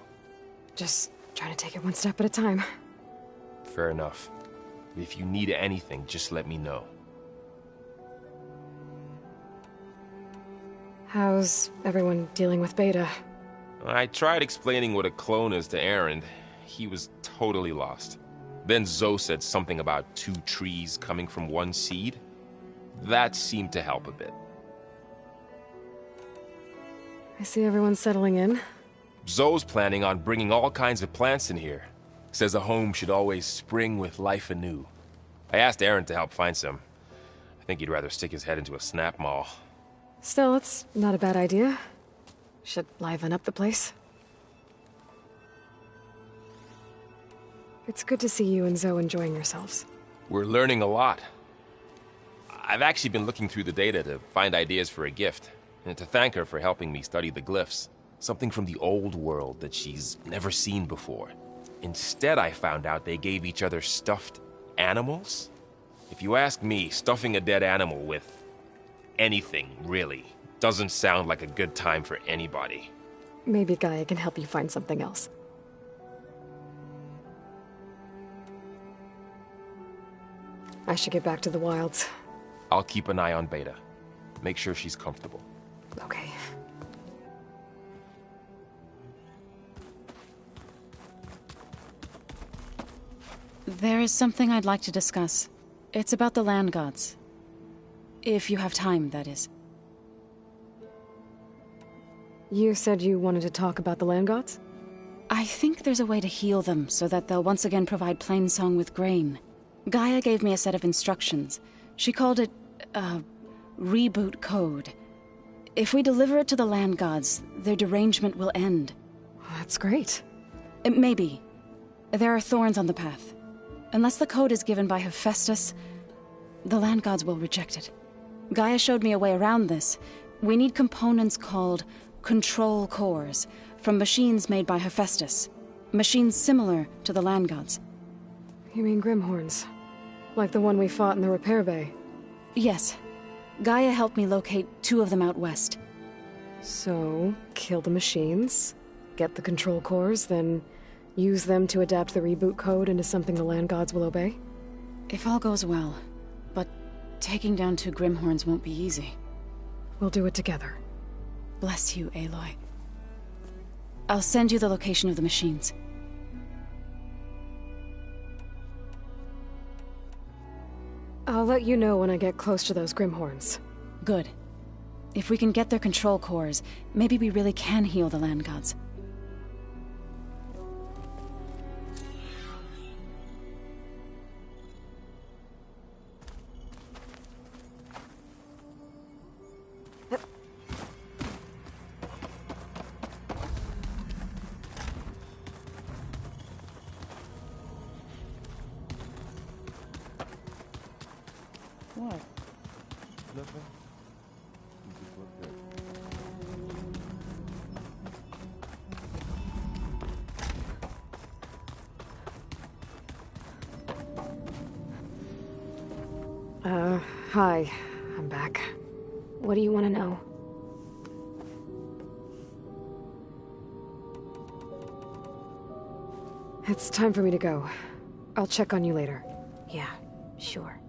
Just trying to take it one step at a time. Fair enough. If you need anything, just let me know. How's everyone dealing with Beta? I tried explaining what a clone is to Aaron. He was totally lost. Then Zoe said something about 2 trees coming from 1 seed. That seemed to help a bit. I see everyone's settling in. Zoe's planning on bringing all kinds of plants in here. Says a home should always spring with life anew. I asked Aaron to help find some. I think he'd rather stick his head into a snap mall. Still, it's not a bad idea. Should liven up the place. It's good to see you and Zoe enjoying yourselves. We're learning a lot. I've actually been looking through the data to find ideas for a gift, and to thank her for helping me study the glyphs. Something from the old world that she's never seen before. Instead, I found out they gave each other stuffed animals. If you ask me, stuffing a dead animal with anything, really, doesn't sound like a good time for anybody. Maybe Gaia can help you find something else. I should get back to the wilds. I'll keep an eye on Beta. Make sure she's comfortable. Okay. There is something I'd like to discuss. It's about the land gods. If you have time, that is. You said you wanted to talk about the land gods? I think there's a way to heal them so that they'll once again provide Plainsong with grain. Gaia gave me a set of instructions. She called it, reboot code. If we deliver it to the land gods, their derangement will end. That's great. Maybe. There are thorns on the path. Unless the code is given by Hephaestus, the land gods will reject it. Gaia showed me a way around this. We need components called control cores from machines made by Hephaestus. Machines similar to the land gods. You mean Grimhorns? Like the one we fought in the repair bay? Yes. Gaia helped me locate 2 of them out west. So, kill the machines, get the control cores, then use them to adapt the reboot code into something the land gods will obey? If all goes well. But taking down 2 Grimhorns won't be easy. We'll do it together. Bless you, Aloy. I'll send you the location of the machines. I'll let you know when I get close to those Grimhorns. Good. If we can get their control cores, maybe we really can heal the land gods. What? Nothing. You just look good. Hi. I'm back. What do you want to know? It's time for me to go. I'll check on you later. Yeah, sure.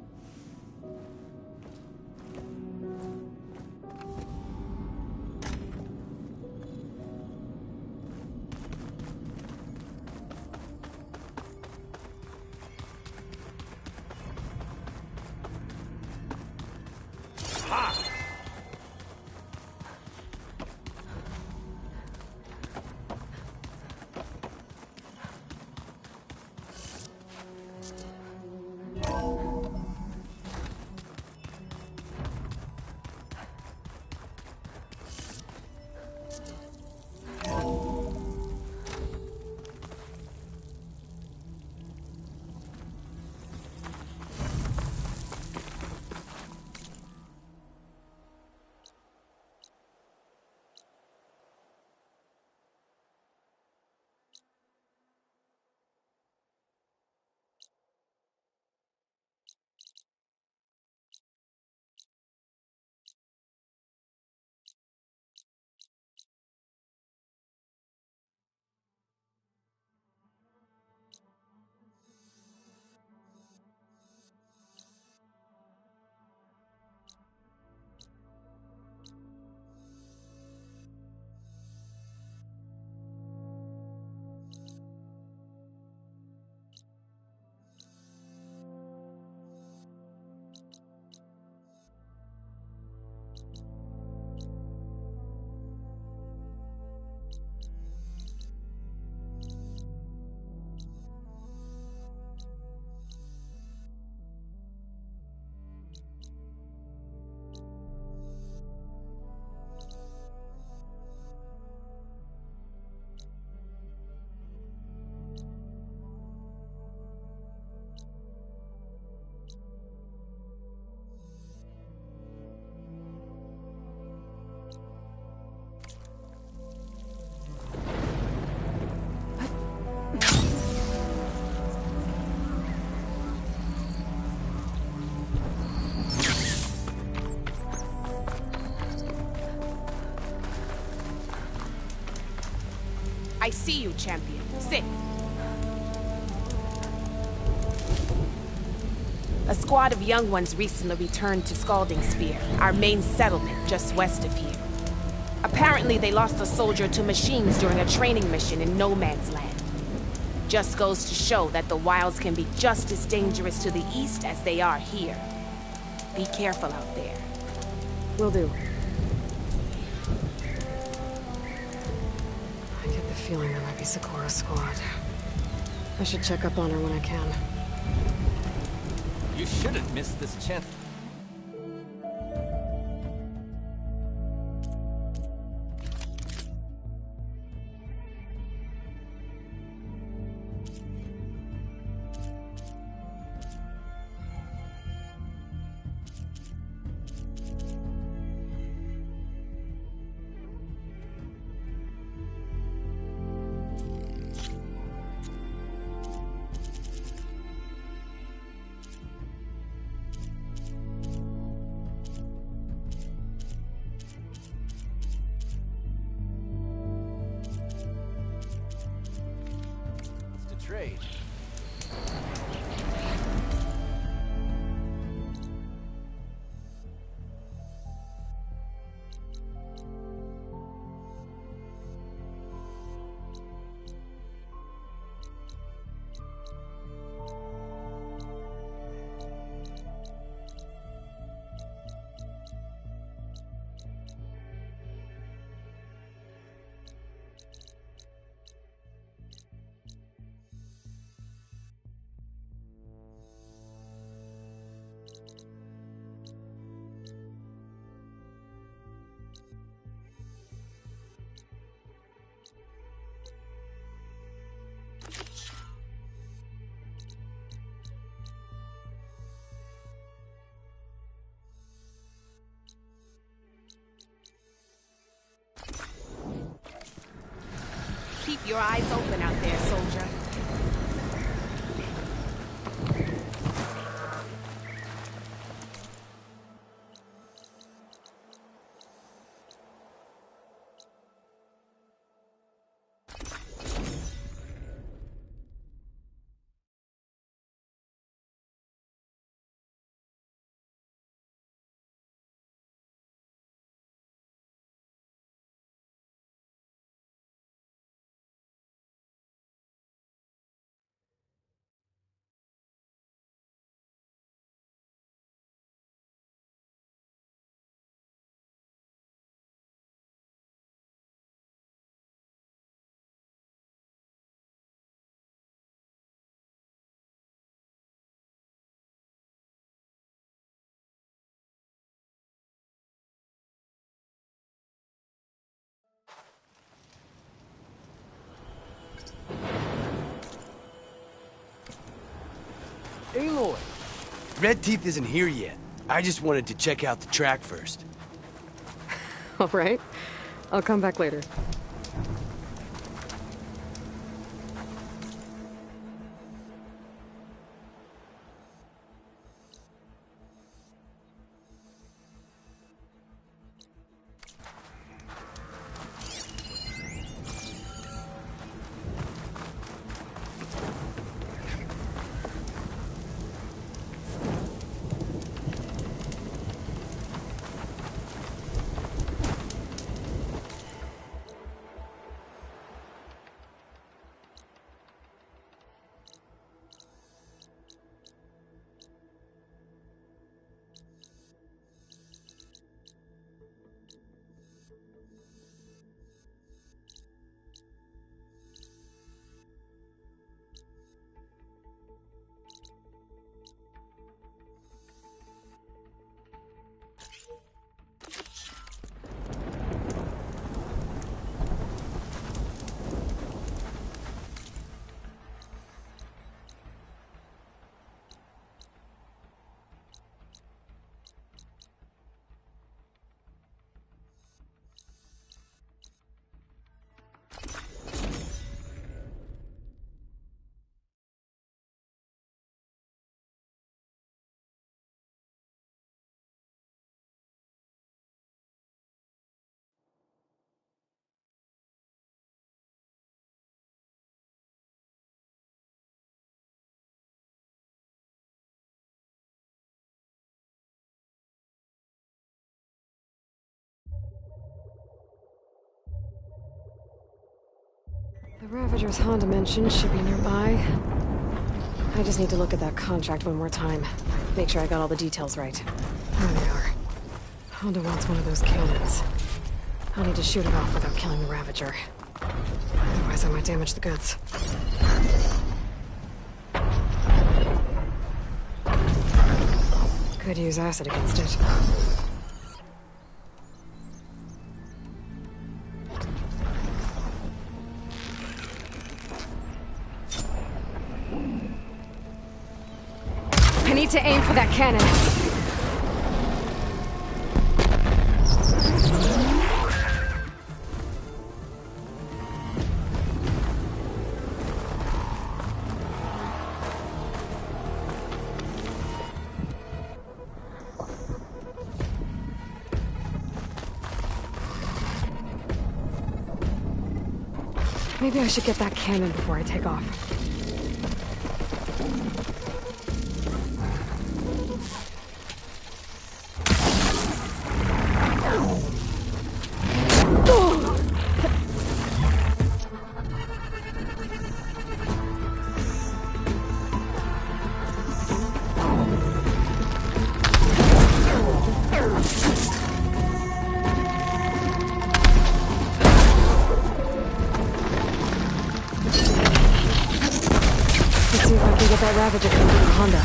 I see you, champion. Sit. A squad of young ones recently returned to Scalding Spear, our main settlement just west of here. Apparently, they lost a soldier to machines during a training mission in No Man's Land. Just goes to show that the wilds can be just as dangerous to the east as they are here. Be careful out there. Will do. I get the feeling that might be Sikora's squad. I should check up on her when I can. You shouldn't miss this chance. trade. Keep your eyes open out there, soldier. Aloy! Red Teeth isn't here yet. I just wanted to check out the track first. All right. I'll come back later. The Ravager's Honda mentioned should be nearby. I just need to look at that contract one more time. Make sure I got all the details right. There they are. Honda wants one of those cannons. I'll need to shoot it off without killing the Ravager. Otherwise I might damage the goods. Could use acid against it. I need to aim for that cannon. Maybe I should get that cannon before I take off. get that Ravager from the Honda.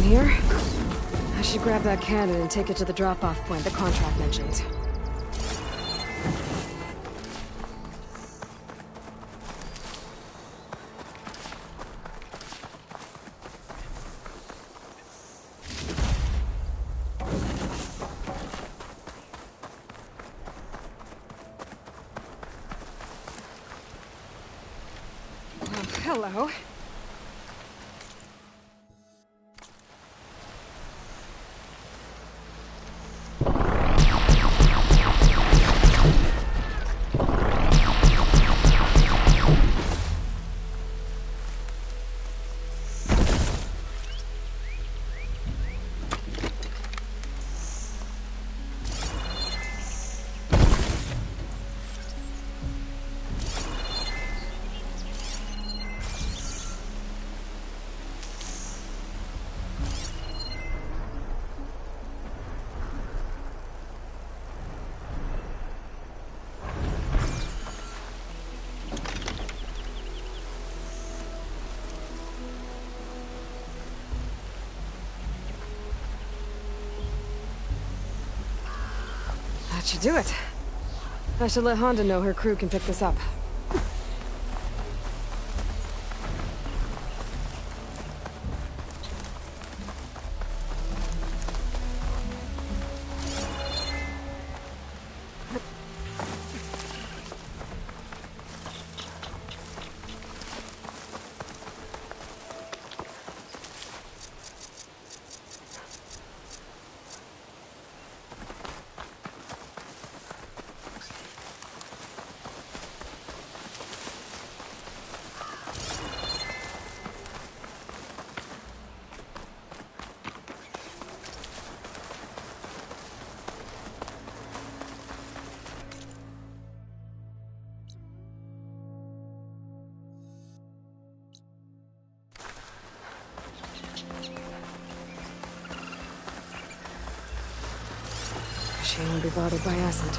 Here? I should grab that cannon and take it to the drop-off point the contract mentioned. Oh, hello. That should do it. I should let Honda know her crew can pick this up. She won't be bothered by acid.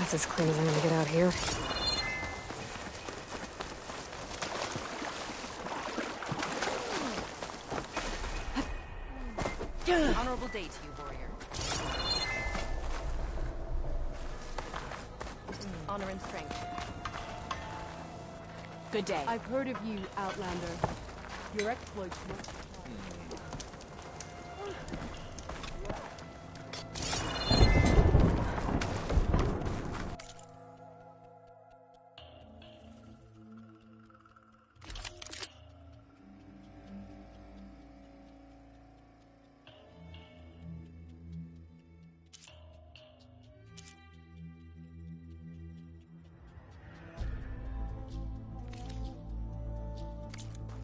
That's as clean as I'm gonna get out here. Honorable day to you, warrior. Honor and strength. Good day. I've heard of you, Outlander. Your exploits must...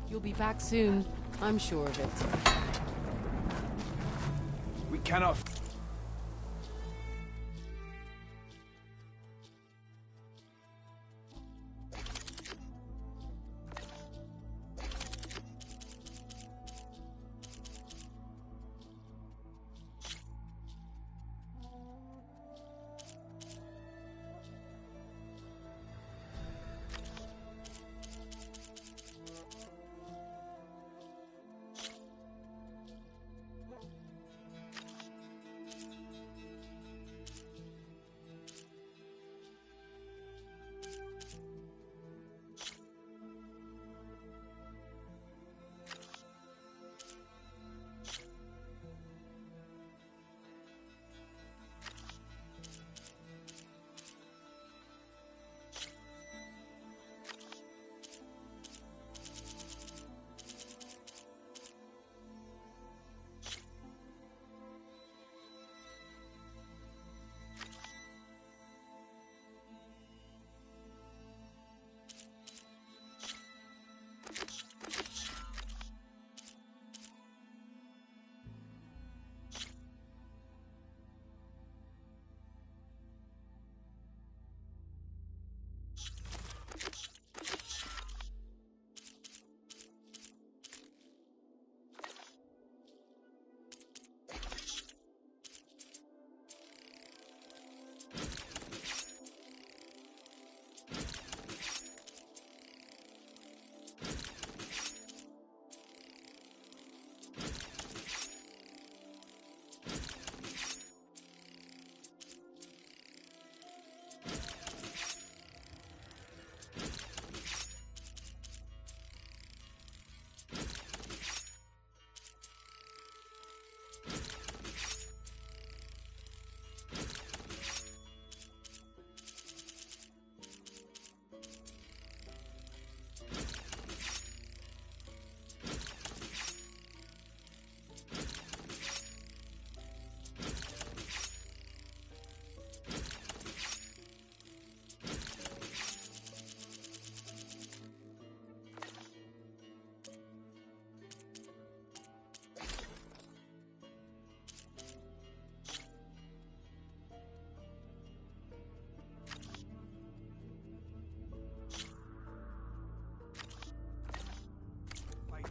You'll be back soon. I'm sure of it. We cannot...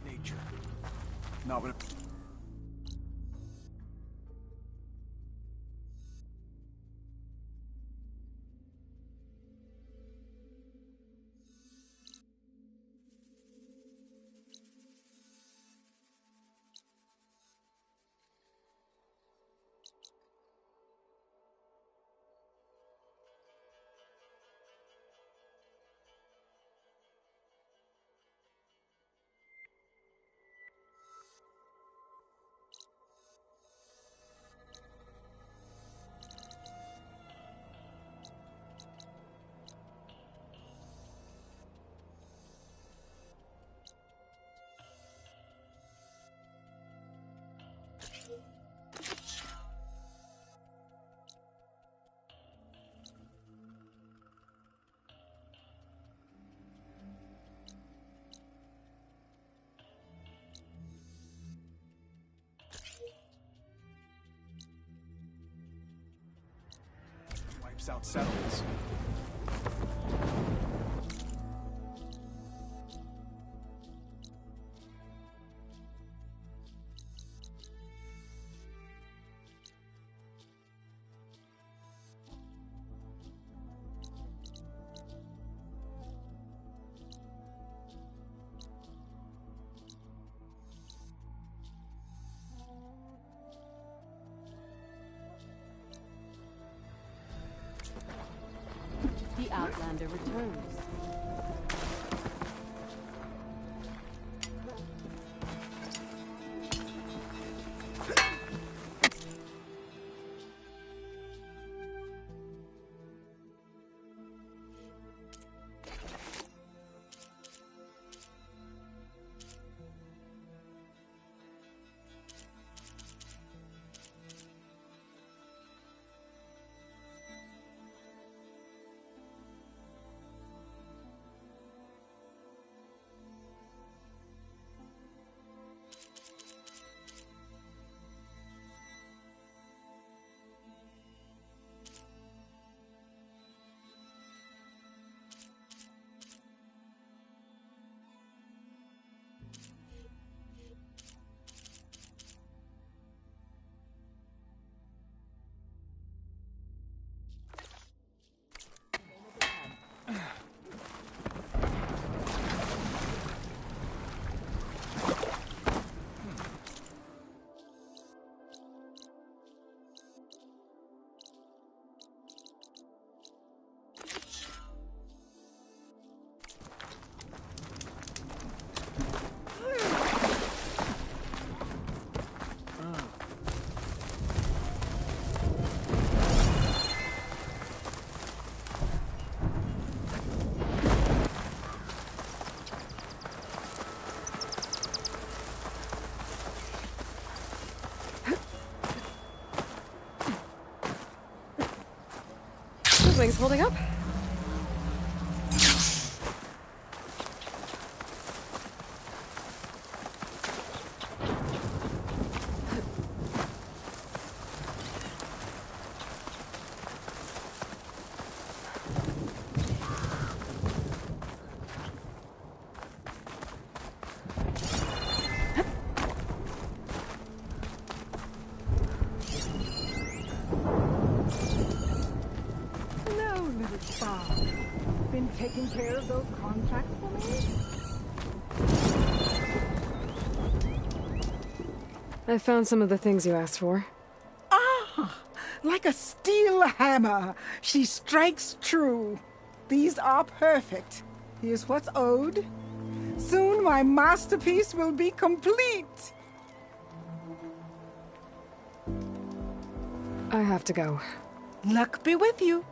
nature. Not what... Wipes out settlements. the Outlander returns. Wings holding up? Been taking care of those contracts for me? I found some of the things you asked for. Ah, like a steel hammer, she strikes true. These are perfect. Here's what's owed. Soon my masterpiece will be complete. I have to go. Luck be with you.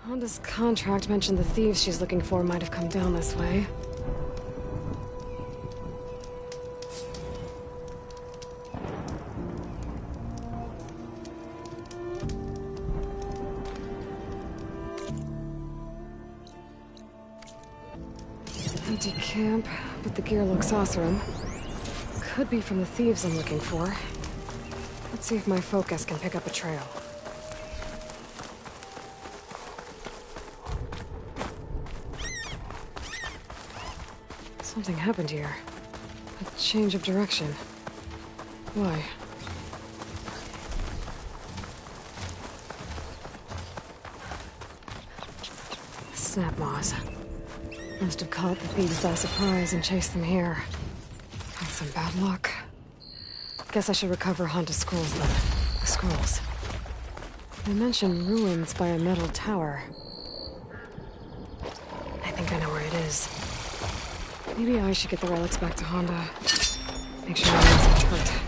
Honda's contract mentioned the thieves she's looking for might have come down this way. Empty camp, but the gear looks awesome. Could be from the thieves I'm looking for. Let's see if my focus can pick up a trail. Something happened here. A change of direction. Why? snap moths. Must have caught the thieves by surprise and chased them here. That's some bad luck. Guess I should recover Honda's scrolls then. The scrolls. They mentioned ruins by a metal tower. I think I know where it is. Maybe I should get the relics back to Honda. Make sure no one's hurt.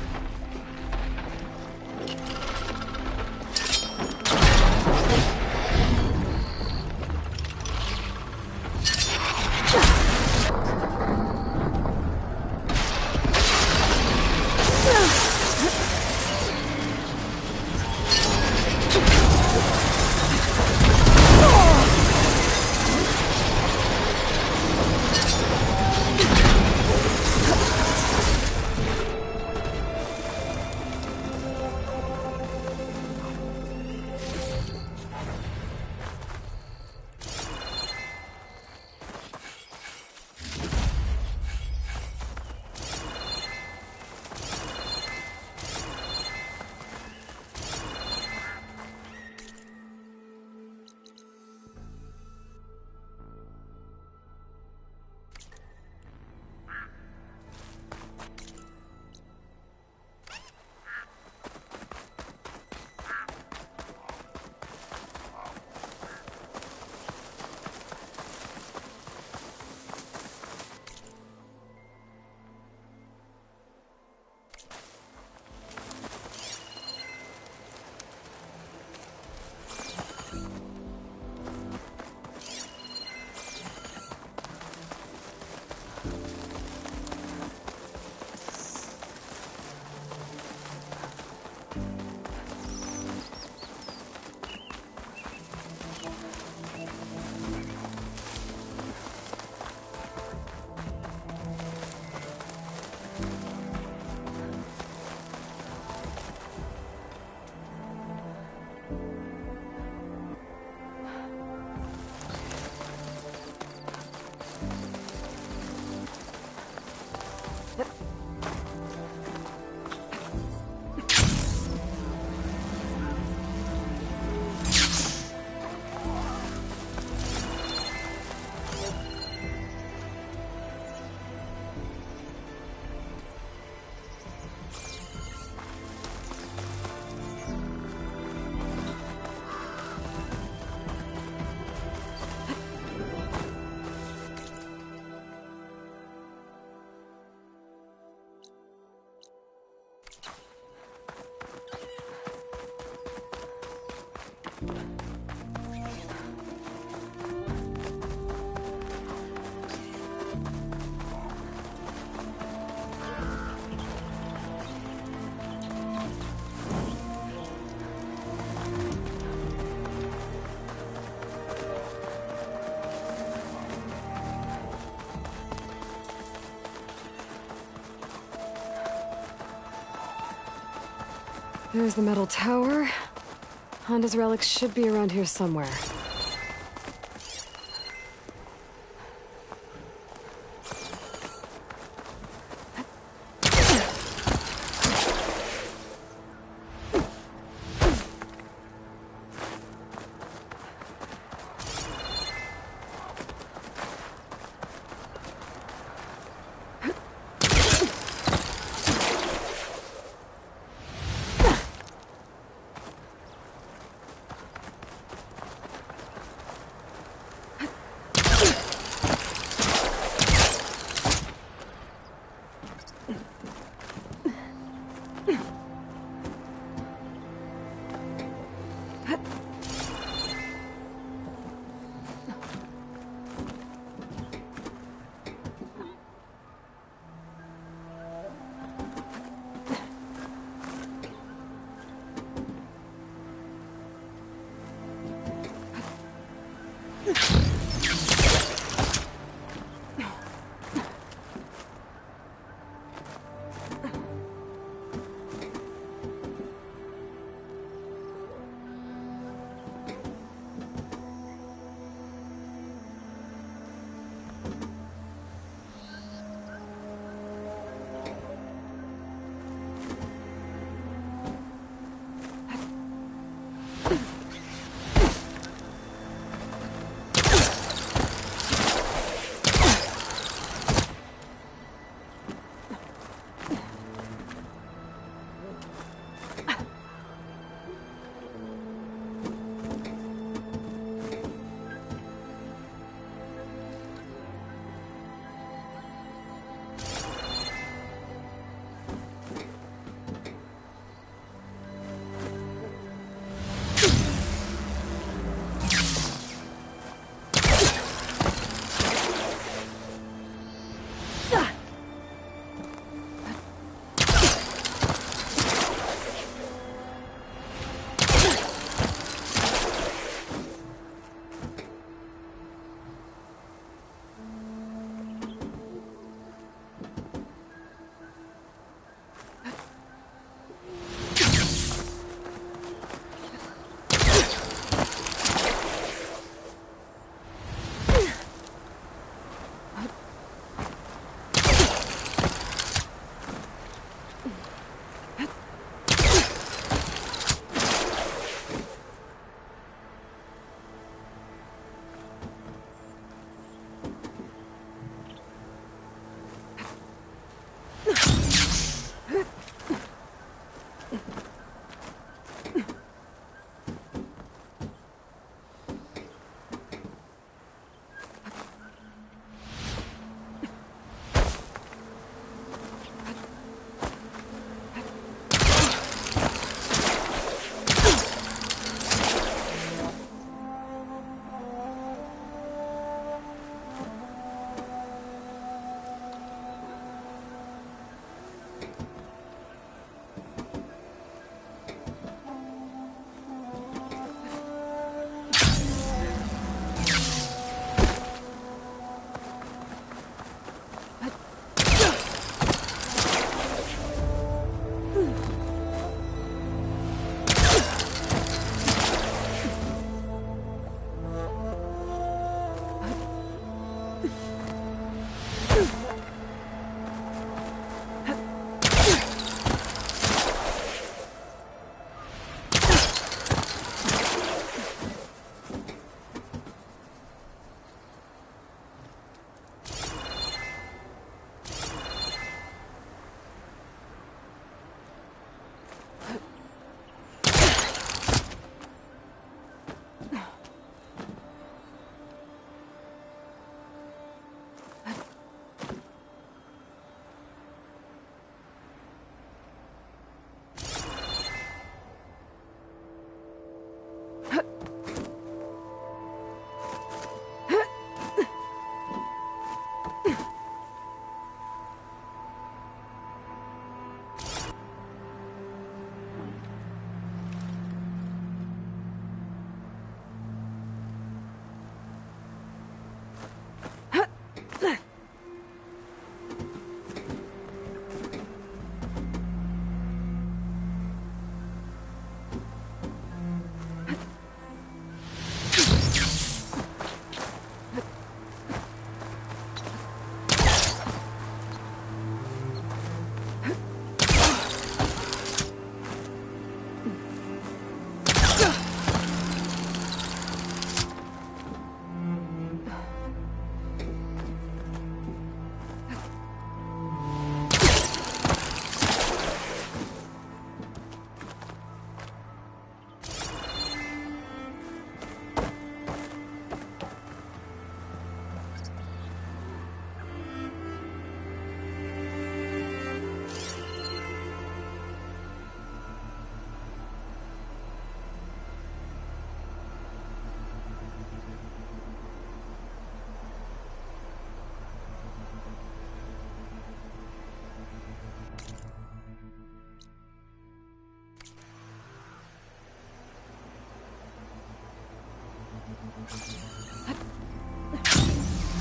There's the metal tower. Honda's relics should be around here somewhere.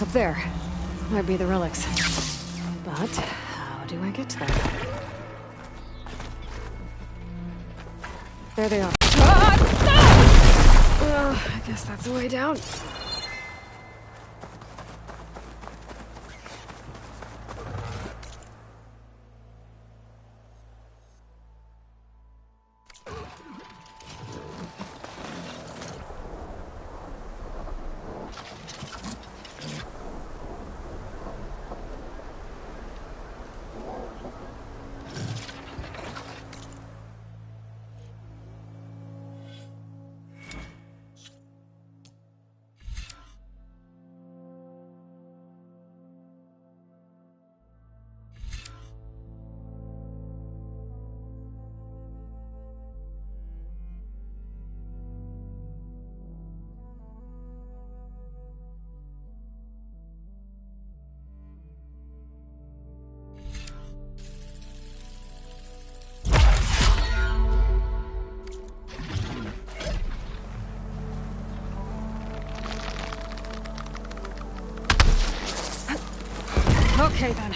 Up there. Might be the relics. But how do I get to them? There they are. Well, I guess that's the way down. Okay then.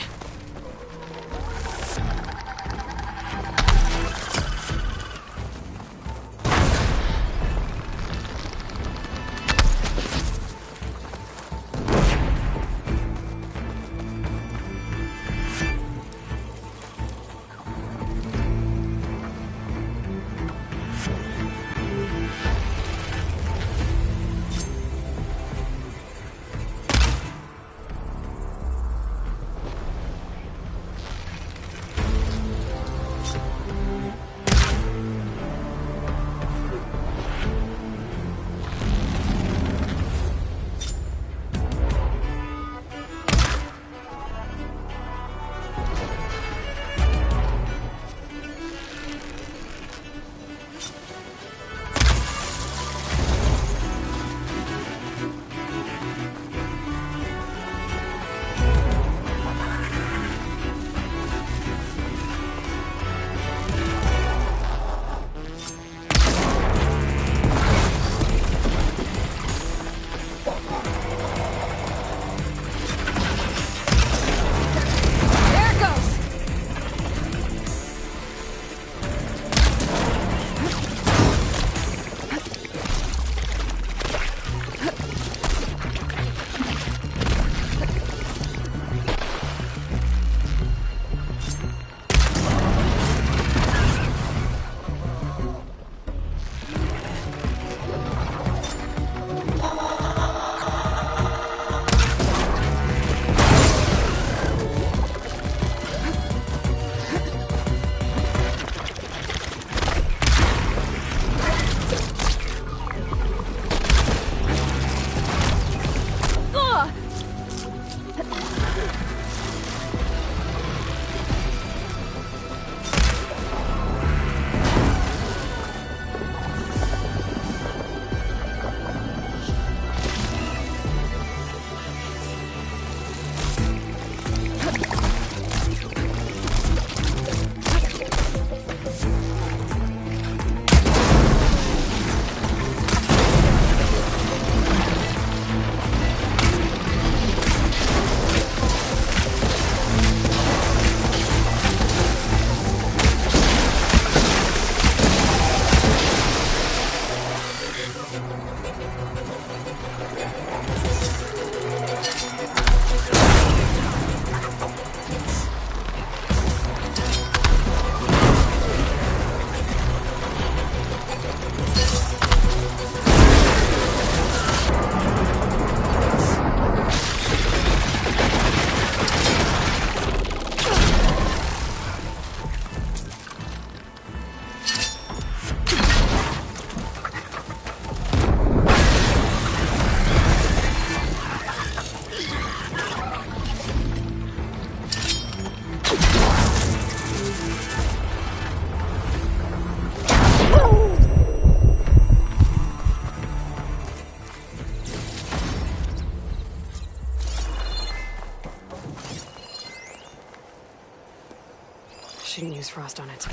Shouldn't use frost on it.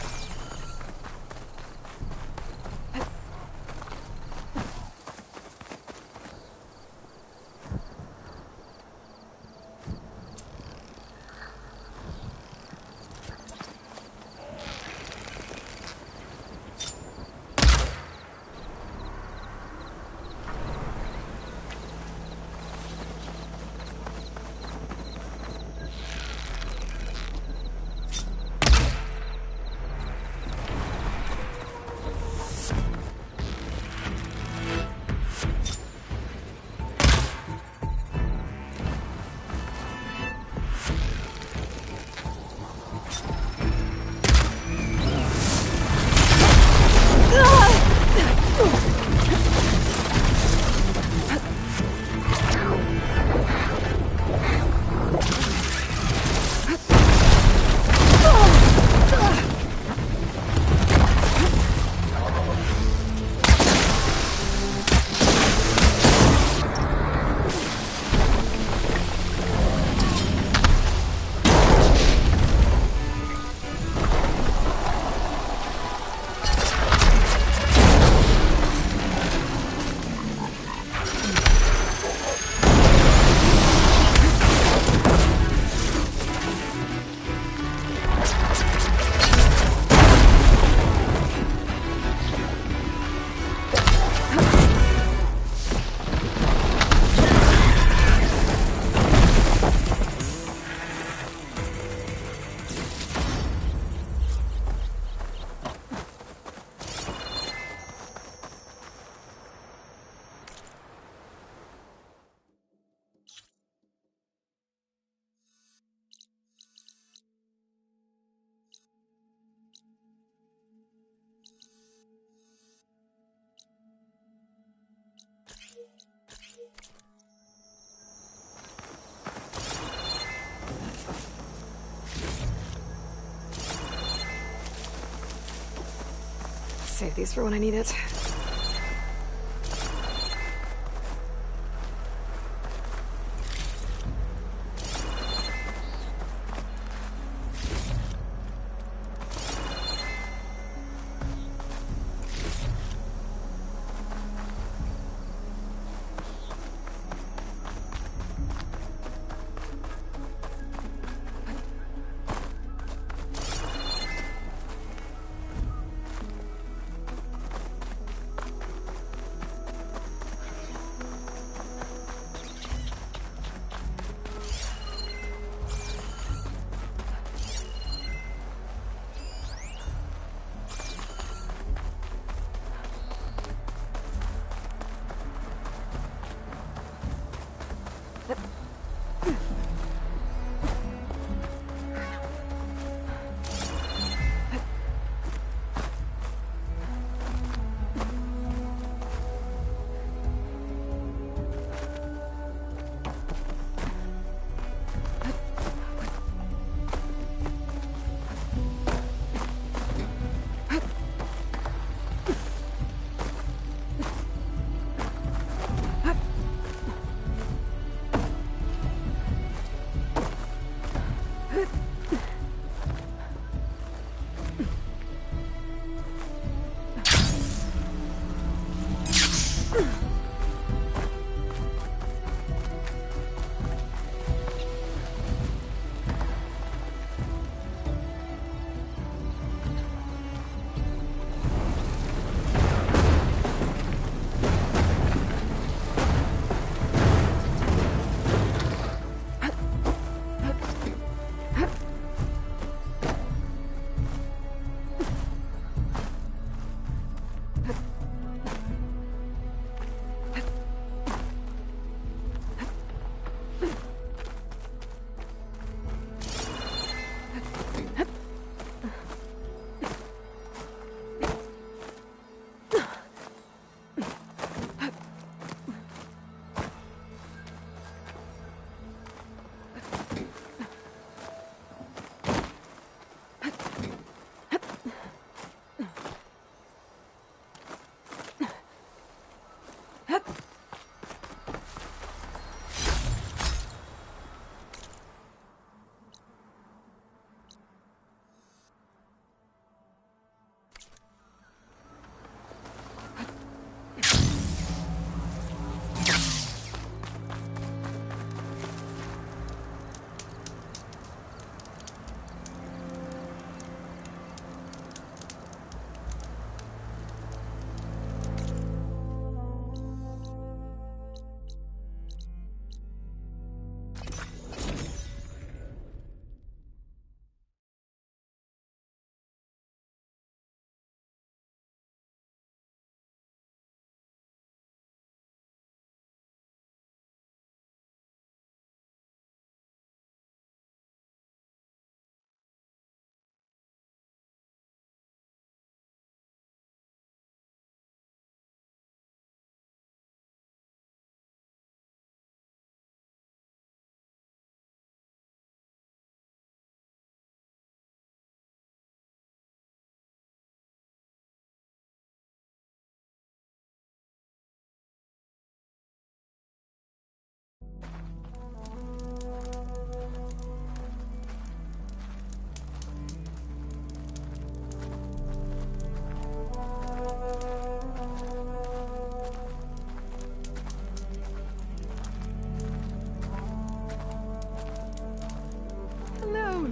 save these for when I need it.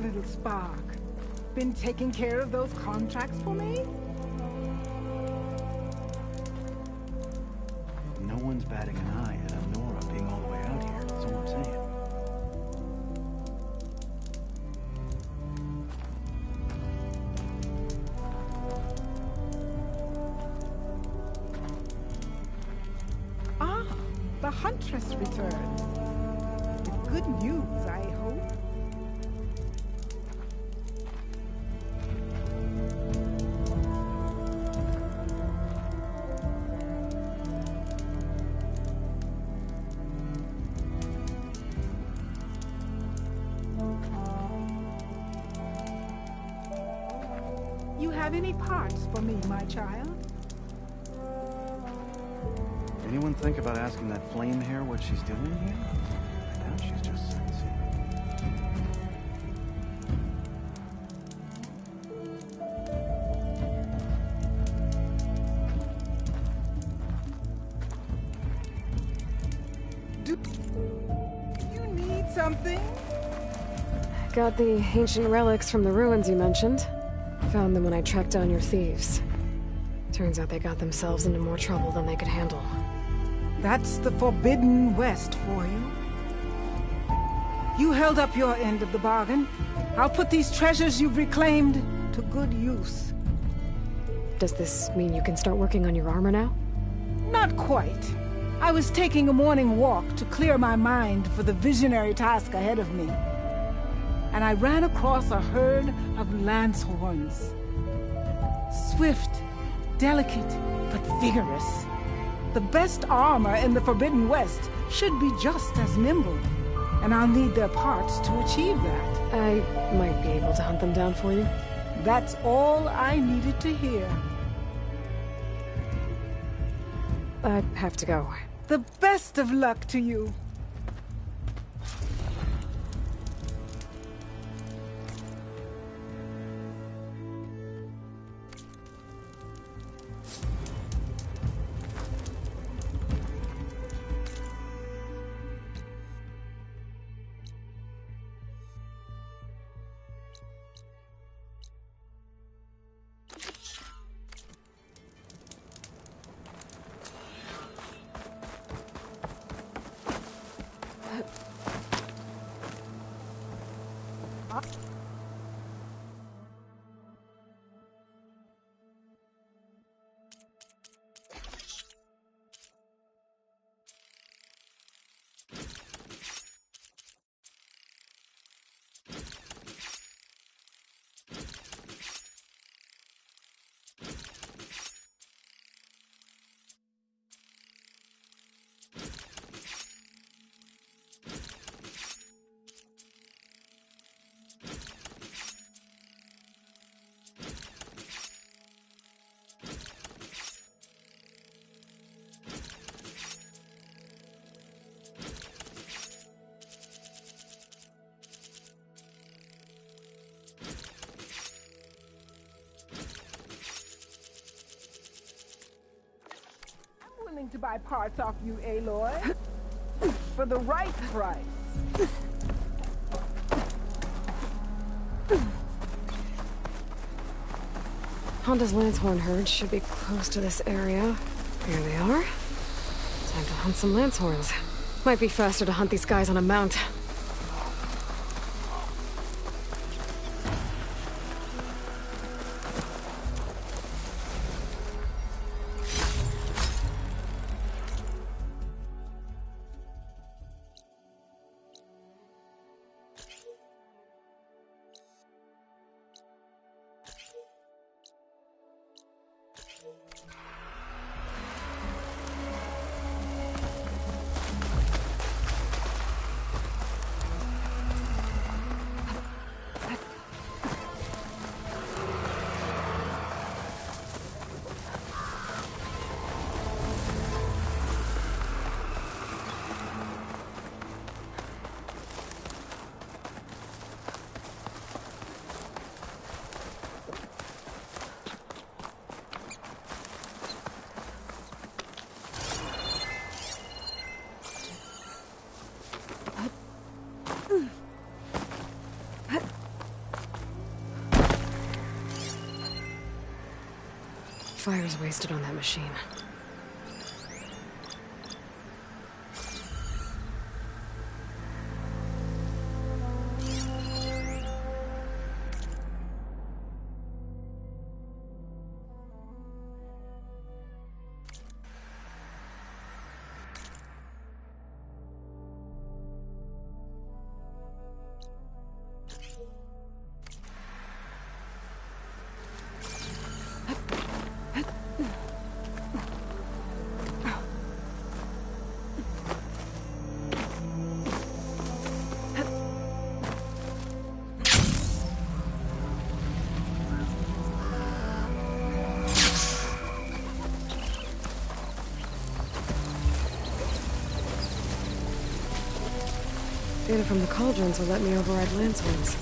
Little Spark. Been taking care of those contracts for me? No one's batting an eye at Nora being all the way out here, that's all I'm saying. Ah, the Huntress returns. With good news, I hope. You have any parts for me, my child? Anyone think about asking that flame hair what she's doing here? I doubt she's just sightseeing. Do you need something? Got the ancient relics from the ruins you mentioned. Found them when I tracked down your thieves. Turns out they got themselves into more trouble than they could handle. That's the Forbidden West for you. You held up your end of the bargain. I'll put these treasures you've reclaimed to good use. Does this mean you can start working on your armor now? Not quite. I was taking a morning walk to clear my mind for the visionary task ahead of me. And I ran across a herd of lancehorns. Swift, delicate, but vigorous. The best armor in the Forbidden West should be just as nimble. And I'll need their parts to achieve that. I might be able to hunt them down for you. That's all I needed to hear. I have to go. The best of luck to you. Willing to buy parts off you, Aloy. For the right price. Honda's Lancehorn herd should be close to this area. Here they are. Time to hunt some Lancehorns. Might be faster to hunt these guys on a mount. Fire's wasted on that machine. Data from the cauldrons will let me override lance winds.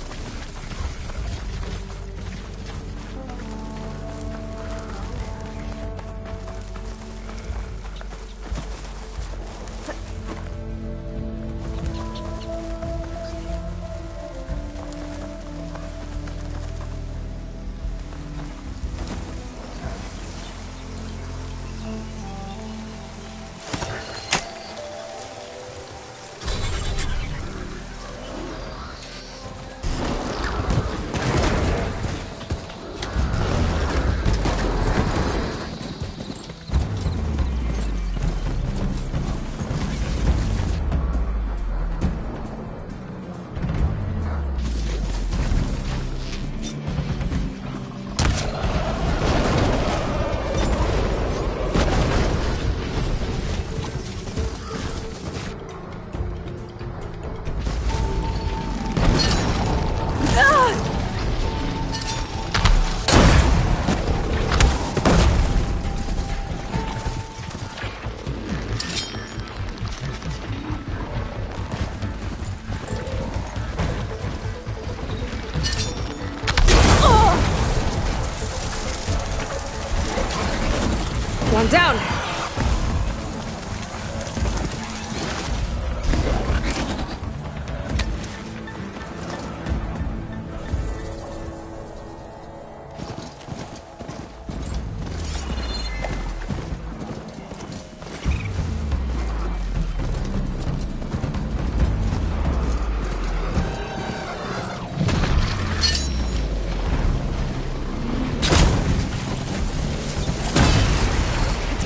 One down!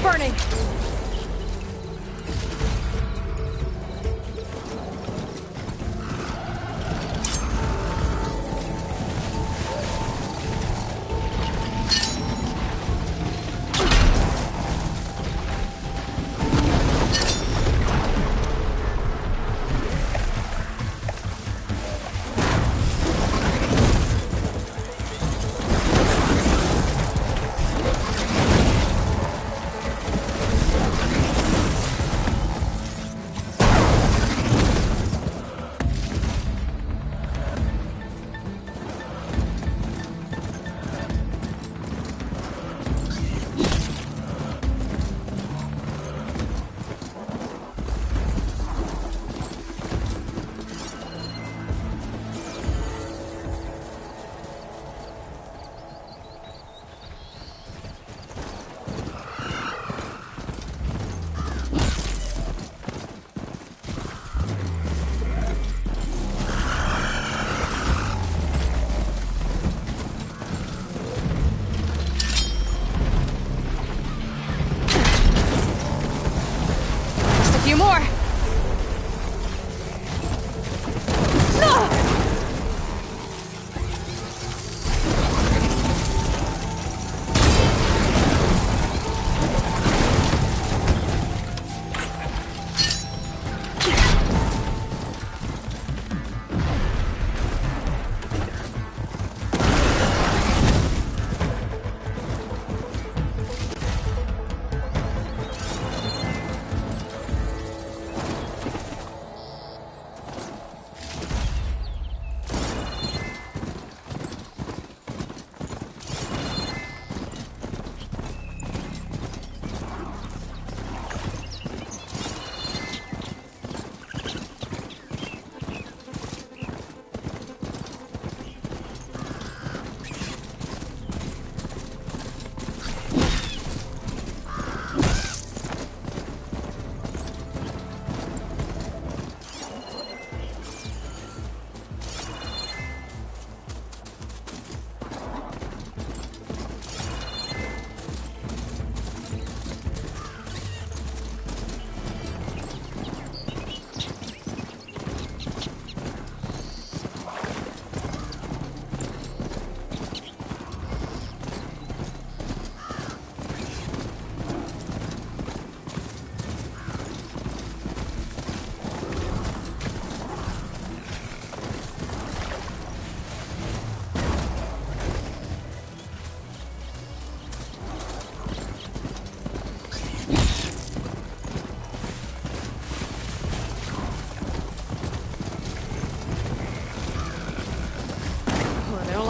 Burning!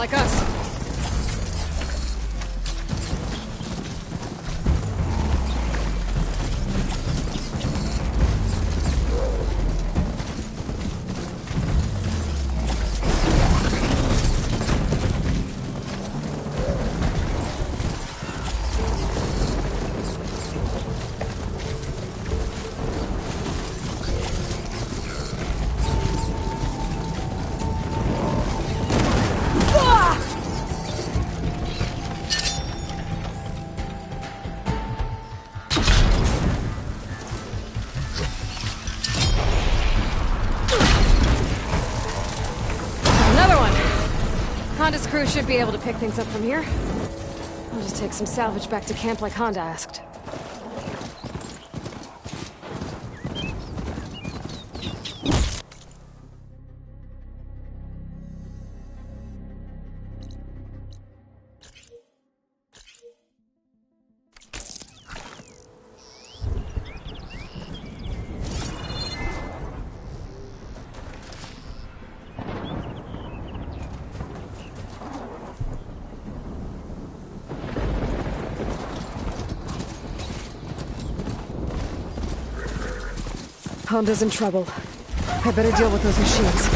like us. Honda's crew should be able to pick things up from here. I'll just take some salvage back to camp like Honda asked. Honda's in trouble. I better deal with those machines.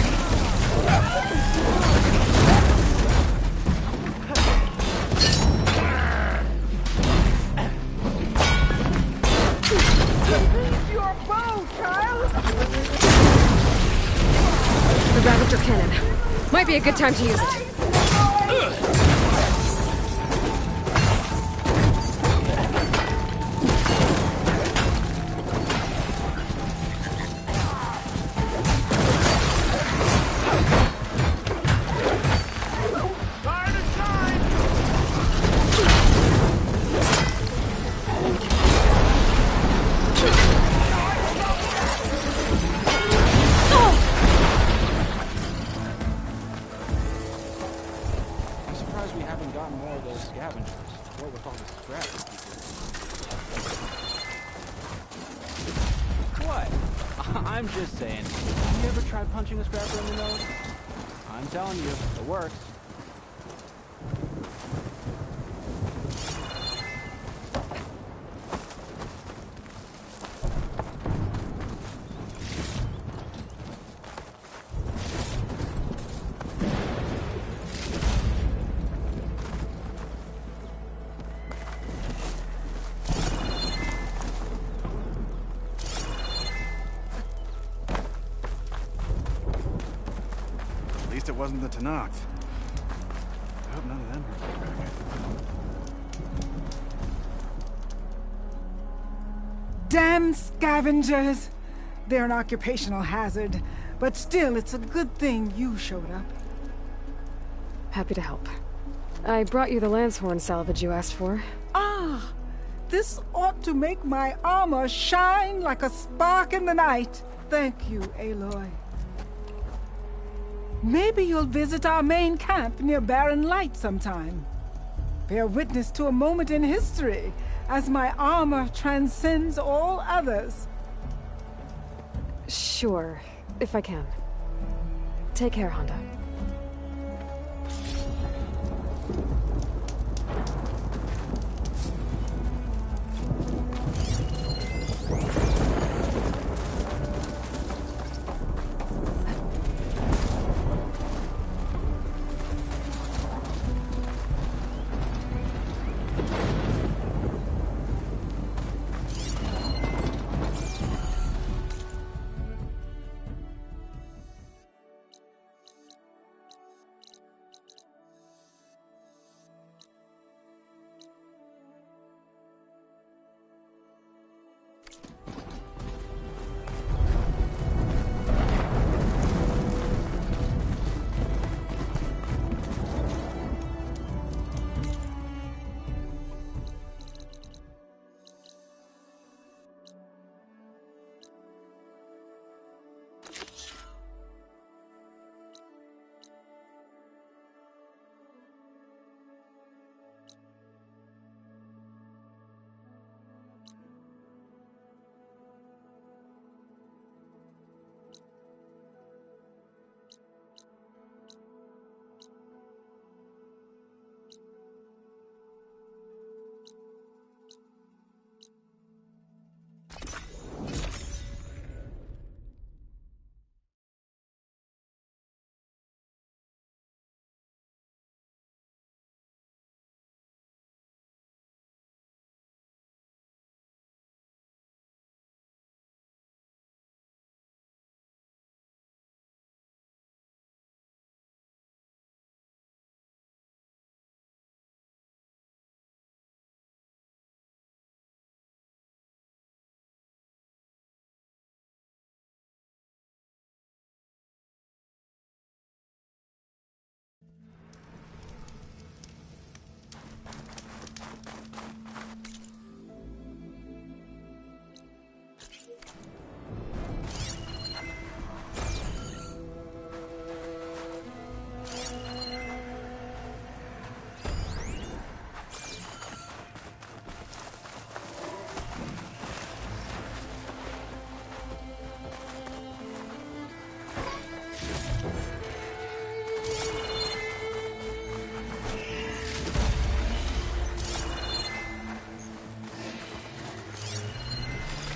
Your bow, child! The Ravager cannon. Might be a good time to use it. I'm just saying, have you ever tried punching a scrapper in the nose? I'm telling you, it works. It wasn't the Tanakh. I hope none of them are. Damn scavengers! They're an occupational hazard, but still, it's a good thing you showed up. Happy to help. I brought you the Lancehorn salvage you asked for. Ah! This ought to make my armor shine like a spark in the night. Thank you, Aloy. Maybe you'll visit our main camp near Barren Light sometime. Bear witness to a moment in history as my armor transcends all others. Sure, if I can. Take care, Honda.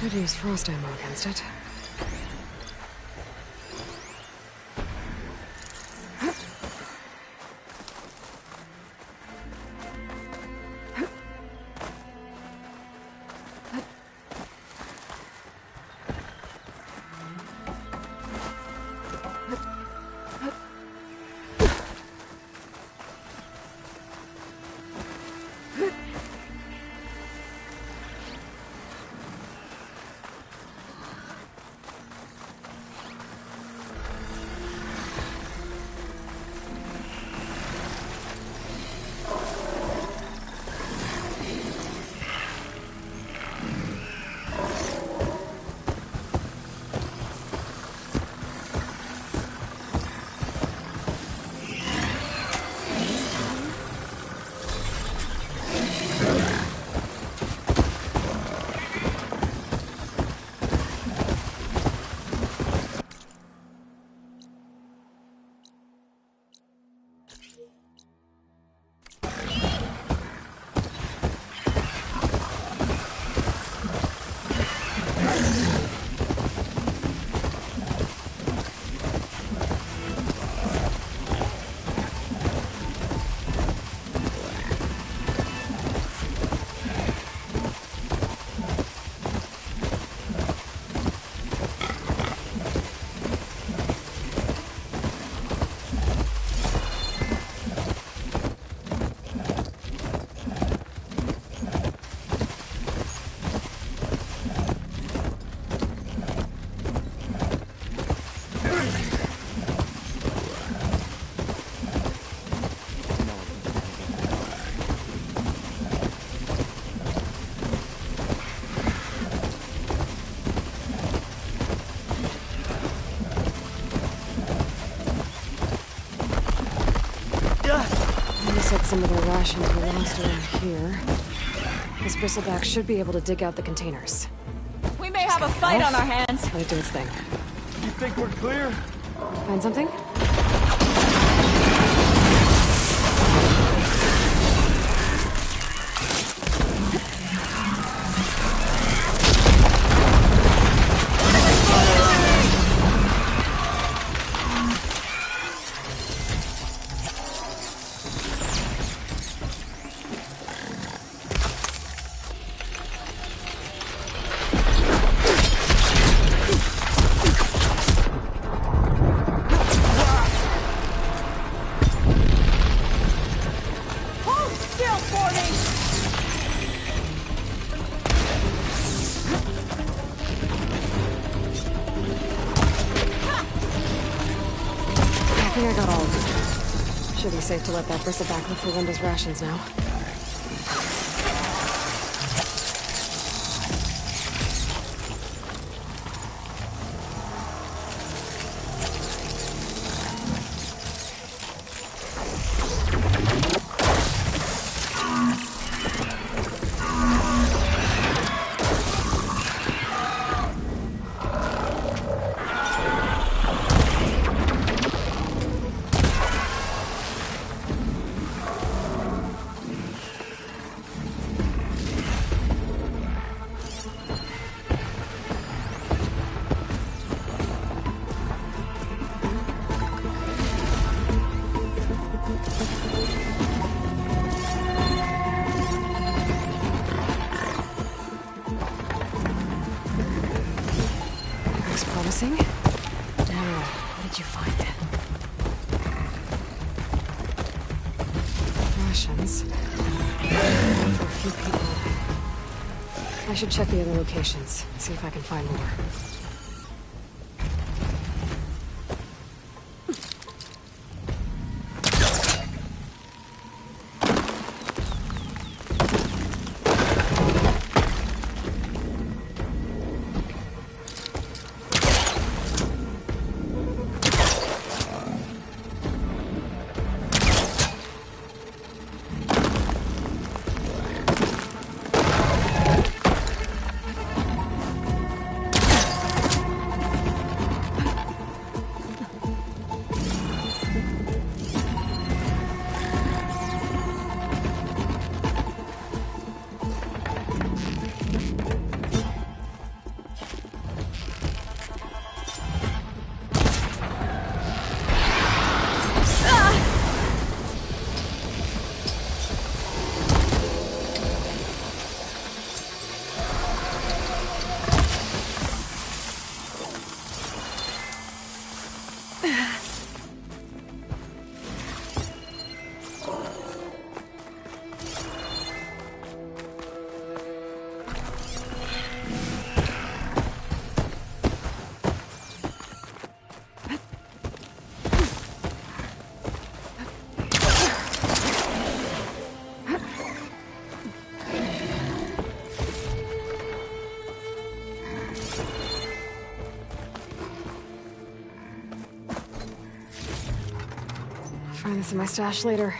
Could use frost ammo against it. Said some of their rations were lost around here. This bristleback should be able to dig out the containers. We may have a fight on our hands. Let it do its thing. You think we're clear? Find something? Safe to let that bristleback look for Linda's rations now. Promising? Now, what did you find? Rations. For a few people. I should check the other locations, see if I can find more. Find this in my stash later.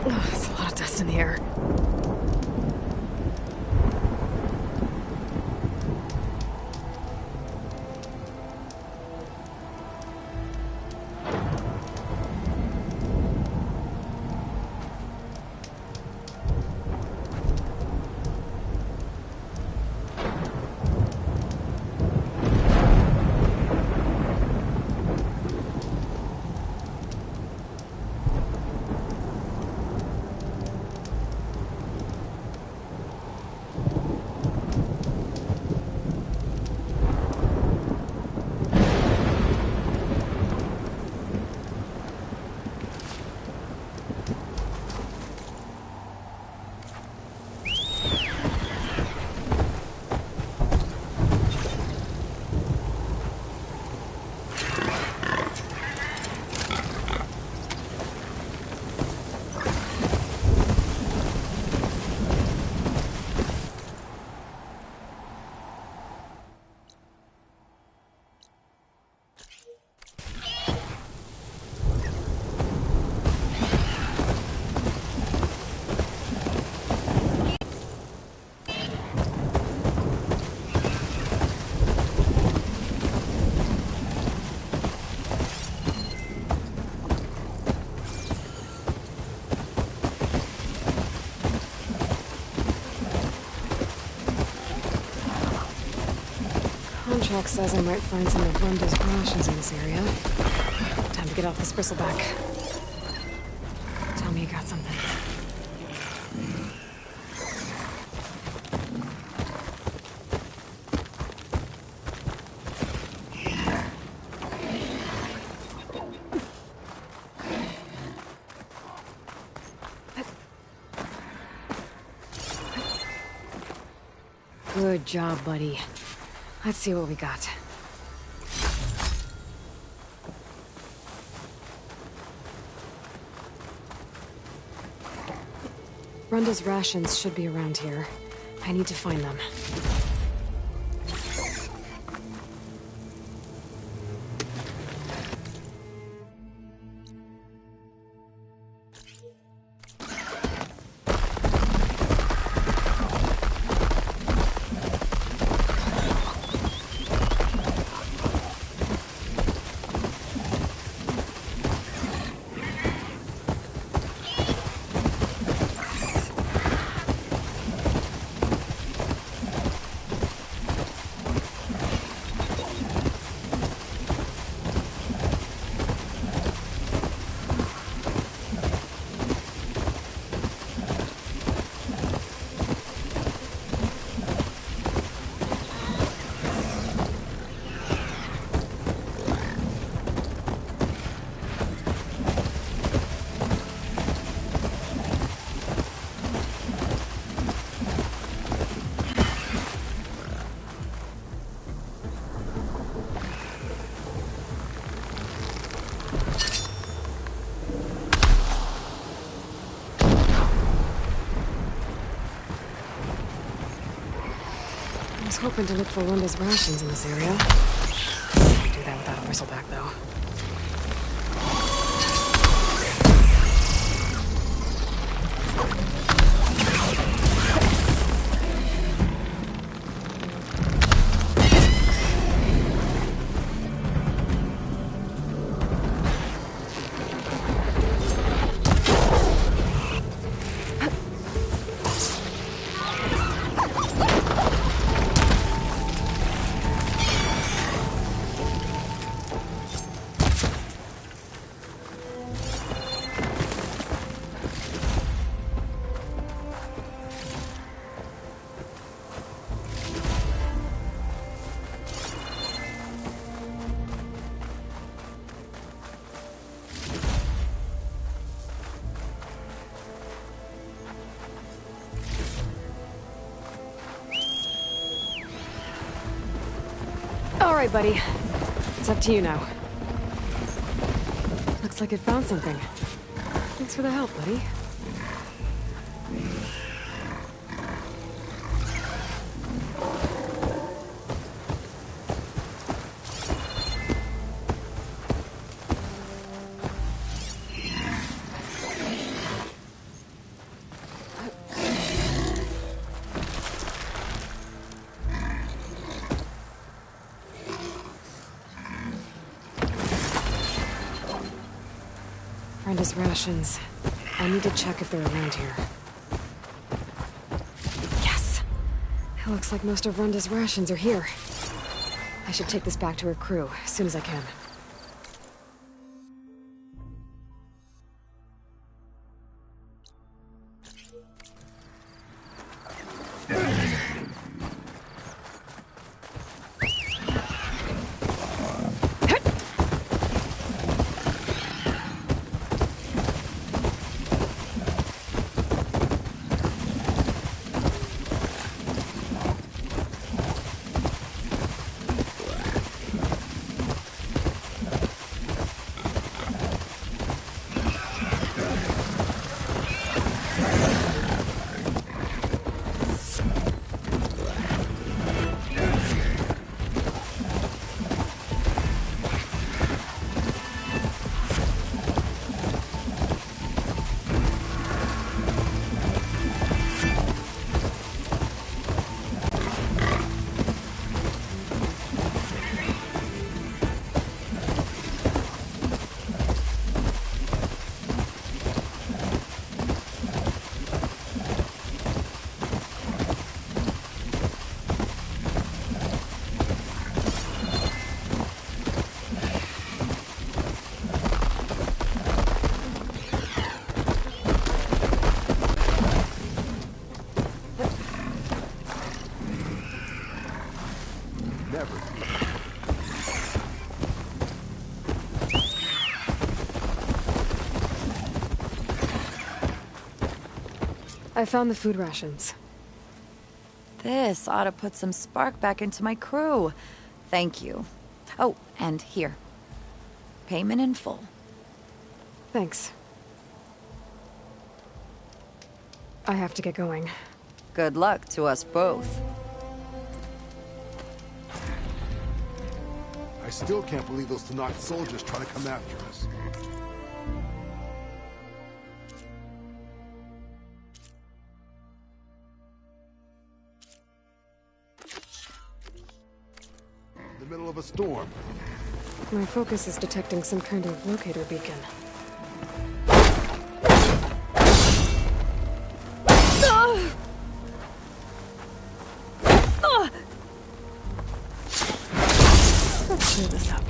Ugh, there's a lot of dust in the air. Contract says I might find some of Brenda's rations in this area. Time to get off this bristleback. Tell me you got something. Good job, buddy. Let's see what we got. Brenda's rations should be around here. I need to find them. hoping to look for Runda's rations in this area. Can't do that without a bristleback, though. All right, buddy. It's up to you now. Looks like it found something. Thanks for the help, buddy. Brenda's rations. I need to check if they're around here. Yes! It looks like most of Brenda's rations are here. I should take this back to her crew as soon as I can. I found the food rations. This ought to put some spark back into my crew. Thank you. Oh, and here. Payment in full. Thanks. I have to get going. Good luck to us both. I still can't believe those Tanakh soldiers try to come after us. In the middle of a storm. My focus is detecting some kind of locator beacon. Let's clear this up.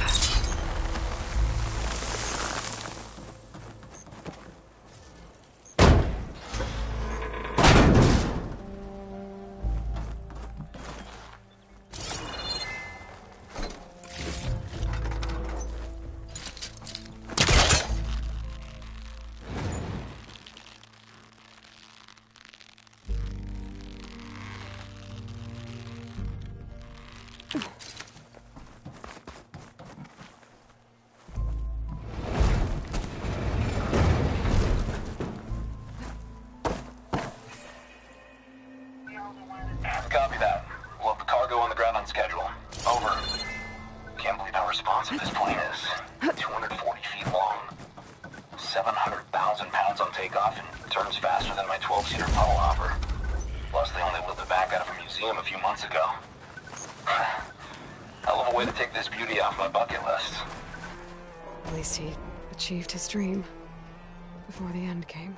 responsive this plane is. 240 feet long, 700,000 pounds on takeoff, and turns faster than my 12-seater puddle hopper. Plus, they only wheeled it back out of a museum a few months ago. Hell of a way to take this beauty off my bucket list. At least he achieved his dream before the end came.